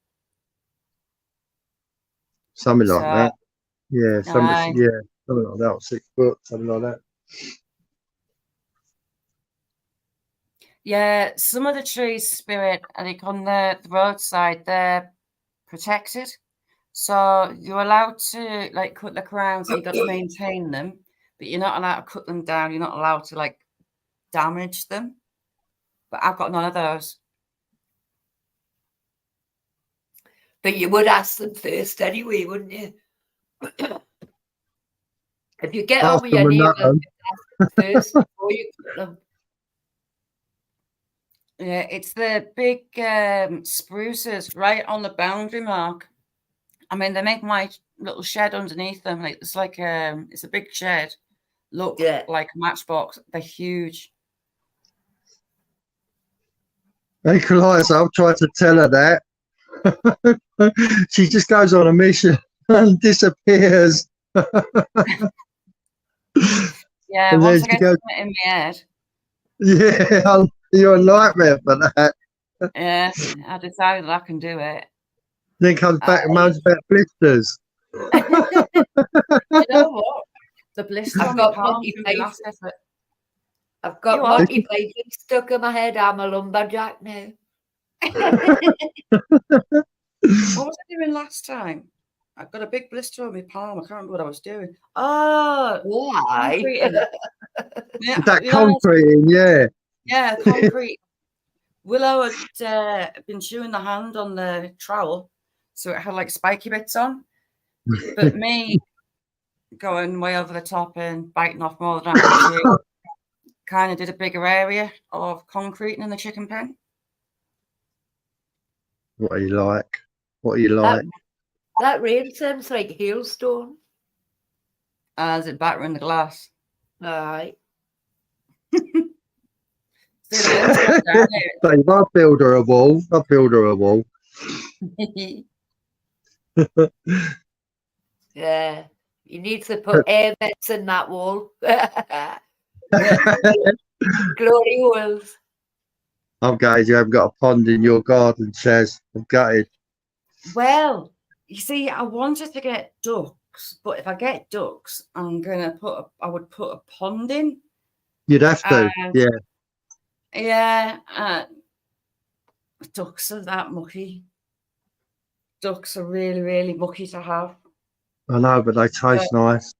[SPEAKER 4] Something like that. Yeah, something like that, 6 foot, something like that.
[SPEAKER 1] Yeah, some of the trees, Spirit, like on the roadside, they're protected. So you're allowed to like cut the crowns, so you got to maintain them, but you're not allowed to cut them down. You're not allowed to like damage them. But I've got none of those.
[SPEAKER 2] But you would ask them first anyway, wouldn't you? If you get on with your neighbours, ask them first before you cut them.
[SPEAKER 1] Yeah, it's the big spruces right on the boundary mark. I mean, they make my little shed underneath them. Like it's like it's a big shed. Look like a matchbox. They're huge.
[SPEAKER 4] Equalizer, I've tried to tell her that. She just goes on a mission and disappears.
[SPEAKER 1] Yeah, and once I get it in my head.
[SPEAKER 4] Yeah, you're a nightmare for that.
[SPEAKER 1] Yeah, I decided I can do it.
[SPEAKER 4] Then comes back and moans about blisters.
[SPEAKER 1] You know what? The blisters on my palm.
[SPEAKER 2] I've got Monty Python stuck in my head. I'm a lumberjack now.
[SPEAKER 1] What was I doing last time? I got a big blister on my palm. I can't remember what I was doing. Oh,
[SPEAKER 2] why?
[SPEAKER 4] Yeah, that concreting, yeah.
[SPEAKER 1] Yeah, concrete. Willow had been chewing the hand on the trowel, so it had like spiky bits on. But me going way over the top and biting off more than I could chew, kind of did a bigger area of concreting in the chicken pen.
[SPEAKER 4] What are you like? What are you like?
[SPEAKER 2] That rain sounds like hailstone.
[SPEAKER 1] Is it battering the glass?
[SPEAKER 2] Aye.
[SPEAKER 4] I'll build her a wall. I'll build her a wall.
[SPEAKER 2] Yeah. You need to put air vents in that wall. Glory holes.
[SPEAKER 4] I'm gutted you haven't got a pond in your garden, Chaz. I'm gutted.
[SPEAKER 1] Well, you see, I wanted to get ducks, but if I get ducks, I'm gonna I would put a pond in.
[SPEAKER 4] You'd have to, yeah.
[SPEAKER 1] Yeah, ducks are that mucky. Ducks are really, really mucky to have.
[SPEAKER 4] I know, but they taste nice.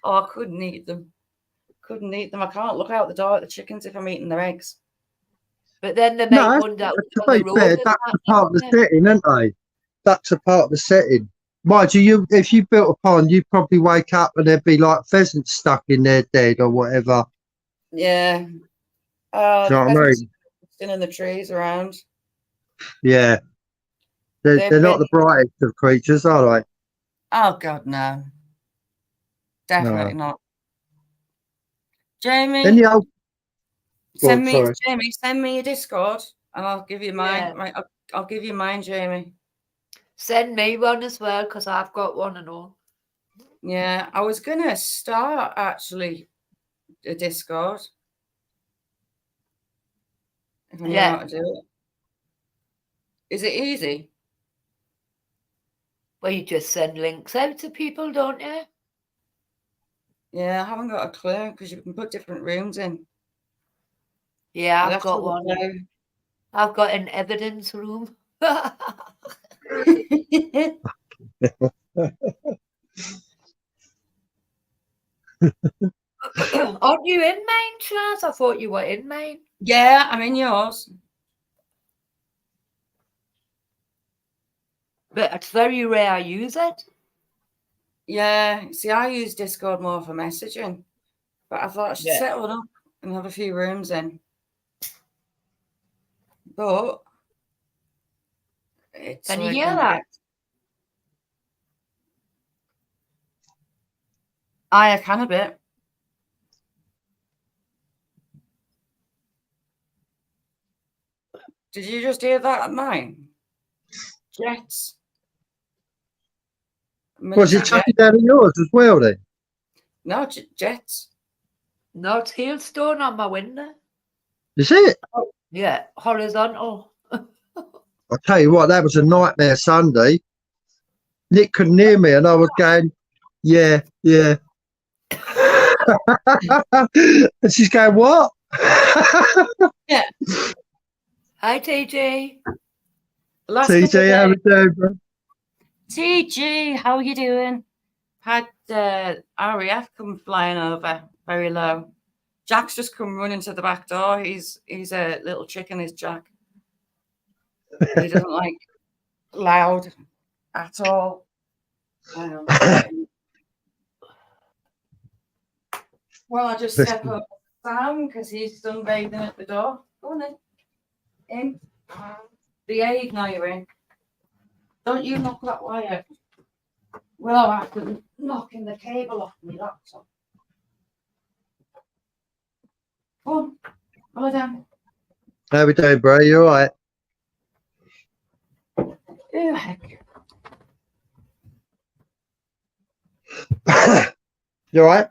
[SPEAKER 1] Oh, I couldn't eat them. Couldn't eat them. I can't look out the door at the chickens if I'm eating their eggs.
[SPEAKER 2] But then they make one that
[SPEAKER 4] to be fair, ducks are part of the setting, aren't they? Ducks are part of the setting. Mind you, if you built a pond, you'd probably wake up and there'd be like pheasants stuck in there dead or whatever.
[SPEAKER 1] Yeah.
[SPEAKER 4] Oh, you know what I mean?
[SPEAKER 1] In the trees around.
[SPEAKER 4] Yeah. They're not the brightest of creatures, are they?
[SPEAKER 1] Oh, God, no. Definitely not. Jamie, send me your Discord and I'll give you mine. Yeah. Right, I'll give you mine, Jamie.
[SPEAKER 2] Send me one as well, because I've got one and all.
[SPEAKER 1] Yeah, I was going to start, actually, a Discord. If I know how to do it. Is it easy?
[SPEAKER 2] Well, you just send links out to people, don't you?
[SPEAKER 1] Yeah, I haven't got a clue, because you can put different rooms in.
[SPEAKER 2] Yeah, I've got one. I've got an evidence room. Aren't you in mine, Chaz? I thought you were in mine.
[SPEAKER 1] Yeah, I'm in yours.
[SPEAKER 2] But it's very rare I use it.
[SPEAKER 1] Yeah, see, I use Discord more for messaging, but I thought I should set one up and have a few rooms in. But it's
[SPEAKER 2] Can you hear that?
[SPEAKER 1] I can a bit. Did you just hear that at mine? Jets.
[SPEAKER 4] Was it chucking down at yours as well then?
[SPEAKER 1] No, jets.
[SPEAKER 2] No, it's hailstone on my window.
[SPEAKER 4] Is it?
[SPEAKER 2] Oh, yeah, horizontal.
[SPEAKER 4] I'll tell you what, that was a nightmare Sunday. Nick couldn't hear me and I was going, yeah. And she's going, what?
[SPEAKER 1] Yeah.
[SPEAKER 2] Hi, TJ.
[SPEAKER 4] TJ, how you doing, bro?
[SPEAKER 1] TG, how are you doing? Had RAF come flying over very low. Jack's just come running to the back door. He's a little chicken, is Jack. He doesn't like loud at all. Well, I just step up Sam because he's sunbathing at the door. Go on then. In. Behave now you're in. Don't you knock that wire. Well, I could knocking the cable off me laptop. Go on. Follow down.
[SPEAKER 4] How we doing, bro? You all right?
[SPEAKER 1] Oh, heck.
[SPEAKER 4] You all right?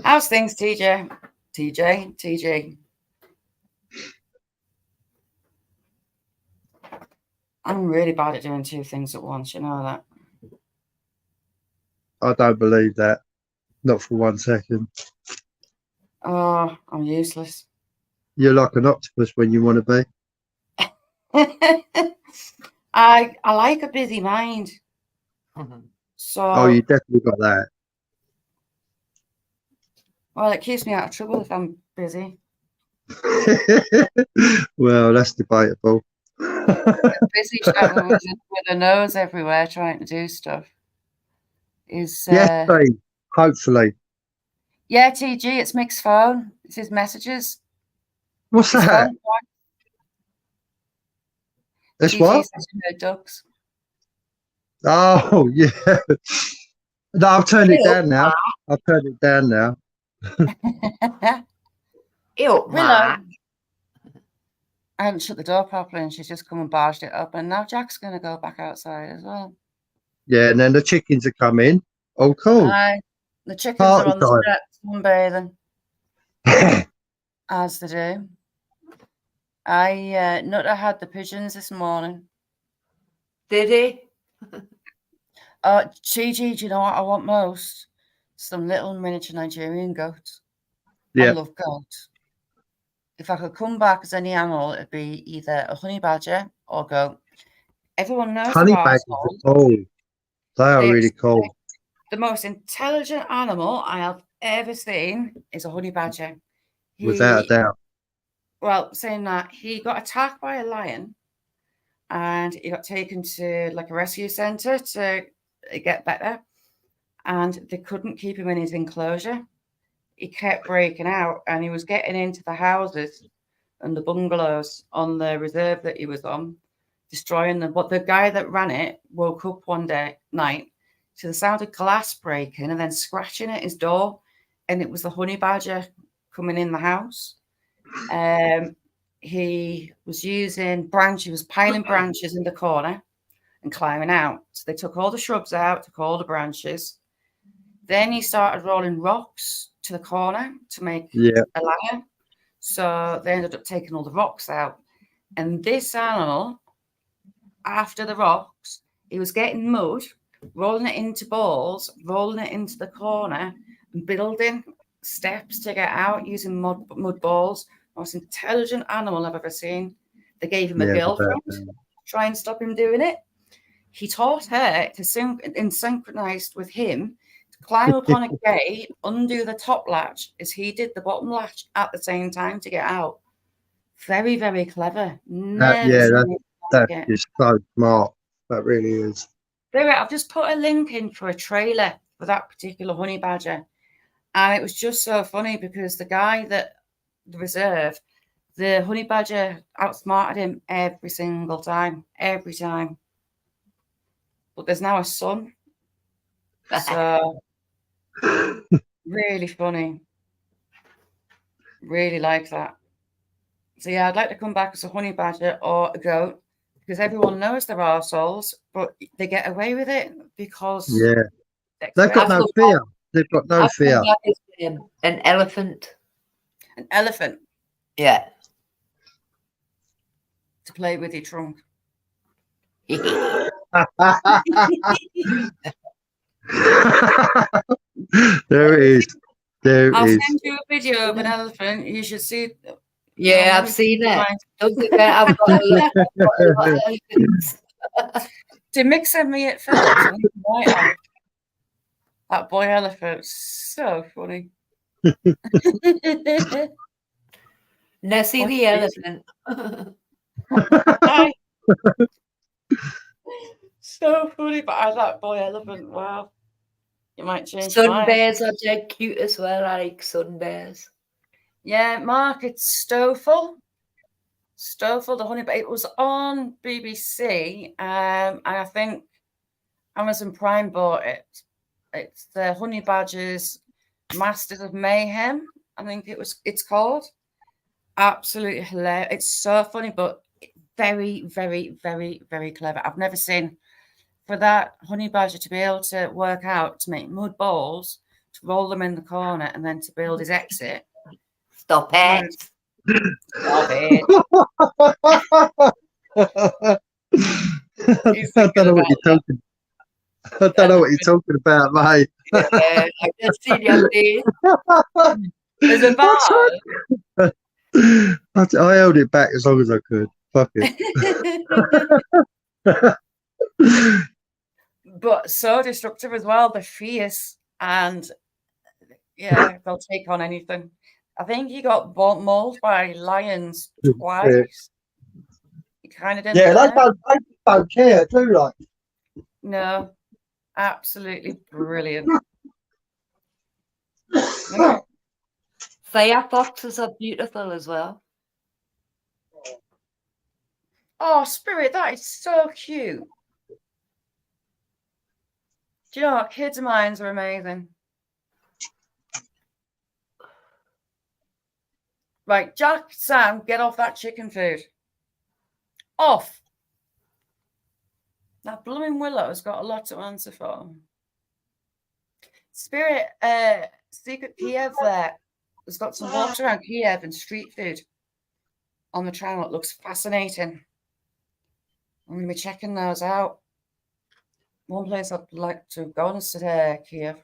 [SPEAKER 1] How's things, TJ? TJ. I'm really bad at doing two things at once, you know that.
[SPEAKER 4] I don't believe that. Not for 1 second.
[SPEAKER 1] Oh, I'm useless.
[SPEAKER 4] You're like an octopus when you want to be.
[SPEAKER 1] I like a busy mind. So
[SPEAKER 4] Oh, you definitely got that.
[SPEAKER 1] Well, it keeps me out of trouble if I'm busy.
[SPEAKER 4] Well, that's debatable.
[SPEAKER 1] Busy travel with a nose everywhere trying to do stuff is
[SPEAKER 4] yes, Steve, hopefully.
[SPEAKER 1] Yeah, TG, it's Mick's phone. It's his messages.
[SPEAKER 4] What's
[SPEAKER 1] his
[SPEAKER 4] that? That's
[SPEAKER 1] TG
[SPEAKER 4] what?
[SPEAKER 1] says you heard ducks.
[SPEAKER 4] Oh, yeah. No, I've turned it down now. I've turned it down now.
[SPEAKER 2] Ew,
[SPEAKER 1] Willow. I hadn't shut the door properly and she's just come and barged it up. And now Jack's going to go back outside as well.
[SPEAKER 4] Yeah, and then the chickens are coming. Oh, cool.
[SPEAKER 1] The chickens are on the steps sunbathing. As they do. Nutter had the pigeons this morning.
[SPEAKER 2] Did he?
[SPEAKER 1] Gigi, do you know what I want most? Some little miniature Nigerian goats.
[SPEAKER 4] Yeah.
[SPEAKER 1] I love goats. If I could come back as any animal, it'd be either a honey badger or goat. Everyone knows
[SPEAKER 4] honey badgers are cool. They are really cool.
[SPEAKER 1] The most intelligent animal I have ever seen is a honey badger.
[SPEAKER 4] Without a doubt.
[SPEAKER 1] Well, saying that, he got attacked by a lion and he got taken to like a rescue centre to get better. And they couldn't keep him in his enclosure. He kept breaking out and he was getting into the houses and the bungalows on the reserve that he was on, destroying them. But the guy that ran it woke up one night to the sound of glass breaking and then scratching at his door. And it was the honey badger coming in the house. He was using he was piling branches in the corner and climbing out. So they took all the shrubs out, took all the branches. Then he started rolling rocks to the corner to make a ladder. So they ended up taking all the rocks out. And this animal, after the rocks, he was getting mud, rolling it into balls, rolling it into the corner, and building steps to get out using mud balls. Most intelligent animal I've ever seen. They gave him a girlfriend to try and stop him doing it. He taught her to synchronized with him to climb up on a gate, undo the top latch as he did the bottom latch at the same time to get out. Very, very clever. Never seen anything
[SPEAKER 4] That's just so smart. That really is.
[SPEAKER 1] There, I've just put a link in for a trailer for that particular honey badger. And it was just so funny because the guy that the reserve, the honey badger outsmarted him every single time, every time. But there's now a son. So really funny. Really like that. So yeah, I'd like to come back as a honey badger or a goat because everyone knows they're arseholes, but they get away with it because
[SPEAKER 4] they've got no fear. They've got no fear.
[SPEAKER 2] An elephant.
[SPEAKER 1] An elephant.
[SPEAKER 2] Yeah.
[SPEAKER 1] To play with your trunk.
[SPEAKER 4] There it is.
[SPEAKER 1] I'll send you a video of an elephant. You should see.
[SPEAKER 2] Yeah, I've seen it. I've got a lot of elephants.
[SPEAKER 1] Did Mick send me it first? That boy elephant, so funny.
[SPEAKER 2] Nessie the elephant.
[SPEAKER 1] So funny, but I like boy elephant. Wow. You might change
[SPEAKER 2] Sun bears are dead cute as well. I like sun bears.
[SPEAKER 1] Yeah, Mark, it's Stoffel. Stoffel, the honey, but it was on BBC, and I think Amazon Prime bought it. It's the Honey Badgers Masters of Mayhem, I think it's called. Absolutely hilarious. It's so funny, but very, very, very, very clever. I've never seen for that honey badger to be able to work out to make mud balls, to roll them in the corner, and then to build his exit.
[SPEAKER 2] Stop it.
[SPEAKER 1] Stop it.
[SPEAKER 4] I don't know what you're talking. I don't know what you're talking about, mate.
[SPEAKER 2] Yeah, I just seen your face.
[SPEAKER 1] There's a bar.
[SPEAKER 4] I held it back as long as I could. Fuck it.
[SPEAKER 1] But so destructive as well. They're fierce and yeah, they'll take on anything. I think he got mauled by lions twice. Yeah. He kind of didn't.
[SPEAKER 4] Yeah, they don't care, do they?
[SPEAKER 1] No, absolutely brilliant.
[SPEAKER 2] Fire foxes are beautiful as well.
[SPEAKER 1] Oh, Spirit, that is so cute. Do you know what? Kids of mine are amazing. Right, Jack, Sam, get off that chicken food. Off. That blooming Willow has got a lot to answer for. Spirit, Secret Kiev there has got some walks around Kiev and street food on the channel. It looks fascinating. I'm going to be checking those out. One place I'd like to go on is today, Kiev.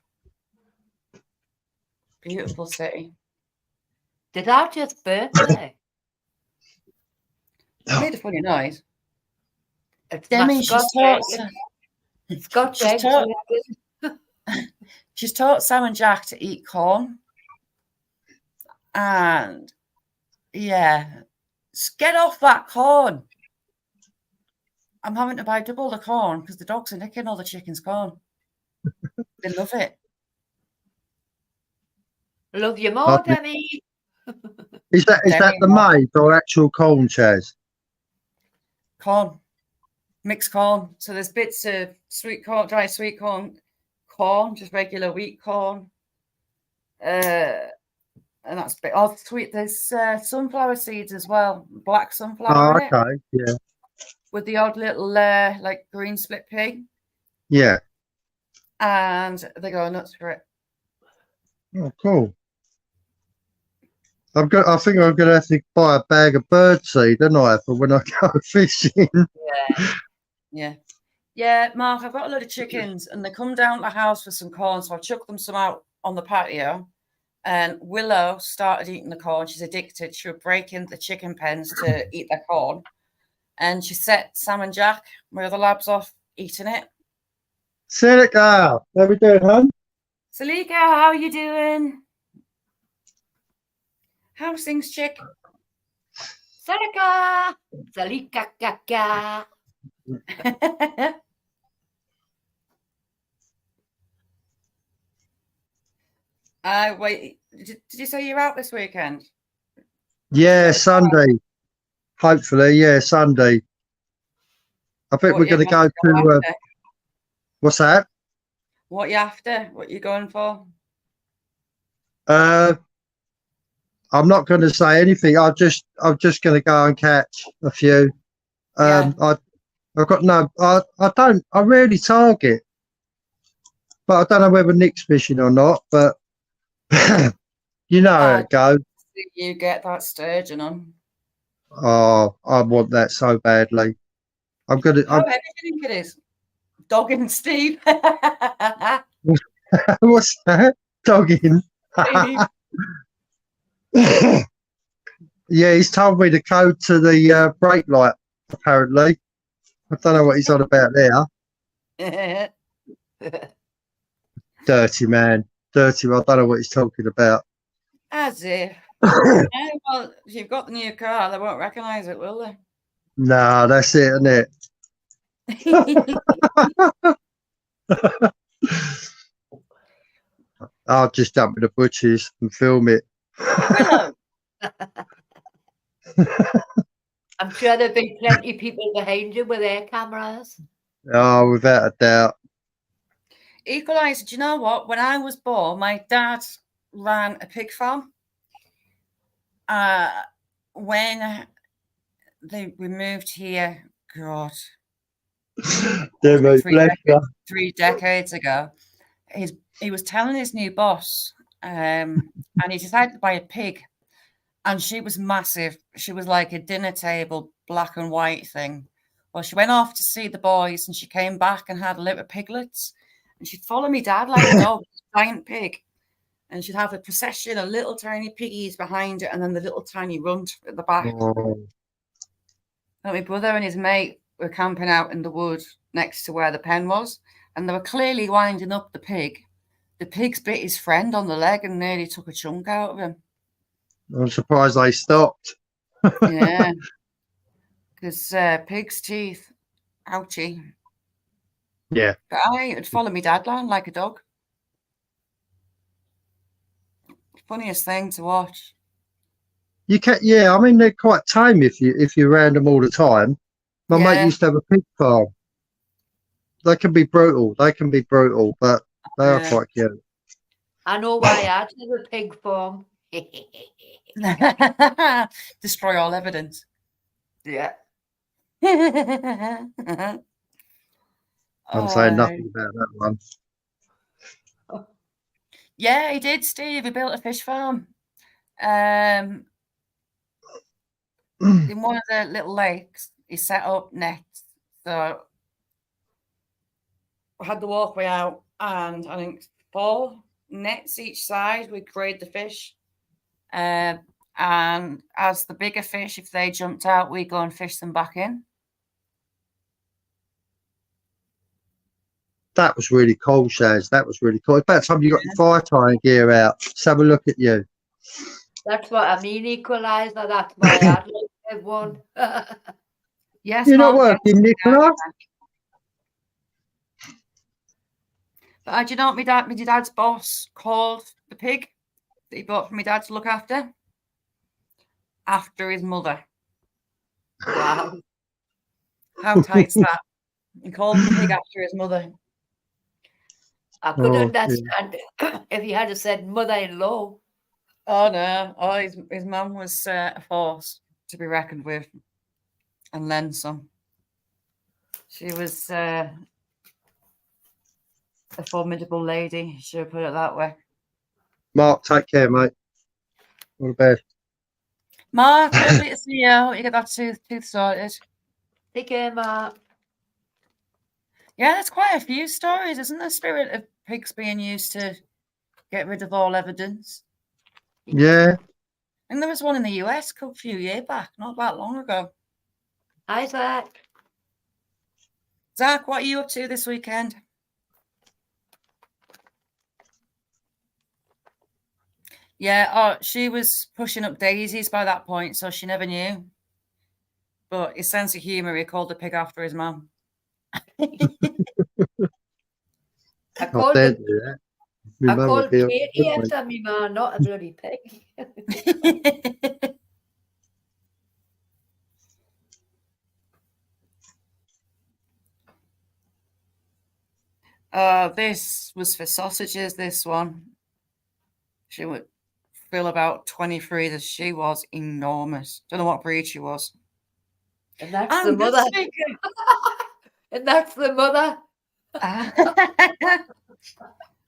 [SPEAKER 1] Beautiful city.
[SPEAKER 2] Did I just birthday?
[SPEAKER 1] Made a funny noise.
[SPEAKER 2] It's
[SPEAKER 1] Demi, she's taught Sam and Jack to eat corn. And yeah, get off that corn. I'm having to buy double the corn because the dogs are nicking all the chicken's corn. They love it.
[SPEAKER 2] Love you more, Demi.
[SPEAKER 4] Is that the maize or actual corn, Chaz?
[SPEAKER 1] Corn. Mixed corn. So there's bits of sweet corn, dry sweet corn, just regular wheat corn. And that's bit sweet. There's sunflower seeds as well. Black sunflower.
[SPEAKER 4] Oh, okay. Yeah.
[SPEAKER 1] With the odd little like green split pea.
[SPEAKER 4] Yeah.
[SPEAKER 1] And they go nuts for it.
[SPEAKER 4] Oh, cool. I think I'm gonna have to buy a bag of birdseed, don't I, for when I go fishing.
[SPEAKER 1] Yeah, Mark, I've got a load of chickens and they come down to the house for some corn, so I chuck them some out on the patio. And Willow started eating the corn. She's addicted. She would break into the chicken pens to eat their corn. And she set Sam and Jack, my other labs, off eating it.
[SPEAKER 4] Seneca, how we doing, hon?
[SPEAKER 1] Salika, how are you doing? How's things, chick?
[SPEAKER 2] Saraka! Salikakaka!
[SPEAKER 1] Wait, did you say you're out this weekend?
[SPEAKER 4] Yeah, Sunday. Hopefully, yeah, Sunday. I think we're going to go to. What's that?
[SPEAKER 1] What you after? What you going for?
[SPEAKER 4] I'm not going to say anything. I'm just going to go and catch a few. I've got no. I rarely target, but I don't know whether Nick's fishing or not. But you know how it goes.
[SPEAKER 1] You get that sturgeon on.
[SPEAKER 4] Oh, I want that so badly. I'm gonna.
[SPEAKER 1] How heavy do you think it is? Dogging Steve.
[SPEAKER 4] What's that? Dogging. Yeah, he's told me the code to the brake light. Apparently, I don't know what he's on about there. Dirty man, dirty. I don't know what he's talking about.
[SPEAKER 1] As if. Well, if you've got the new car, they won't recognise it, will they?
[SPEAKER 4] No, that's it, isn't it? I'll just jump in the butchers and film it.
[SPEAKER 2] I'm sure there'll be plenty of people behind you with their cameras.
[SPEAKER 4] Oh, without a doubt.
[SPEAKER 1] Equaliser, do you know what? When I was born, my dad ran a pig farm. When we moved here, God, 3 decades ago, he was telling his new boss, and he decided to buy a pig, and she was massive. She was like a dinner table, black and white thing. Well, she went off to see the boys, and she came back and had a litter of piglets, and she'd follow me dad like a dog, giant pig. And she'd have a procession of little tiny piggies behind it, and then the little tiny runt at the back.
[SPEAKER 4] Oh.
[SPEAKER 1] And my brother and his mate were camping out in the wood next to where the pen was, and they were clearly winding up the pig. The pig's bit his friend on the leg and nearly took a chunk out of him. I'm
[SPEAKER 4] surprised they stopped.
[SPEAKER 1] Yeah, because pig's teeth, ouchie.
[SPEAKER 4] Yeah.
[SPEAKER 1] But I would follow me dad around like a dog. Funniest thing to watch.
[SPEAKER 4] You can, yeah. I mean, they're quite tame if you around them all the time. My mate used to have a pig farm. They can be brutal. But they are quite cute.
[SPEAKER 2] I know why I had a pig farm.
[SPEAKER 1] Destroy all evidence.
[SPEAKER 2] Yeah.
[SPEAKER 4] I'm saying nothing about that one.
[SPEAKER 1] Yeah, he did, Steve. He built a fish farm. In one of the little lakes, he set up nets. So I had the walkway out, and I think 4 nets each side. We'd grade the fish. And as the bigger fish, if they jumped out, we go and fish them back in.
[SPEAKER 4] That was really cool, Shaz. That was really cool. About time you got your fire tying gear out. Let's have a look at you.
[SPEAKER 2] That's what I mean, Equaliser. That's why I'd like to have one.
[SPEAKER 1] Yes,
[SPEAKER 4] you're not working, Nicola.
[SPEAKER 1] But do you know what my dad's boss called the pig that he bought for my dad to look after? After his mother.
[SPEAKER 2] Wow.
[SPEAKER 1] How tight's that? He called the pig after his mother.
[SPEAKER 2] I could understand if he had said mother-in-law.
[SPEAKER 1] Oh, no. Oh, his mum was a force to be reckoned with. And then some. She was a formidable lady, should put it that way.
[SPEAKER 4] Mark, take care, mate. All the best.
[SPEAKER 1] Mark, lovely to see you. You get that tooth sorted.
[SPEAKER 2] Take care, Mark.
[SPEAKER 1] Yeah, there's quite a few stories, isn't there? Spirit of pigs being used to get rid of all evidence.
[SPEAKER 4] Yeah.
[SPEAKER 1] And there was one in the US a few years back, not that long ago.
[SPEAKER 2] Hi, Zach.
[SPEAKER 1] Zach, what are you up to this weekend? Yeah, she was pushing up daisies by that point, so she never knew. but his sense of humour, he called the pig after his mum.
[SPEAKER 2] I called
[SPEAKER 4] that.
[SPEAKER 2] I called Katie after me, man, not a bloody pig.
[SPEAKER 1] This was for sausages, this one. She would feel about 23, that she was enormous. Don't know what breed she was.
[SPEAKER 2] And that's the mother. And that's the mother.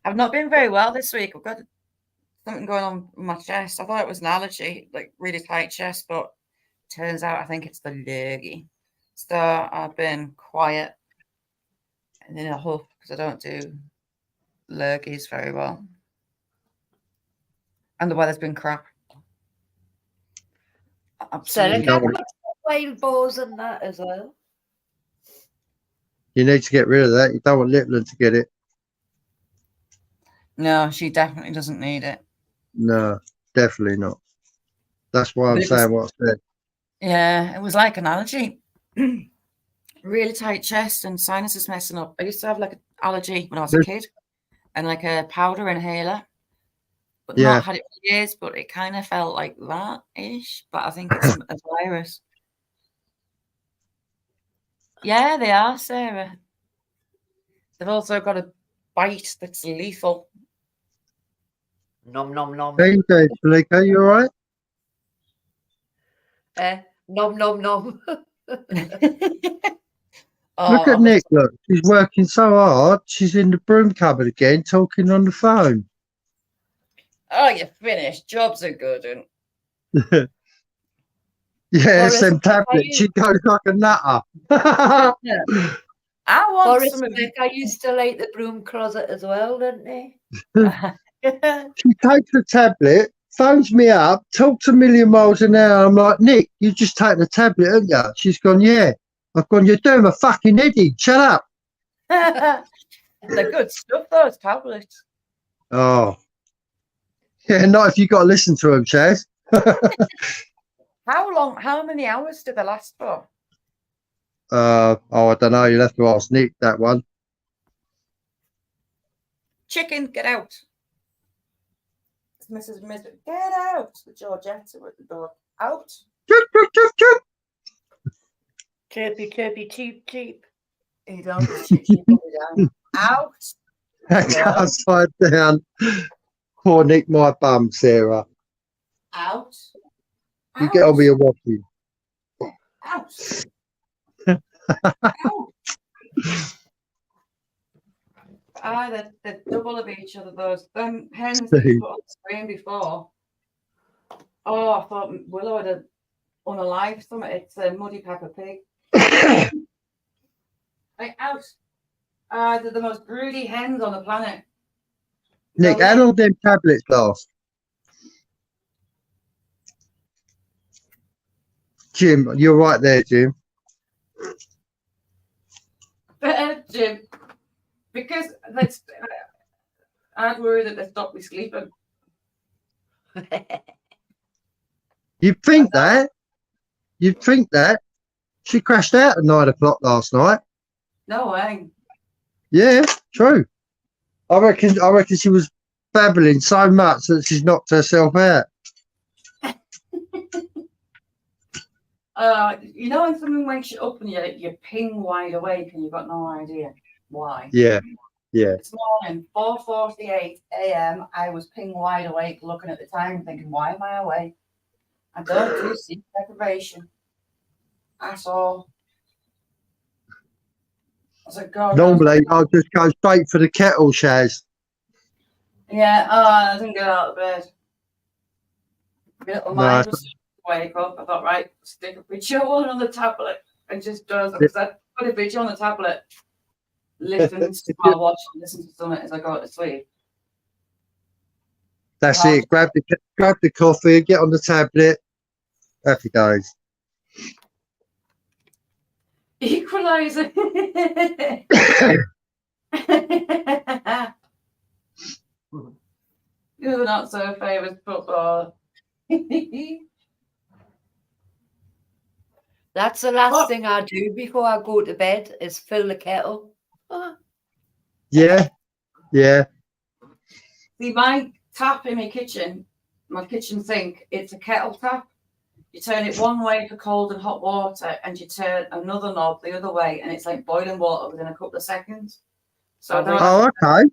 [SPEAKER 1] I've not been very well this week. I've got something going on with my chest. I thought it was an allergy, like really tight chest, but turns out I think it's the lurgy. So I've been quiet and in a huff because I don't do lurgies very well. And the weather's been crap.
[SPEAKER 2] Absolutely. So wild boars and that as well.
[SPEAKER 4] You need to get rid of that. You don't want Litland to get it.
[SPEAKER 1] No, she definitely doesn't need it.
[SPEAKER 4] No, definitely not. That's why I'm saying what I said.
[SPEAKER 1] Yeah, it was like an allergy. Really tight chest and sinuses messing up. I used to have like an allergy when I was a kid and like a powder inhaler. But not had it for years, but it kind of felt like that-ish. But I think it's a virus. Yeah, they are, Sarah. They've also got a bite that's lethal.
[SPEAKER 2] Nom, nom, nom.
[SPEAKER 4] How you doing, Felica? You all right?
[SPEAKER 2] Nom, nom, nom.
[SPEAKER 4] Look at Nick, look. She's working so hard. She's in the broom cupboard again, talking on the phone.
[SPEAKER 1] Oh, you're finished. Jobs are good.
[SPEAKER 4] And... yeah, some tablet. She goes like a nutter.
[SPEAKER 1] Yeah. I want some.
[SPEAKER 2] I used to like the broom closet as well, didn't they?
[SPEAKER 4] She takes the tablet, phones me up, talks a million miles an hour. I'm like, Nick, you just take the tablet, haven't you? She's gone, yeah. I've gone, you're doing my fucking head in. Shut up.
[SPEAKER 1] They're good stuff, those tablets.
[SPEAKER 4] Oh. Yeah, not if you've got to listen to them, Chaz.
[SPEAKER 1] How many hours do they last for?
[SPEAKER 4] I don't know. You'll have to ask Nick that one.
[SPEAKER 1] Chicken, get out. Mrs. Mister, get out. The Georgetta were at the door. Out.
[SPEAKER 2] Chirpy, chirpy, cheep, cheep.
[SPEAKER 1] You don't cheep down. Out.
[SPEAKER 4] Upside down. Poor Nick, my bum, Sarah.
[SPEAKER 1] Out.
[SPEAKER 4] You get on with your washing.
[SPEAKER 1] Out. Out. The double of each other, those hens that you put on the screen before. Oh, I thought Willow had unalive something. It's a Muddy Pepper Pig. Like, out. They're the most broody hens on the planet.
[SPEAKER 4] Nick, how long them tablets last? Jim, you're right there, Jim.
[SPEAKER 1] Jim, because I'd worry that they stopped me sleeping.
[SPEAKER 4] You'd think that. You'd think that. She crashed out at 9 o'clock last night.
[SPEAKER 1] No way.
[SPEAKER 4] Yeah, true. I reckon she was babbling so much that she's knocked herself out.
[SPEAKER 1] You know when something wakes you up and you're ping wide awake and you've got no idea why?
[SPEAKER 4] Yeah, yeah.
[SPEAKER 1] This morning, 4:48 a.m., I was ping wide awake looking at the time thinking, why am I awake? I don't do sleep deprivation at all. I was like, God.
[SPEAKER 4] Normally, I'll just go straight for the kettle, Shaz.
[SPEAKER 1] Yeah, I didn't get out of bed. My little mind was wake up. I thought, right, stick a video on the tablet and just does it. Because I put a video on the tablet, listen while watching, listen to something as I go to sleep.
[SPEAKER 4] That's it. Grab the coffee, get on the tablet. Happy days.
[SPEAKER 1] Equalizer. You're not so famous football.
[SPEAKER 2] That's the last thing I do before I go to bed is fill the kettle.
[SPEAKER 4] Yeah, yeah.
[SPEAKER 1] See, my tap in my kitchen sink, it's a kettle tap. You turn it one way for cold and hot water, and you turn another knob the other way, and it's like boiling water within a couple of seconds. So I don't
[SPEAKER 4] Oh, okay.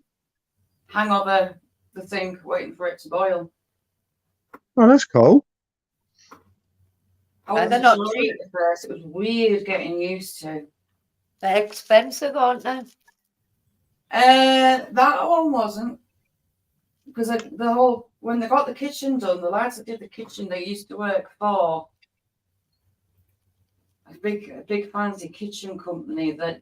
[SPEAKER 1] hang over the sink waiting for it to boil.
[SPEAKER 4] Oh, that's cool.
[SPEAKER 1] I wasn't sure of it at first. It was weird getting used to.
[SPEAKER 2] They're expensive, aren't they?
[SPEAKER 1] That one wasn't. Because when they got the kitchen done, the lads that did the kitchen, they used to work for a big fancy kitchen company that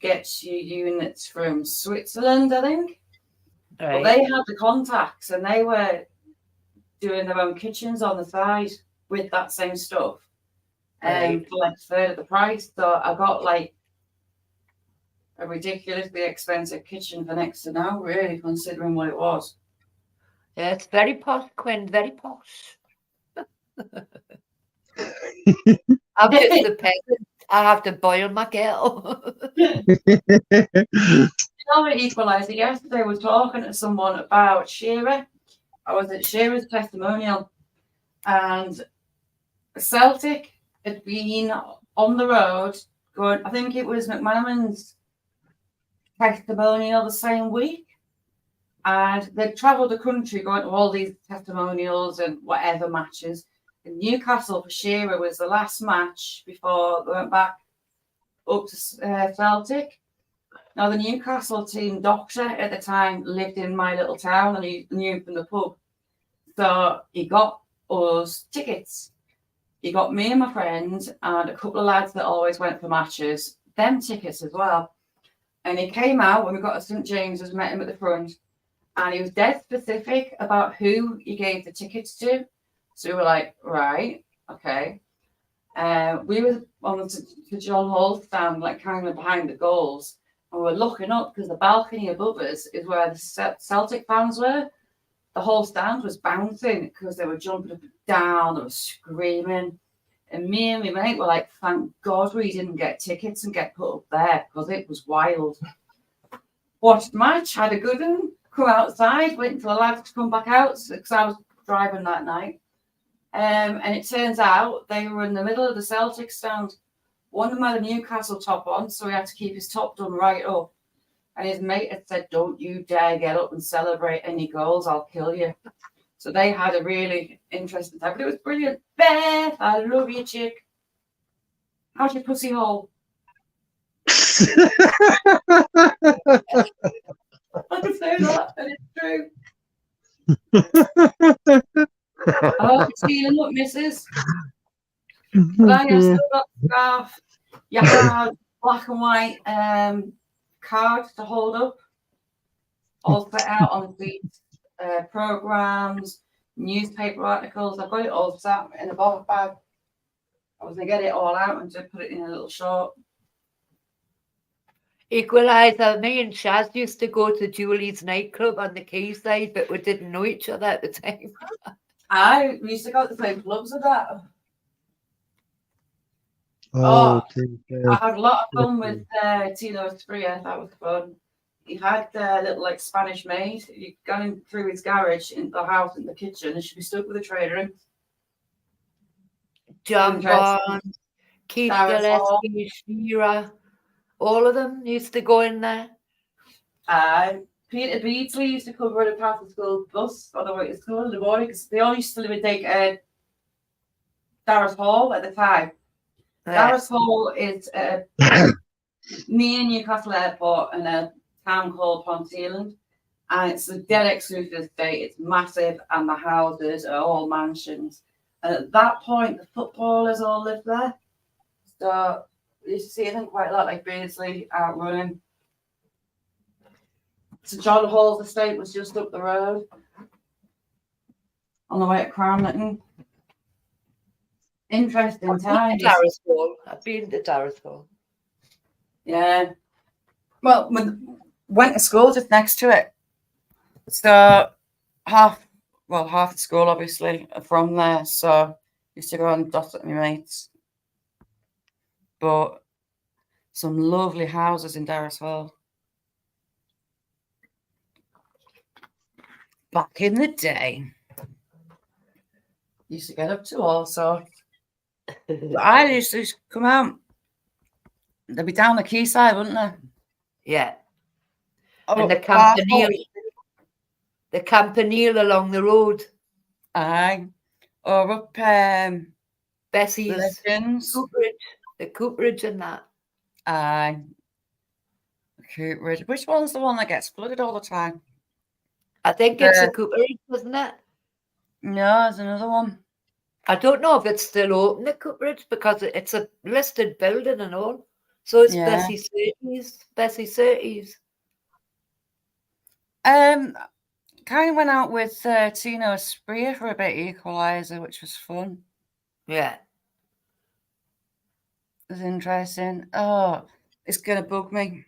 [SPEAKER 1] gets you units from Switzerland, I think.
[SPEAKER 2] Right.
[SPEAKER 1] Well, they had the contacts and they were doing their own kitchens on the side with that same stuff.
[SPEAKER 2] Right.
[SPEAKER 1] For like a third of the price. So I got like a ridiculously expensive kitchen for next to now, really, considering what it was.
[SPEAKER 2] Yeah, it's very posh, Quinn, very posh. I'm just the peasant. I have to boil my kettle.
[SPEAKER 1] Equaliser, yesterday I was talking to someone about Shearer. I was at Shearer's testimonial, and Celtic had been on the road going, I think it was McManaman's testimonial the same week, and they travelled the country going to all these testimonials and whatever matches. And Newcastle for Shearer was the last match before they went back up to Celtic. Now, the Newcastle team doctor at the time lived in my little town, and he knew him from the pub. So he got us tickets. He got me and my friend and a couple of lads that always went for matches, them tickets as well. And he came out when we got to St. James's, met him at the front, and he was dead specific about who he gave the tickets to. So we were like, right, okay. We were on the John Hall stand, like kind of behind the goals, and we were looking up because the balcony above us is where the Celtic fans were. The whole stand was bouncing because they were jumping up and down, they were screaming. And me and my mate were like, thank God we didn't get tickets and get put up there because it was wild. Watched the match, had a good one, come outside, waiting for the lads to come back out because I was driving that night. And it turns out they were in the middle of the Celtic stand. One of them had a Newcastle top on, so he had to keep his top done right up. And his mate had said, don't you dare get up and celebrate any goals, I'll kill you. So they had a really interesting time. But it was brilliant. Beth, I love you, chick. How's your pussy hole? I can say that, and it's true. I hope it's healing up, missus. But I have still got the scarf. You have black and white cards to hold up, all set out on the programs, newspaper articles. I've got it all sat in a bottle bag. I was going to get it all out and just put it in a little short.
[SPEAKER 2] Equaliser, me and Shaz used to go to Julie's nightclub on the quayside, but we didn't know each other at the time.
[SPEAKER 1] I used to go to the same clubs with that.
[SPEAKER 4] Oh,
[SPEAKER 1] I had a lot of fun with Tino Espria. That was fun. He had a little like Spanish maid. You going through his garage in the house in the kitchen, and she'd be stuck with a tray of drinks.
[SPEAKER 2] John Barnes, Keith Gillespie, Shearer, all of them used to go in there.
[SPEAKER 1] Peter Beardsley used to cover the path of school bus on the way to school in the morning because they all used to live in Darras Hall at the time. Darras Hall is near Newcastle Airport in a town called Ponteland, and it's a dead exclusive estate. It's massive, and the houses are all mansions. And at that point, the footballers all lived there, so you used to see them quite a lot, like Beardsley out running. St John Hall's estate was just up the road on the way to Cramlington. Interesting times.
[SPEAKER 2] I've been to Darras Hall.
[SPEAKER 1] Yeah. Well, went to school just next to it. So half the school obviously are from there. So used to go and dot at my mates but some lovely houses in Darrasville. Back in the day, used to get up to all sorts. But I used to come out. They'd be down the quayside, wouldn't they?
[SPEAKER 2] Yeah.
[SPEAKER 1] Oh,
[SPEAKER 2] and the campanile along the road.
[SPEAKER 1] Aye. Or up
[SPEAKER 2] Bessie's
[SPEAKER 1] Legends.
[SPEAKER 2] the Cooperage and that.
[SPEAKER 1] Aye. Cooperage. Which one's the one that gets flooded all the time?
[SPEAKER 2] I think it's the Cooperage, isn't it?
[SPEAKER 1] No, there's another one.
[SPEAKER 2] I don't know if it's still open, the Cooperage, because it's a listed building and all. So it's Bessie Surtees.
[SPEAKER 1] Kind of went out with Tino Espria for a bit, Equalizer, which was fun.
[SPEAKER 2] Yeah.
[SPEAKER 1] It was interesting. Oh, it's going to bug me.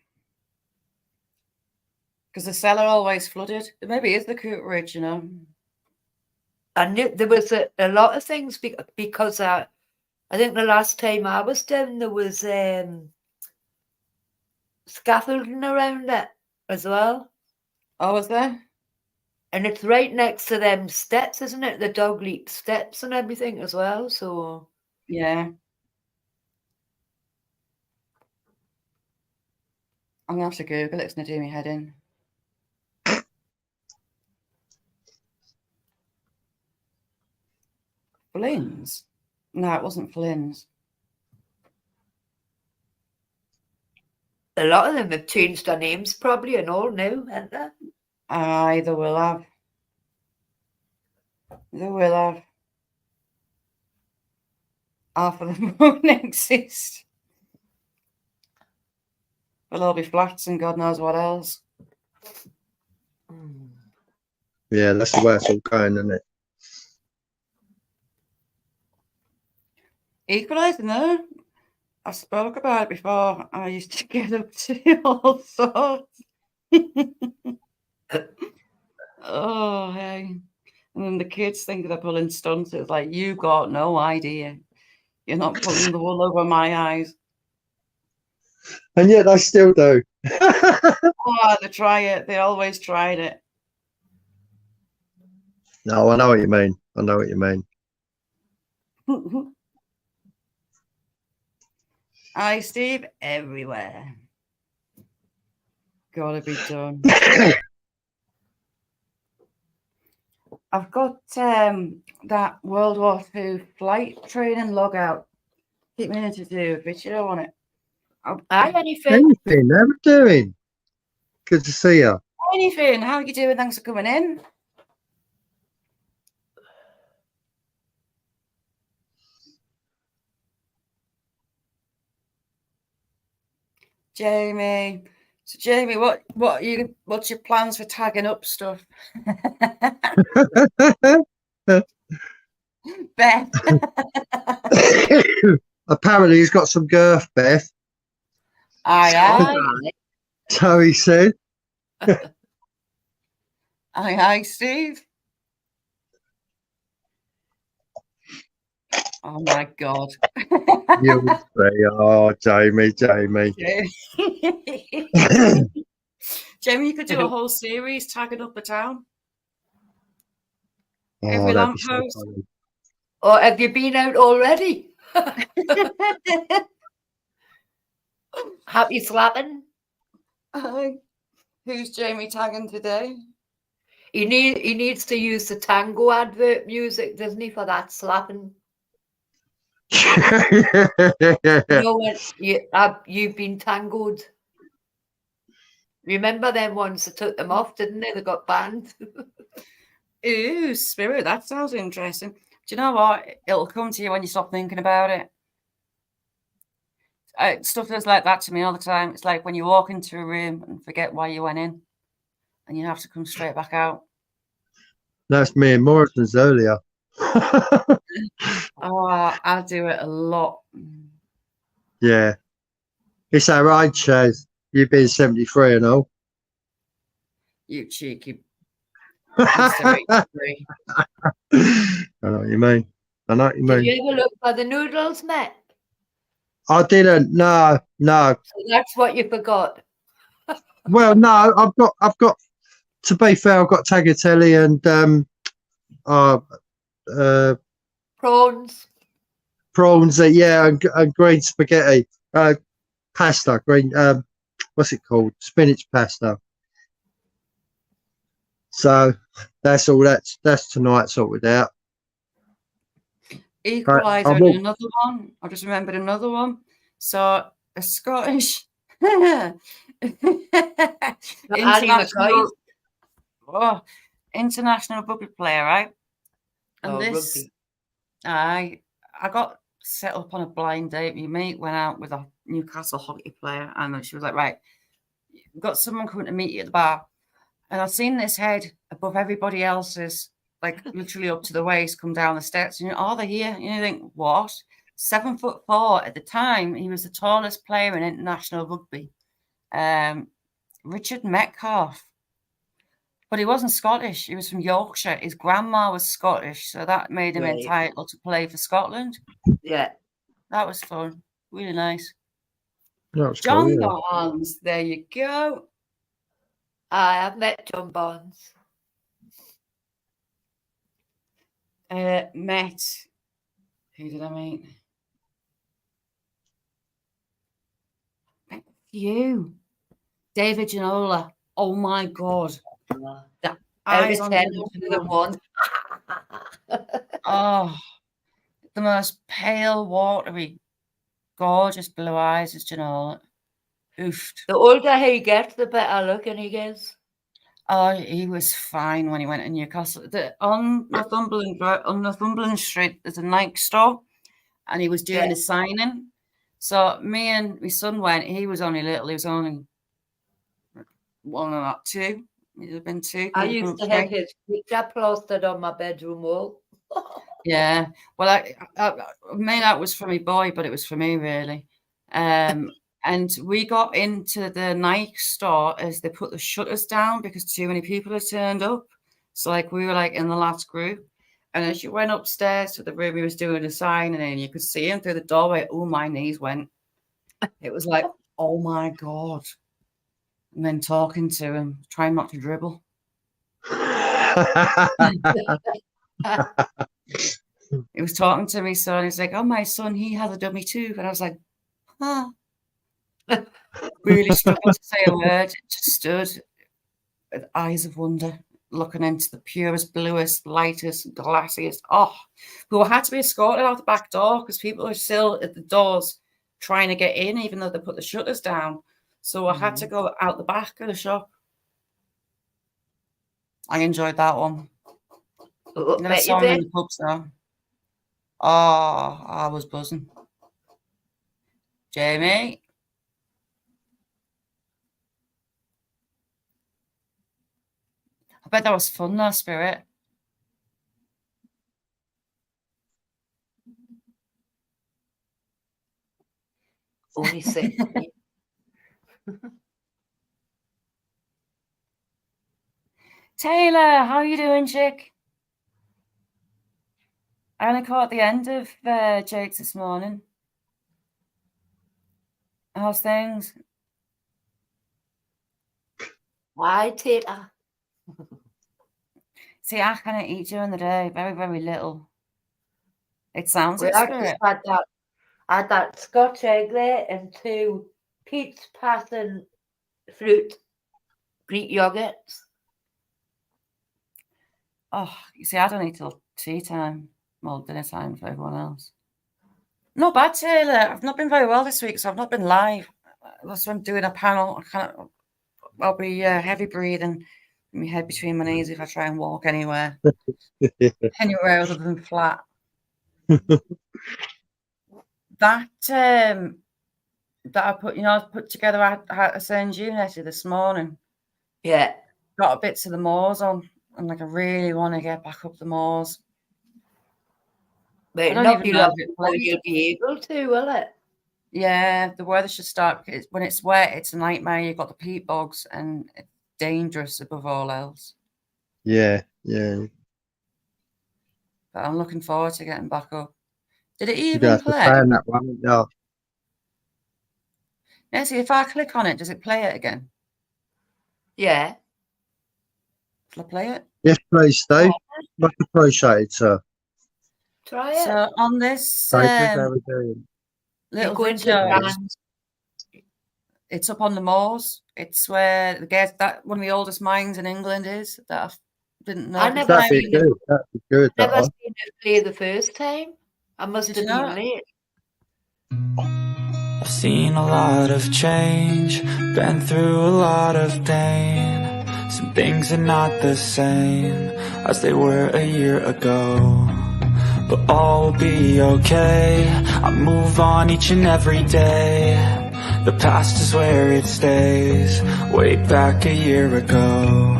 [SPEAKER 1] Because the cellar always flooded. Maybe it's the Cooperage, you know.
[SPEAKER 2] I knew there was a lot of things because I think the last time I was down, there was scaffolding around it as well.
[SPEAKER 1] Oh, was there?
[SPEAKER 2] And it's right next to them steps, isn't it? The dog leap steps and everything as well. So
[SPEAKER 1] yeah. I'm going to have to Google it. It's going to do me head in. Flynn's? No, it wasn't Flynn's.
[SPEAKER 2] A lot of them have changed their names probably and all now, haven't they?
[SPEAKER 1] Aye, they will have. They will have. Half of them won't exist. But there'll be flats and God knows what else.
[SPEAKER 4] Yeah, that's the way it's all going, isn't it?
[SPEAKER 1] Equalizer, no. I spoke about it before. I used to get up to all sorts. Oh, hey. And then the kids think they're pulling stunts. It's like, you got no idea. You're not pulling the wool over my eyes.
[SPEAKER 4] And yet they still do.
[SPEAKER 1] Oh, they try it. They always tried it.
[SPEAKER 4] No, I know what you mean. I know what you mean.
[SPEAKER 1] Hi, Steve. Everywhere. Gotta be done. I've got that World War II flight training logout. Keep meaning to do a video on it.
[SPEAKER 2] Hi, anything.
[SPEAKER 4] Anything, how are you doing? Good to see you.
[SPEAKER 1] Anything. How are you doing? Thanks for coming in. Jamie. So Jamie, what's your plans for tagging up stuff? Beth.
[SPEAKER 4] Apparently he's got some girth, Beth.
[SPEAKER 1] Aye.
[SPEAKER 4] So he said.
[SPEAKER 1] Aye, Steve. Oh my God.
[SPEAKER 4] You would say, oh, Jamie.
[SPEAKER 1] Jamie, you could do a whole series tagging up the town. Every lamppost.
[SPEAKER 4] So
[SPEAKER 2] or have you been out already? Happy slapping.
[SPEAKER 1] Who's Jamie tagging today?
[SPEAKER 2] He needs to use the tango advert music, doesn't he, for that slapping? You know when you've been tangoed. Remember them ones that took them off, didn't they? They got banned.
[SPEAKER 1] Ooh, Spirit, that sounds interesting. Do you know what? It'll come to you when you stop thinking about it. Stuff does like that to me all the time. It's like when you walk into a room and forget why you went in, and you have to come straight back out.
[SPEAKER 4] That's me and Morrison's earlier.
[SPEAKER 1] Oh, I do it a lot.
[SPEAKER 4] Yeah. It's all right, Chaz. You've been 73 and all.
[SPEAKER 1] You cheeky. I
[SPEAKER 4] know what you mean.
[SPEAKER 2] Did you ever look for the noodles, Matt?
[SPEAKER 4] I didn't. No.
[SPEAKER 2] So that's what you forgot.
[SPEAKER 4] Well, no, I've got. To be fair, I've got tagliatelle and
[SPEAKER 2] Prawns.
[SPEAKER 4] prawns. Yeah, and green spaghetti. Pasta. Green. What's it called? Spinach pasta. So that's all. That's tonight sorted out.
[SPEAKER 1] Equalizer and another one. I just remembered another one. So a Scottish international rugby player, right? And this, I got set up on a blind date. My mate went out with a Newcastle hockey player, and she was like, "Right, we've got someone coming to meet you at the bar." And I've seen this head above everybody else's, like literally up to the waist, come down the steps. And they're here. And you think, what? 7'4" at the time. He was the tallest player in international rugby. Richard Metcalf. But he wasn't Scottish. He was from Yorkshire. His grandma was Scottish, so that made him entitled to play for Scotland.
[SPEAKER 2] Yeah.
[SPEAKER 1] That was fun. Really nice.
[SPEAKER 4] John
[SPEAKER 1] Barnes. There you go.
[SPEAKER 2] I've met John Barnes.
[SPEAKER 1] Met. Who did I meet? You. David Ginola. Oh my God. The eyes on
[SPEAKER 2] the one.
[SPEAKER 1] Oh, the most pale, watery, gorgeous blue eyes is Ginola. Oofed.
[SPEAKER 2] The older he gets, the better looking he gets.
[SPEAKER 1] Oh, he was fine when he went to Newcastle. On Northumberland Street, there's a Nike store, and he was doing a signing. So me and my son went. He was only little. He was only 1 or 2. He'd have been 2.
[SPEAKER 2] I used to have his picture plastered on my bedroom wall.
[SPEAKER 1] Yeah. Well, I made that was for my boy, but it was for me, really. And we got into the Nike store as they put the shutters down because too many people had turned up. So, like, we were, like, in the last group. And as you went upstairs to the room he was doing a signing in, you could see him through the doorway. Oh, my knees went. It was like, oh, my God. And then talking to him, trying not to dribble. He was talking to me, son. He's like, oh, my son, he has a dummy too. And I was like, huh. Really struggled to say a word. Just stood with eyes of wonder, looking into the purest, bluest, lightest, glassiest. Oh, who had to be escorted out the back door because people were still at the doors trying to get in, even though they put the shutters down. So I had to go out the back of the shop. I enjoyed that one. I saw him in the pubs now. Oh, I was buzzing. Jamie. I bet that was fun though, Spirit.
[SPEAKER 2] Only 6.
[SPEAKER 1] Taylor, how are you doing, chick? I only caught the end of Jake's this morning. How's things?
[SPEAKER 2] Why, Taylor?
[SPEAKER 1] See, I can't eat during the day. Very, very little. It sounds
[SPEAKER 2] like Spirit. I had that Scotch egg there and 2 Pete's Passion fruit Greek yogurts.
[SPEAKER 1] Oh, you see, I don't eat till tea time. Well, dinner time for everyone else. Not bad, Taylor. I've not been very well this week, so I've not been live. That's why I'm doing a panel. I'll be heavy breathing, my head between my knees if I try and walk anywhere. Anywhere other than flat. That I put together. I sent you Nettie this morning.
[SPEAKER 2] Yeah,
[SPEAKER 1] got a bit to the moors on. I'm like, I really want to get back up the moors.
[SPEAKER 2] But not be long before you'll be able to, will it?
[SPEAKER 1] Yeah, the weather should start. When it's wet, it's a nightmare. You've got the peat bogs, and it's dangerous above all else.
[SPEAKER 4] Yeah.
[SPEAKER 1] But I'm looking forward to getting back up. Did it even play?
[SPEAKER 4] Fan that one, yeah.
[SPEAKER 1] Nessie, if I click on it, does it play it again?
[SPEAKER 2] Yeah.
[SPEAKER 1] Shall I play it?
[SPEAKER 4] Yes, please, Steve. Much appreciated, sir.
[SPEAKER 2] Try it.
[SPEAKER 1] So on this
[SPEAKER 4] David, how we doing?
[SPEAKER 1] little
[SPEAKER 2] go into
[SPEAKER 1] video,
[SPEAKER 2] brands.
[SPEAKER 1] it's up on the moors. It's where the guess that one of the oldest mines in England is. That I didn't know.
[SPEAKER 2] I never
[SPEAKER 4] That'd be
[SPEAKER 2] seen
[SPEAKER 4] good. That'd be good. That
[SPEAKER 2] Never
[SPEAKER 4] one.
[SPEAKER 2] seen it play the first time. I must
[SPEAKER 1] Did
[SPEAKER 2] have
[SPEAKER 1] you
[SPEAKER 2] been
[SPEAKER 1] not?
[SPEAKER 2] late.
[SPEAKER 6] I've seen a lot of change, been through a lot of pain. Some things are not the same as they were a year ago, but all will be okay. I move on each and every day. The past is where it stays, way back a year ago.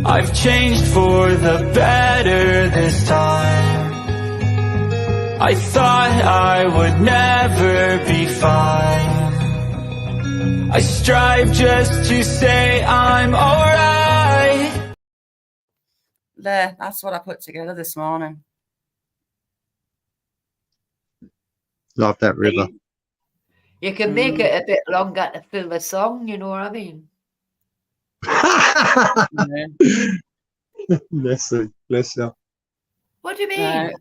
[SPEAKER 6] I've changed for the better this time. I thought I would never be fine. I strive just to say I'm alright.
[SPEAKER 1] There, that's what I put together this morning.
[SPEAKER 4] Love that river.
[SPEAKER 2] You can make it a bit longer to fill the song, you know what I mean?
[SPEAKER 4] Bless you.
[SPEAKER 2] What do you mean?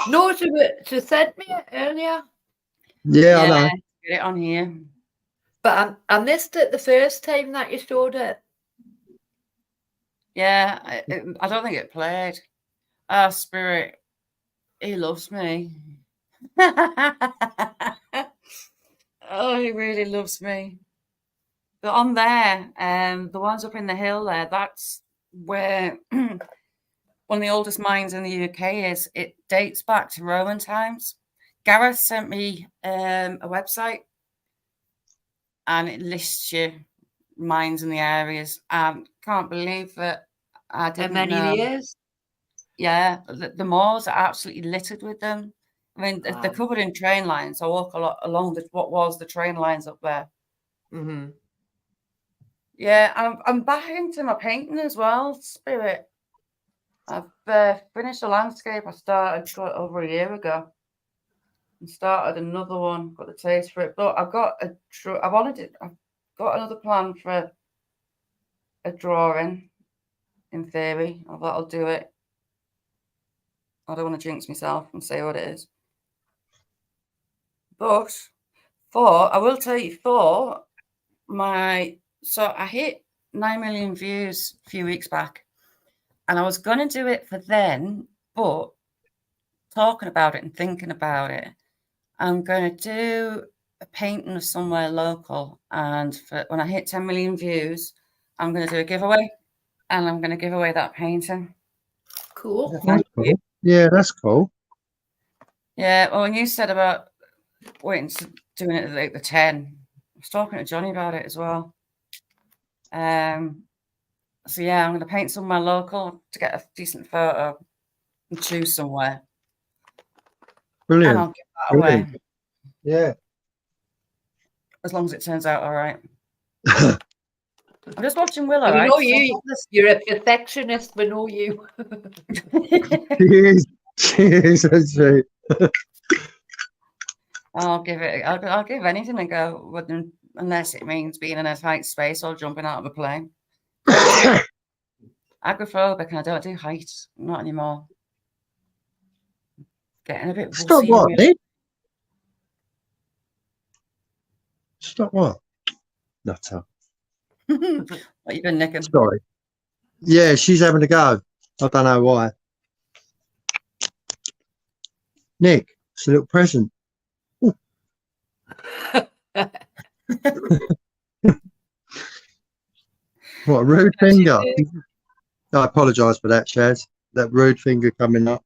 [SPEAKER 2] No, to send me it earlier.
[SPEAKER 4] Yeah, I know.
[SPEAKER 1] Get it on here.
[SPEAKER 2] But I missed it the first time that you showed it.
[SPEAKER 1] Yeah, I don't think it played. Our Spirit, he loves me. Oh, he really loves me. But on there, the ones up in the hill there, that's where one of the oldest mines in the UK is. It dates back to Roman times. Gareth sent me a website and it lists you mines in the areas. Can't believe that I didn't know.
[SPEAKER 2] How many years?
[SPEAKER 1] Yeah, the moors are absolutely littered with them. I mean, they're covered in train lines. I walk a lot along what was the train lines up there.
[SPEAKER 2] Mm-hmm.
[SPEAKER 1] Yeah, I'm back into my painting as well, Spirit. I've finished a landscape I started over a year ago. And started another one, got the taste for it. But I've got I've got another plan for a drawing, in theory. That'll do it. I don't want to jinx myself and say what it is. But I will tell you, so I hit 9 million views a few weeks back, and I was going to do it for then, but talking about it and thinking about it, I'm going to do a painting of somewhere local, and when I hit 10 million views, I'm going to do a giveaway, and I'm going to give away that painting.
[SPEAKER 2] Cool.
[SPEAKER 4] That's cool. Yeah, that's cool.
[SPEAKER 1] Yeah, well, when you said about waiting to doing it at like the 10, I was talking to Johnny about it as well. So yeah, I'm going to paint somewhere local to get a decent photo and choose somewhere.
[SPEAKER 4] Brilliant.
[SPEAKER 1] And I'll give that away.
[SPEAKER 4] Yeah.
[SPEAKER 1] As long as it turns out all right. I'm just watching Willow.
[SPEAKER 2] We know you're a perfectionist. We know you.
[SPEAKER 4] She is, isn't she?
[SPEAKER 1] I'll give anything a go, unless it means being in a tight space or jumping out of a plane. Agoraphobic, and I don't do heights, not anymore. Getting a bit.
[SPEAKER 4] Stop what, Nick? Stop what? Nutter.
[SPEAKER 1] What you been nicking?
[SPEAKER 4] Sorry. Yeah, she's having a go. I don't know why. Nick, it's a little present. What a rude finger. I apologise for that, Chaz. That rude finger coming up.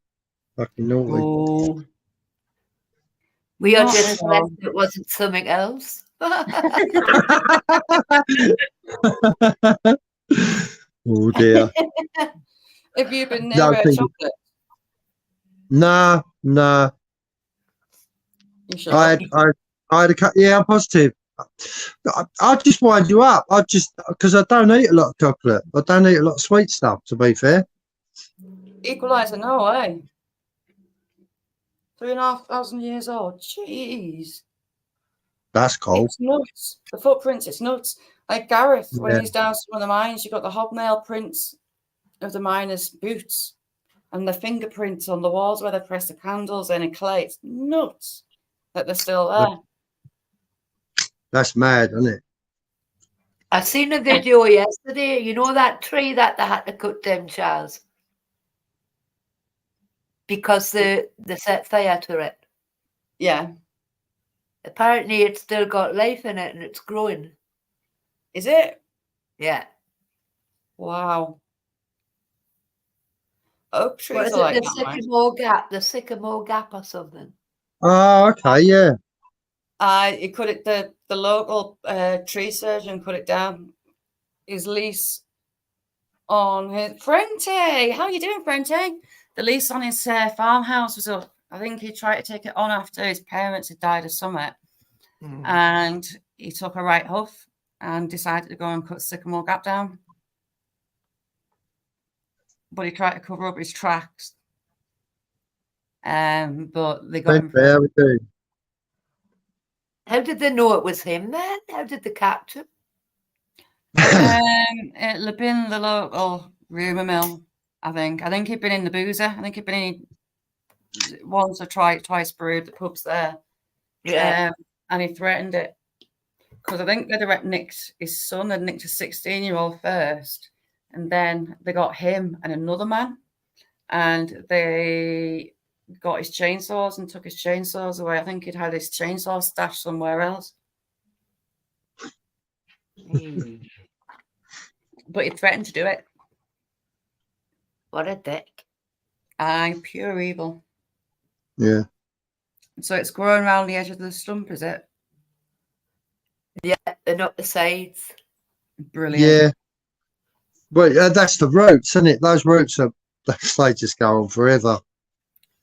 [SPEAKER 4] Fucking naughty.
[SPEAKER 1] Oh.
[SPEAKER 2] We are just glad it wasn't something else.
[SPEAKER 4] Oh dear.
[SPEAKER 1] Have you been near chocolate?
[SPEAKER 4] Nah.
[SPEAKER 1] You sure?
[SPEAKER 4] I had a cut. Yeah, I'm positive. I just wind you up. Because I don't eat a lot of chocolate. I don't eat a lot of sweet stuff, to be fair.
[SPEAKER 1] Equalizer, no way. 3,500 years old. Jeez.
[SPEAKER 4] That's cool.
[SPEAKER 1] It's nuts. The footprints, it's nuts. Like Gareth, when
[SPEAKER 4] Yeah.
[SPEAKER 1] he's down some of the mines, you've got the hobnail prints of the miners' boots and the fingerprints on the walls where they press the candles in clay. It's nuts that they're still there.
[SPEAKER 4] That's mad, isn't it?
[SPEAKER 2] I seen a video yesterday. You know that tree that they had to cut down, Charles? Because they set fire to it.
[SPEAKER 1] Yeah.
[SPEAKER 2] Apparently it's still got life in it and it's growing.
[SPEAKER 1] Is it?
[SPEAKER 2] Yeah.
[SPEAKER 1] Wow. Oak trees
[SPEAKER 2] What is
[SPEAKER 1] are
[SPEAKER 2] it?
[SPEAKER 1] like
[SPEAKER 2] The
[SPEAKER 1] that, right?
[SPEAKER 2] sycamore gap. The sycamore gap or something.
[SPEAKER 4] Oh, okay, yeah.
[SPEAKER 1] He cut it. The local tree surgeon cut it down. His lease on his Frente. How you doing, Frente? The lease on his farmhouse was up. I think he tried to take it on after his parents had died of summit, and he took a right hoof and decided to go and cut Sycamore Gap down. But he tried to cover up his tracks. But they got him.
[SPEAKER 4] How we doing?
[SPEAKER 2] How did they know it was him then? How did they catch him?
[SPEAKER 1] It'll have been the local rumour mill, I think. I think he'd been in the boozer. I think he'd been in once or twice brewed the pubs there.
[SPEAKER 2] Yeah.
[SPEAKER 1] And he threatened it. Because I think they'd have nicked his son, had nicked a 16-year-old first. And then they got him and another man. And they got his chainsaws and took his chainsaws away. I think he'd had his chainsaw stashed somewhere else. But he threatened to do it.
[SPEAKER 2] What a dick.
[SPEAKER 1] Aye, pure evil.
[SPEAKER 4] Yeah.
[SPEAKER 1] So it's growing around the edge of the stump, is it?
[SPEAKER 2] Yeah, and up the sides.
[SPEAKER 1] Brilliant.
[SPEAKER 4] Yeah. But that's the roots, isn't it? Those roots are, they just go on forever.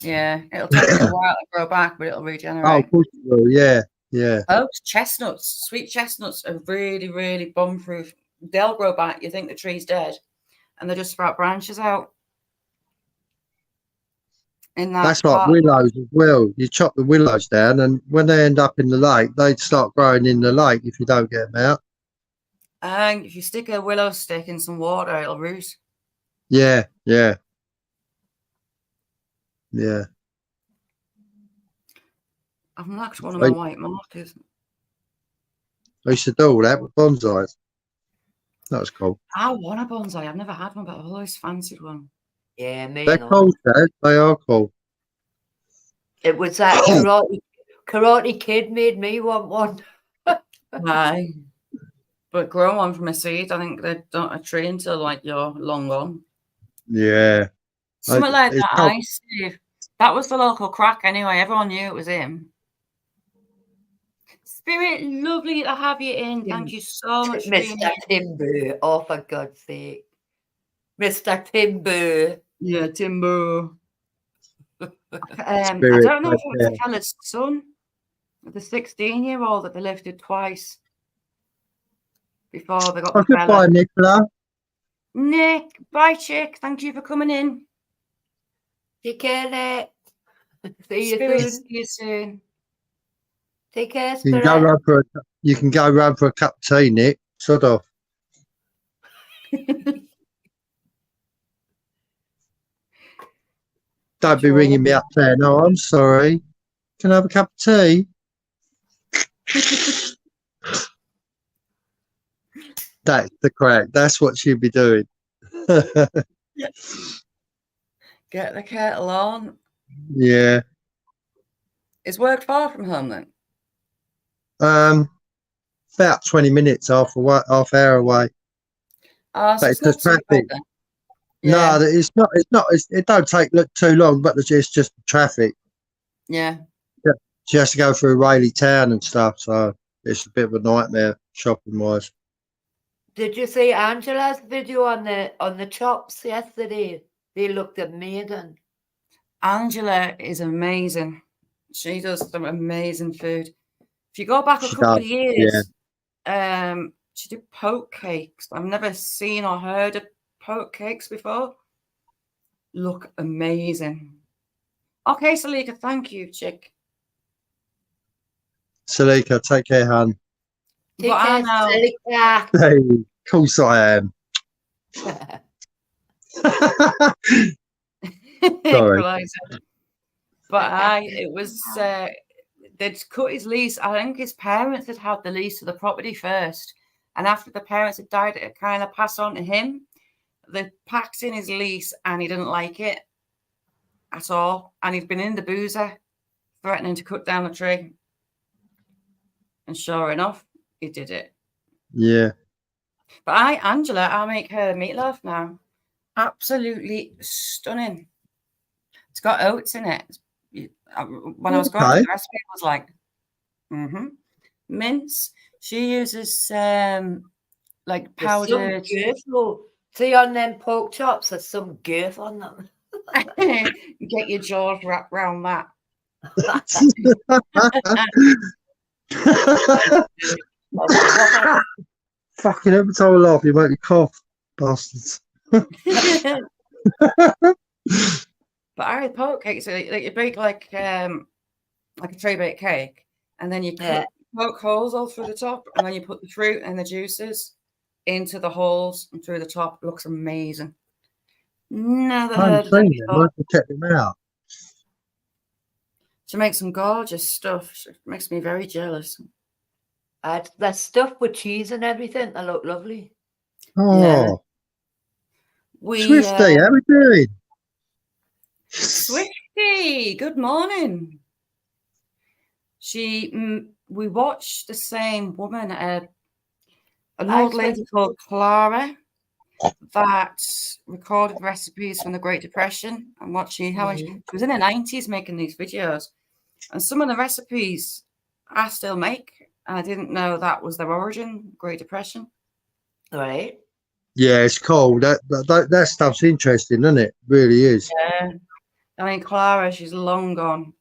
[SPEAKER 1] Yeah, it'll take a while to grow back, but it'll regenerate.
[SPEAKER 4] Oh, of course it will. Yeah, yeah.
[SPEAKER 1] Oaks, chestnuts, sweet chestnuts are really, really bomb-proof. They'll grow back. You think the tree's dead, and they just sprout branches out.
[SPEAKER 4] That's like willows as well. You chop the willows down, and when they end up in the lake, they start growing in the lake if you don't get them out.
[SPEAKER 1] And if you stick a willow stick in some water, it'll root.
[SPEAKER 4] Yeah, yeah. Yeah.
[SPEAKER 1] I've knocked one of my white markers.
[SPEAKER 4] I used to do all that with bonsais. That was cool.
[SPEAKER 1] I want a bonsai. I've never had one, but I've always fancied one.
[SPEAKER 2] Yeah, me.
[SPEAKER 4] They're cool, Dad. They are cool.
[SPEAKER 2] It was that karate kid made me want one.
[SPEAKER 1] Aye. But grow one from a seed, I think they don't a tree until like you're long gone.
[SPEAKER 4] Yeah.
[SPEAKER 1] Something like that, Steve. That was the local crack anyway. Everyone knew it was him. Spirit, lovely to have you in. Thank you so much,
[SPEAKER 2] Mr. Timber. Oh, for God's sake. Mr. Timber.
[SPEAKER 1] Yeah, Timber. I don't know if it was the fella's son, the 16-year-old that they lifted twice before they got the fella.
[SPEAKER 4] Goodbye, Nicola.
[SPEAKER 1] Nick, bye, chick. Thank you for coming in.
[SPEAKER 2] Take care, Nick. See
[SPEAKER 1] you soon.
[SPEAKER 2] Take care,
[SPEAKER 4] Spirit. You can go round for a cup of tea, Nick. Sod off. Don't be ringing me up there. No, I'm sorry. Can I have a cup of tea? That's the crack. That's what she'd be doing.
[SPEAKER 1] Get the kettle on.
[SPEAKER 4] Yeah.
[SPEAKER 1] Is work far from home then?
[SPEAKER 4] About 20 minutes, half hour away.
[SPEAKER 1] So
[SPEAKER 4] but it's just traffic. Yeah. No, it's not. It don't take too long, but it's just traffic.
[SPEAKER 1] Yeah.
[SPEAKER 4] She has to go through Rayleigh Town and stuff, so it's a bit of a nightmare shopping wise.
[SPEAKER 2] Did you see Angela's video on the chops yesterday? They looked amazing.
[SPEAKER 1] Angela is amazing. She does some amazing food. If you go back a couple of years, she did poke cakes. I've never seen or heard of poke cakes before. Look amazing. Okay, Salika, thank you, chick.
[SPEAKER 4] Salika, take care, hun.
[SPEAKER 2] Take
[SPEAKER 1] But I
[SPEAKER 2] care,
[SPEAKER 1] know.
[SPEAKER 2] Salika.
[SPEAKER 4] Hey, of course I am. Sorry.
[SPEAKER 1] Equalizer. But it was, they'd cut his lease. I think his parents had had the lease of the property first. And after the parents had died, it kind of passed on to him. They packed in his lease and he didn't like it at all. And he'd been in the boozer, threatening to cut down the tree. And sure enough, he did it.
[SPEAKER 4] Yeah.
[SPEAKER 1] But Angela, I make her meatloaf now. Absolutely stunning. It's got oats in it. When I was going through the recipe, I was like, mince. She uses like powdered.
[SPEAKER 2] See on them pork chops, there's some girth on them.
[SPEAKER 1] Get your jaws wrapped around that.
[SPEAKER 4] Fucking every time I laugh, you make me cough, bastards.
[SPEAKER 1] But Irish pork cake, so like you bake like a tray baked cake, and then you poke holes all through the top, and then you put the fruit and the juices into the holes and through the top. It looks amazing. Never heard of it before.
[SPEAKER 4] I check them out.
[SPEAKER 1] She makes some gorgeous stuff. She makes me very jealous.
[SPEAKER 2] They're stuffed with cheese and everything. They look lovely.
[SPEAKER 4] Oh,
[SPEAKER 1] yeah.
[SPEAKER 4] Swifty, how we doing?
[SPEAKER 1] Swifty, good morning. We watched the same woman, an old lady called Clara, that recorded recipes from the Great Depression and what she was in the 90s making these videos. And some of the recipes I still make. And I didn't know that was their origin, Great Depression.
[SPEAKER 2] Right.
[SPEAKER 4] Yeah, it's cool. That stuff's interesting, isn't it? Really is.
[SPEAKER 1] Yeah. I mean, Clara, she's long gone,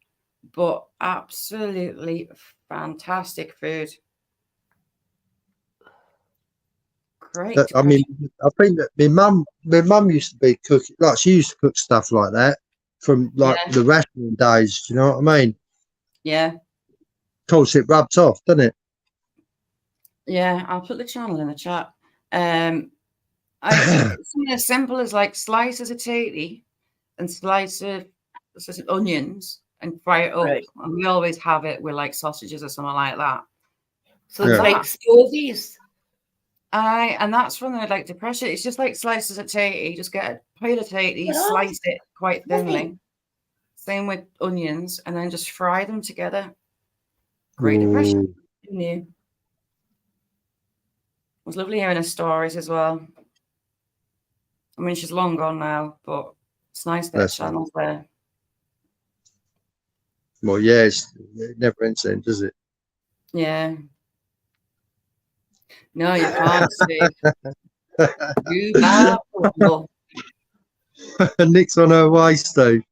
[SPEAKER 1] but absolutely fantastic food. Great.
[SPEAKER 4] I mean, I think that my mum used to be cooking, like she used to cook stuff like that from like the rationing days. Do you know what I mean?
[SPEAKER 1] Yeah.
[SPEAKER 4] Of course, it rubs off, doesn't it?
[SPEAKER 1] Yeah, I'll put the channel in the chat. Something as simple as like slices of tatey and slices of onions and fry it up. Right. And we always have it with like sausages or something like that.
[SPEAKER 2] So it's like stovies.
[SPEAKER 1] And that's from the like depression. It's just like slices of tatey. You just get a plate of tatey, slice it quite thinly. Same with onions, and then just fry them together. Great Depression. New. It was lovely hearing her stories as well. I mean, she's long gone now, but it's nice that the channel's there.
[SPEAKER 4] Well, yeah, it never ends then, does it?
[SPEAKER 1] Yeah. No, you can't see. You are possible.
[SPEAKER 4] Nick's on her way, Steve.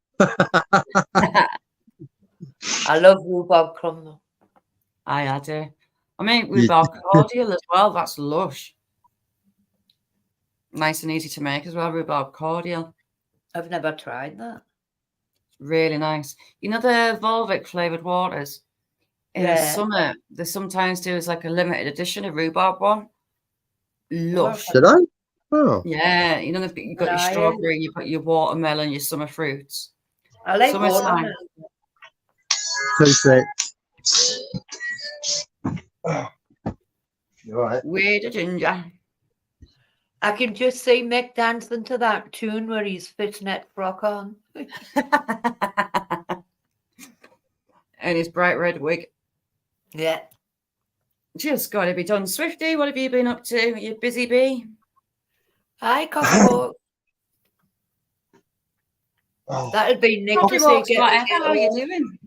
[SPEAKER 2] I love rhubarb crumble.
[SPEAKER 1] I do. I mean, rhubarb cordial as well. That's lush. Nice and easy to make as well. Rhubarb cordial.
[SPEAKER 2] I've never tried that.
[SPEAKER 1] Really nice. You know the Volvic flavoured waters? In the summer, they sometimes do as like a limited edition, a rhubarb one. Lush.
[SPEAKER 4] Did I? Oh.
[SPEAKER 1] Yeah. You know, you've got your strawberry, you've got your watermelon, your summer fruits.
[SPEAKER 2] I like watermelon.
[SPEAKER 4] 2 seconds. You all right?
[SPEAKER 1] Weird ginger.
[SPEAKER 2] I can just see Mick dancing to that tune where he's fishnet frock on.
[SPEAKER 1] And his bright red wig.
[SPEAKER 2] Yeah.
[SPEAKER 1] Just got to be done. Swifty, what have you been up to? You busy bee?
[SPEAKER 2] Hi, Coffee Walk. That'd be Nick to say,
[SPEAKER 1] how are you doing?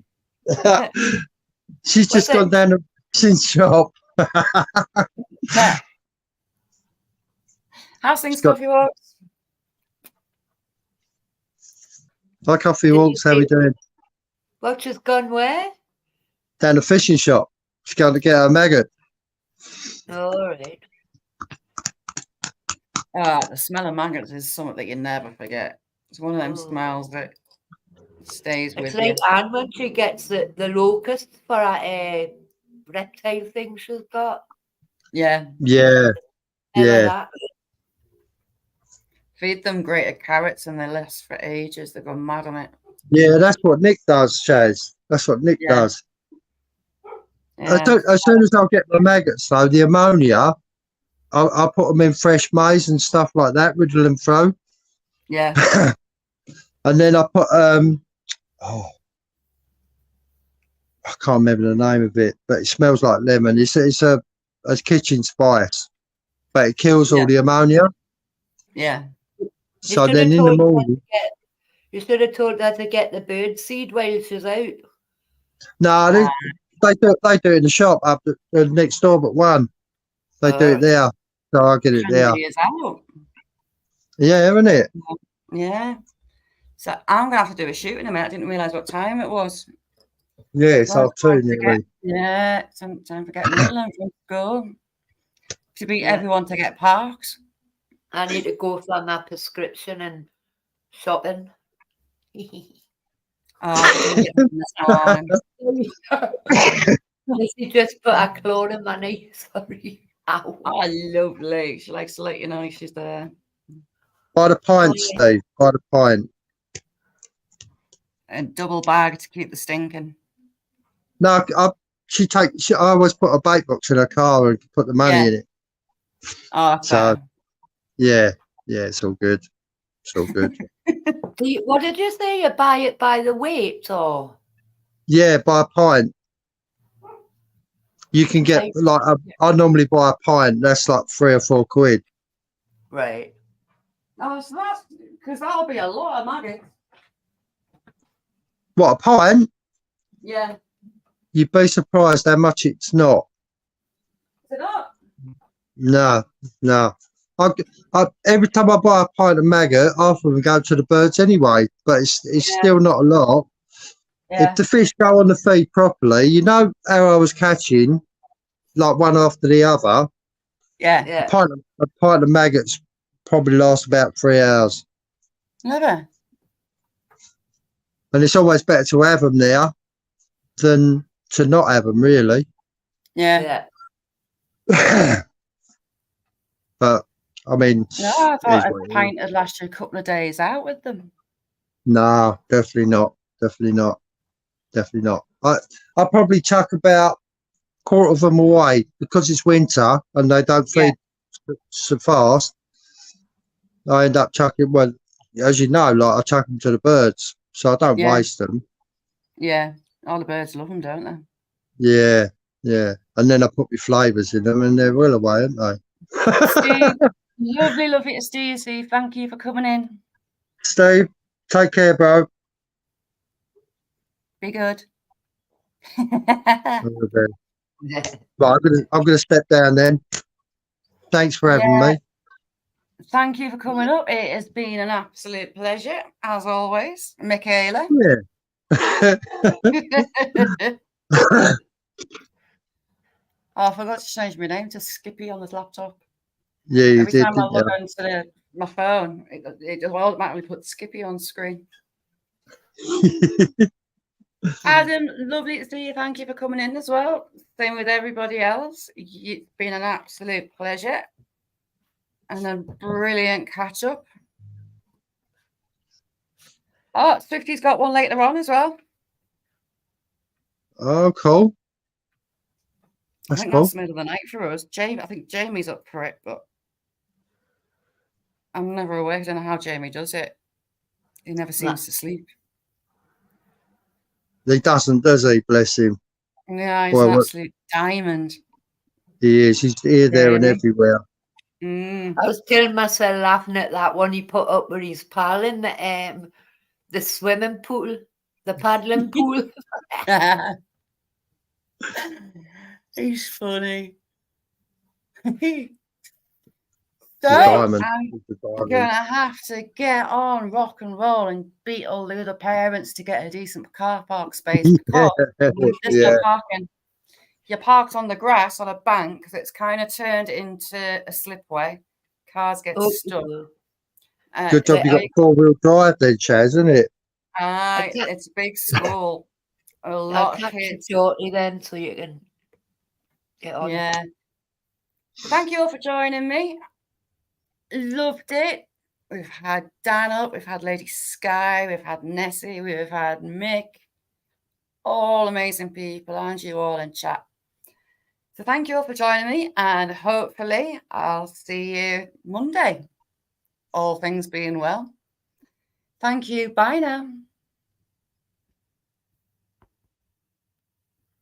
[SPEAKER 4] She's just gone down the machine shop.
[SPEAKER 1] How's things, Coffee Walks?
[SPEAKER 4] Hi, Coffee Walks. How we doing?
[SPEAKER 2] What, she's gone where?
[SPEAKER 4] Down the fishing shop. She's going to get her maggot.
[SPEAKER 2] All right.
[SPEAKER 1] The smell of maggots is something that you never forget. It's one of them smells that stays with you.
[SPEAKER 2] It's like Anne when she gets the locusts for her reptile thing she's got.
[SPEAKER 1] Yeah.
[SPEAKER 4] Yeah. Yeah.
[SPEAKER 2] That.
[SPEAKER 1] Feed them grated carrots and they last for ages. They go mad on it.
[SPEAKER 4] Yeah, that's what Nick does, Chaz. That's what Nick does.
[SPEAKER 1] Yeah.
[SPEAKER 4] As soon as I get my maggots, though, the ammonia, I put them in fresh maize and stuff like that, riddle them through.
[SPEAKER 1] Yeah.
[SPEAKER 4] And then I put I can't remember the name of it, but it smells like lemon. It's a kitchen spice, but it kills all the ammonia.
[SPEAKER 1] Yeah.
[SPEAKER 4] So then in the morning,
[SPEAKER 2] you should have told her to get the bird seed while she's out.
[SPEAKER 4] no, they do it in the shop up next door, but one they do it there, so I get it there. Yeah, isn't it?
[SPEAKER 1] Yeah. So I'm gonna have to do a shoot in a minute. I didn't realise what time it was.
[SPEAKER 4] Yeah, it's half two nearly.
[SPEAKER 1] Yeah, time for getting little and from school. To beat everyone to get parks.
[SPEAKER 2] I need to go for my prescription and shopping.
[SPEAKER 1] Oh,
[SPEAKER 2] she just put a clone in my knee. Sorry. Ow.
[SPEAKER 1] Oh, lovely. She likes to let you know she's there.
[SPEAKER 4] By the pint, Steve. By the pint.
[SPEAKER 1] A double bag to keep the stinking.
[SPEAKER 4] No, I always put a bait box in her car and put the money in it.
[SPEAKER 1] Oh,
[SPEAKER 4] so yeah, it's all good. It's all good.
[SPEAKER 2] What did you say? You buy it by the weight, or?
[SPEAKER 4] Yeah, by a pint. You can get I normally buy a pint. That's like £3 or £4.
[SPEAKER 2] Right.
[SPEAKER 1] Oh, so that's because that'll be a lot of maggots.
[SPEAKER 4] What, a pint?
[SPEAKER 1] Yeah.
[SPEAKER 4] You'd be surprised how much it's not.
[SPEAKER 1] Is it not?
[SPEAKER 4] No. Every time I buy a pint of maggot, half of them go to the birds anyway. But it's still not a lot. Yeah. If the fish go on the feed properly, you know how I was catching, like one after the other.
[SPEAKER 1] Yeah.
[SPEAKER 4] A pint of maggots probably lasts about 3 hours.
[SPEAKER 1] Never.
[SPEAKER 4] And it's always better to have them there than to not have them, really.
[SPEAKER 1] Yeah.
[SPEAKER 4] But I mean,
[SPEAKER 1] no, I thought a pint would last you a couple of days out with them.
[SPEAKER 4] No, definitely not. I probably chuck about a quarter of them away because it's winter and they don't feed so fast. I end up chucking, well, as you know, like I chuck them to the birds, so I don't waste them.
[SPEAKER 1] Yeah, all the birds love them, don't they?
[SPEAKER 4] Yeah. And then I put my flavours in them and they're well away, aren't they?
[SPEAKER 1] Steve, lovely to see you, Steve. Thank you for coming in.
[SPEAKER 4] Steve, take care, bro.
[SPEAKER 1] Be good.
[SPEAKER 4] Right, I'm gonna step down then. Thanks for having me.
[SPEAKER 1] Thank you for coming up. It has been an absolute pleasure, as always, Michaela.
[SPEAKER 4] Yeah.
[SPEAKER 1] I forgot to change my name to Skippy on this laptop.
[SPEAKER 4] Yeah, you
[SPEAKER 1] Every
[SPEAKER 4] did.
[SPEAKER 1] Every time I log onto my phone, it will automatically put Skippy on screen. Adam, lovely to see you. Thank you for coming in as well. Same with everybody else. It's been an absolute pleasure and a brilliant catch up. Oh, Swifty's got one later on as well.
[SPEAKER 4] Oh, cool.
[SPEAKER 1] That's cool. That's the middle of the night for us. I think Jamie's up for it, but I'm never awake. I don't know how Jamie does it. He never seems to sleep.
[SPEAKER 4] He doesn't, does he? Bless him.
[SPEAKER 1] Yeah, he's an absolute diamond.
[SPEAKER 4] He is. He's here, there, and everywhere.
[SPEAKER 2] I was telling myself, laughing at that one he put up with his pal in the swimming pool, the paddling pool.
[SPEAKER 1] He's funny.
[SPEAKER 4] So
[SPEAKER 1] I'm going to have to get on rock and roll and beat all the other parents to get a decent car park space because you're parked on the grass on a bank that's kind of turned into a slipway. Cars get stuck.
[SPEAKER 4] Good job you got 4-wheel drive then, Chaz, isn't it?
[SPEAKER 1] It's a big school. A lot of kids.
[SPEAKER 2] Shortly then, so you can. get on.
[SPEAKER 1] Yeah. Thank you all for joining me. Loved it. We've had Dan up, we've had Lady Sky, we've had Nessie, we've had Mick. All amazing people, and you all in chat. So thank you all for joining me, and hopefully I'll see you Monday. All things being well. Thank you. Bye now.